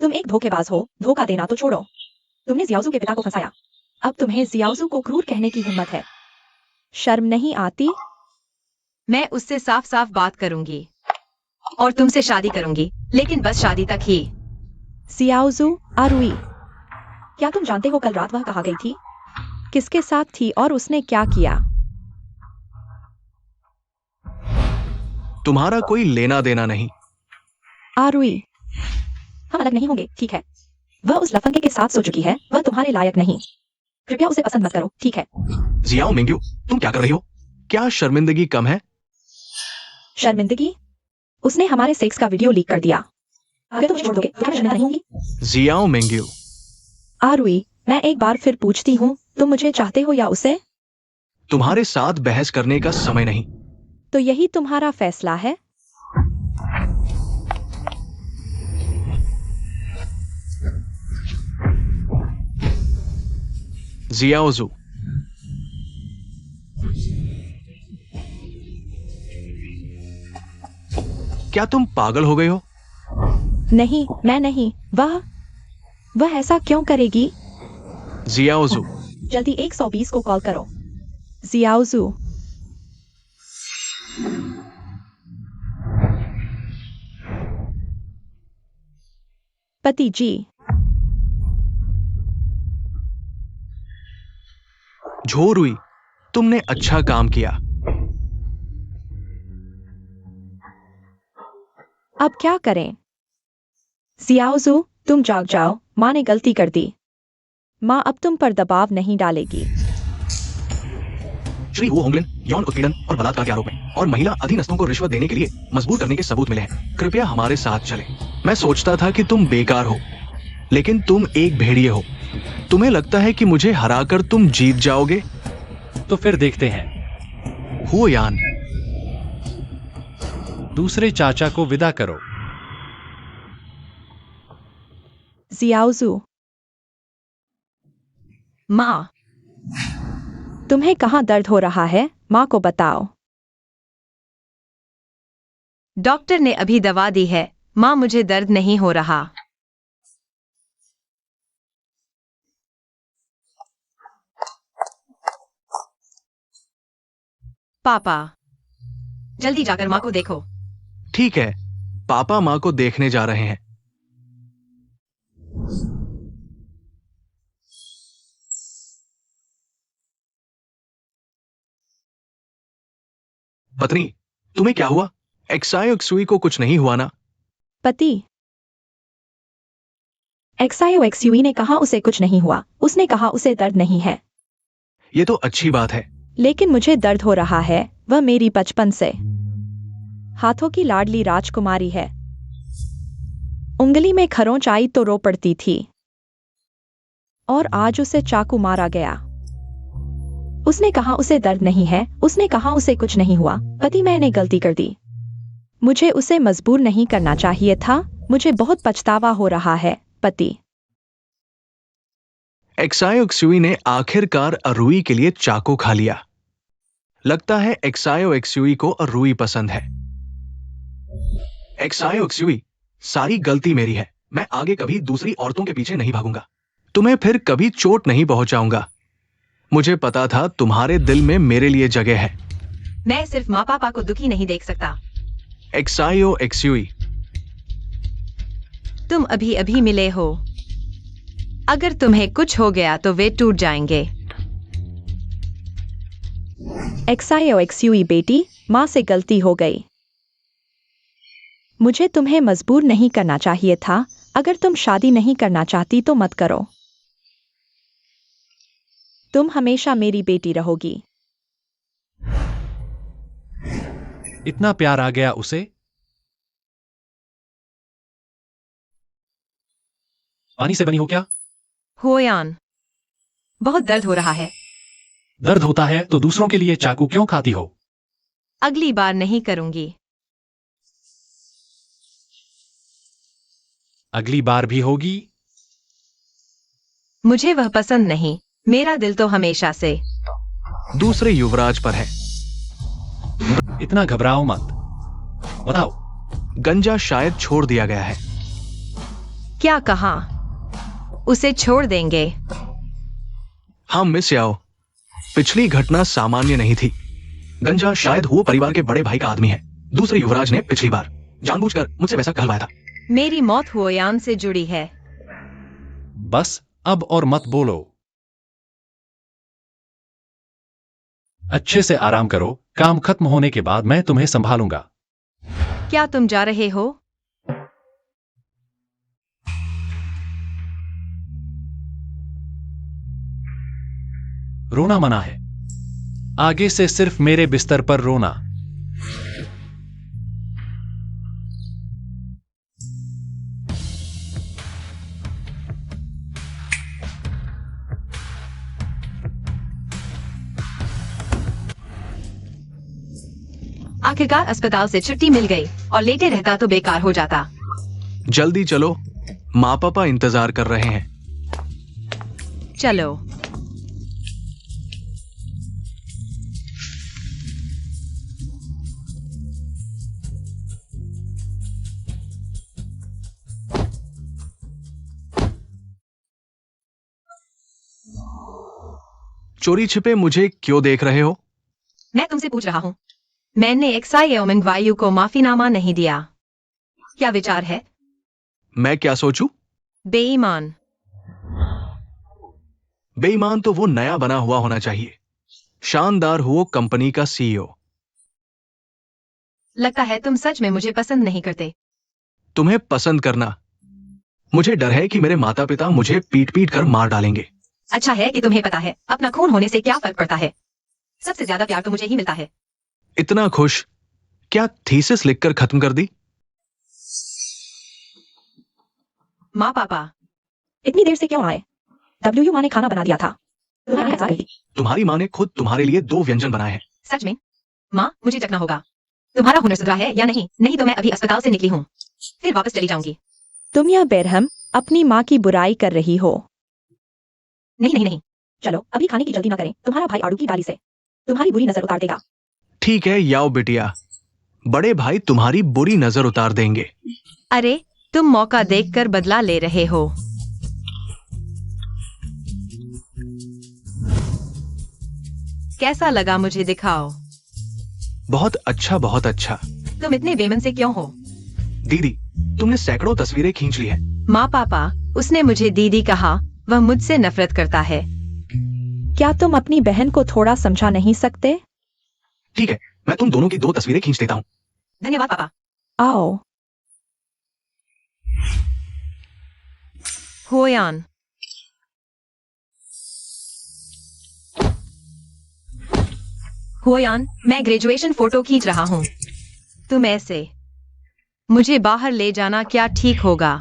तुम एक धोखेबाज हो। धोखा देना तो छोड़ो, तुमने जियाओजू के पिता को फंसाया। अब तुम्हें जियाओजू को क्रूर कहने की हिम्मत है? शर्म नहीं आती? मैं उससे साफ साफ बात करूंगी और तुमसे शादी करूंगी, लेकिन बस शादी तक ही। जियाओजू, आरुई, क्या तुम जानते हो कल रात वह कहाँ गई थी? किसके साथ थी और उसने क्या किया? तुम्हारा कोई लेना देना नहीं। आरुई, हम अलग नहीं होंगे, ठीक है? वह उस लफंगे के साथ सो चुकी है, वह तुम्हारे लायक नहीं। कृपया उसे पसंद मत करो, ठीक है? जियाओ मिंग्यू, तुम क्या कर रही हो? क्या शर्मिंदगी कम है? शर्मिंदगी? उसने हमारे सेक्स का वीडियो लीक कर दिया। अगर तुम मुझे छोड़ दोगे तो क्या मैं शर्मिंदा नहीं होंगी? जियाओ मिंग्यू, आरुई, मैं एक बार फिर पूछती हूँ, तुम मुझे चाहते हो या उसे? तुम्हारे साथ बहस करने का समय नहीं। तो यही तुम्हारा फैसला है? जियाओ जू, क्या तुम पागल हो गए हो? नहीं, मैं नहीं। वह ऐसा क्यों करेगी? जियाओ जू, जल्दी 120 को कॉल करो। जियाओजू, पति जी। झोरुई, तुमने अच्छा काम किया। अब क्या करें? जियाओजू, तुम जाग जाओ, माँ ने गलती कर दी। माँ अब तुम पर दबाव नहीं डालेगी। श्री वो होंगलिन यौन उत्पीड़न और बलात्कार के आरोप में और महिला अधीनस्थों को रिश्वत देने के लिए मजबूर करने के सबूत मिले हैं। कृपया हमारे साथ चलें। मैं सोचता था कि तुम बेकार हो, लेकिन तुम एक भेड़िए हो। तुम्हें लगता है कि मुझे हराकर तुम जीत जाओगे? तो फिर देखते हैं। हो यान, दूसरे चाचा को विदा करो। जियाओजू, माँ, तुम्हें कहाँ दर्द हो रहा है? माँ को बताओ। डॉक्टर ने अभी दवा दी है। माँ, मुझे दर्द नहीं हो रहा। पापा, जल्दी जाकर माँ को देखो। ठीक है, पापा माँ को देखने जा रहे हैं। पत्नी, तुम्हें क्या हुआ? एक्साई को कुछ नहीं हुआ ना? पति, एक्साई ने कहा उसे कुछ नहीं हुआ। उसने कहा उसे दर्द नहीं है। ये तो अच्छी बात है। लेकिन मुझे दर्द हो रहा है। वह मेरी बचपन से हाथों की लाडली राजकुमारी है। उंगली में खरोंच आई तो रो पड़ती थी, और आज उसे चाकू मारा गया। उसने कहा उसे दर्द नहीं है। उसने कहा उसे कुछ नहीं हुआ। पति, मैंने गलती कर दी। मुझे उसे मजबूर नहीं करना चाहिए था। मुझे बहुत पछतावा हो रहा है, पति। एक्साई ने आखिरकार अरुई के लिए चाकू खा लिया। लगता है एक्साई को अरुई पसंद है। एक्साई, सारी गलती मेरी है। मैं आगे कभी दूसरी औरतों के पीछे नहीं भागूंगा। तुम्हें फिर कभी चोट नहीं पहुंचाऊंगा। मुझे पता था तुम्हारे दिल में मेरे लिए जगह है। मैं सिर्फ माँ पापा को दुखी नहीं देख सकता। एक्साई, तुम अभी अभी मिले हो। अगर तुम्हें कुछ हो गया तो वे टूट जाएंगे। एक्साई बेटी, माँ से गलती हो गई। मुझे तुम्हें मजबूर नहीं करना चाहिए था। अगर तुम शादी नहीं करना चाहती तो मत करो। तुम हमेशा मेरी बेटी रहोगी। इतना प्यार आ गया उसे। पानी से बनी हो क्या? हुआयान, बहुत दर्द हो रहा है। दर्द होता है तो दूसरों के लिए चाकू क्यों खाती हो? अगली बार नहीं करूंगी। अगली बार भी होगी। मुझे वह पसंद नहीं। मेरा दिल तो हमेशा से दूसरे युवराज पर है। इतना घबराओ मत। बताओ। गंजा शायद छोड़ दिया गया है। क्या कहा? उसे छोड़ देंगे? हाँ मिस याओ, पिछली घटना सामान्य नहीं थी। गंजा शायद वो परिवार के बड़े भाई का आदमी है। दूसरे युवराज ने पिछली बार जानबूझकर मुझसे पैसा कहलवाया था। मेरी मौत हुआयान से जुड़ी है। बस अब और मत बोलो। अच्छे से आराम करो। काम खत्म होने के बाद मैं तुम्हें संभालूंगा। क्या तुम जा रहे हो? रोना मना है। आगे से सिर्फ मेरे बिस्तर पर रोना। आखिरकार अस्पताल से छुट्टी मिल गई और लेटे रहता तो बेकार हो जाता। जल्दी चलो, माँ पापा इंतजार कर रहे हैं। चलो। चोरी छिपे मुझे क्यों देख रहे हो? मैं तुमसे पूछ रहा हूँ। मैंने एक्साइओमिंग वायु को माफीनामा नहीं दिया। क्या विचार है? मैं क्या सोचूं? बेईमान। बेईमान तो वो नया बना हुआ होना चाहिए। शानदार हो कंपनी का सीईओ। लगता है तुम सच में मुझे पसंद नहीं करते। तुम्हें पसंद करना? मुझे डर है कि मेरे माता पिता मुझे पीट पीट कर मार डालेंगे। अच्छा है कि तुम्हें पता है अपना खून होने से क्या फर्क पड़ता है। सबसे ज्यादा प्यार तो मुझे ही मिलता है। इतना खुश? क्या थीसिस लिखकर खत्म कर दी? माँ पापा इतनी देर से क्यों आए? डब्ल्यू माँ ने खाना बना दिया था। तुम्हारी ऐसा गई। तुम्हारी माँ ने खुद तुम्हारे लिए 2 व्यंजन बनाए हैं। सच में? माँ मुझे चखना होगा। तुम्हारा हुनर सुधरा है या नहीं? नहीं तो मैं अभी अस्पताल से निकली हूँ, फिर वापस चली जाऊंगी। तुम या बेरहम अपनी माँ की बुराई कर रही हो। नहीं नहीं नहीं। चलो अभी खाने की जल्दी ना करें। तुम्हारा भाई आड़ू की डाली से तुम्हारी बुरी नजर उतार देगा। ठीक है याओ बिटिया, बड़े भाई तुम्हारी बुरी नजर उतार देंगे। अरे तुम मौका देखकर बदला ले रहे हो। कैसा लगा मुझे दिखाओ। बहुत अच्छा, बहुत अच्छा। तुम इतने बेमन से क्यों हो? दीदी, तुमने सैकड़ों तस्वीरें खींच ली है। माँ पापा, उसने मुझे दीदी कहा। वह मुझसे नफरत करता है। क्या तुम अपनी बहन को थोड़ा समझा नहीं सकते? ठीक है, मैं तुम दोनों की 2 तस्वीरें खींच देता हूँ। धन्यवाद पापा। आओ। हुआयान, हुआयान, मैं ग्रेजुएशन फोटो खींच रहा हूँ। तुम ऐसे मुझे बाहर ले जाना क्या ठीक होगा?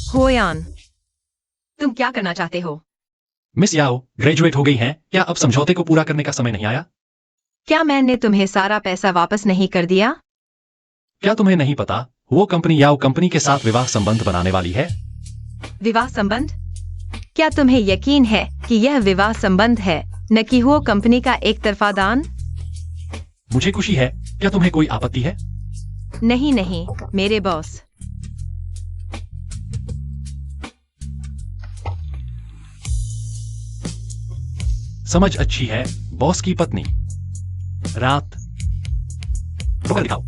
हुआयान, तुम क्या करना चाहते हो? मिस याओ ग्रेजुएट हो गई हैं। क्या अब समझौते को पूरा करने का समय नहीं आया? क्या मैंने तुम्हें सारा पैसा वापस नहीं कर दिया? क्या तुम्हें नहीं पता वो कंपनी याओ कंपनी के साथ विवाह संबंध बनाने वाली है? विवाह संबंध? क्या तुम्हें यकीन है कि यह विवाह संबंध है, न कि वो कंपनी का एक तरफा दान? मुझे खुशी है। क्या तुम्हें कोई आपत्ति है? नहीं नहीं, मेरे बॉस। समझ अच्छी है, बॉस की पत्नी। रात रुक दिखाओ।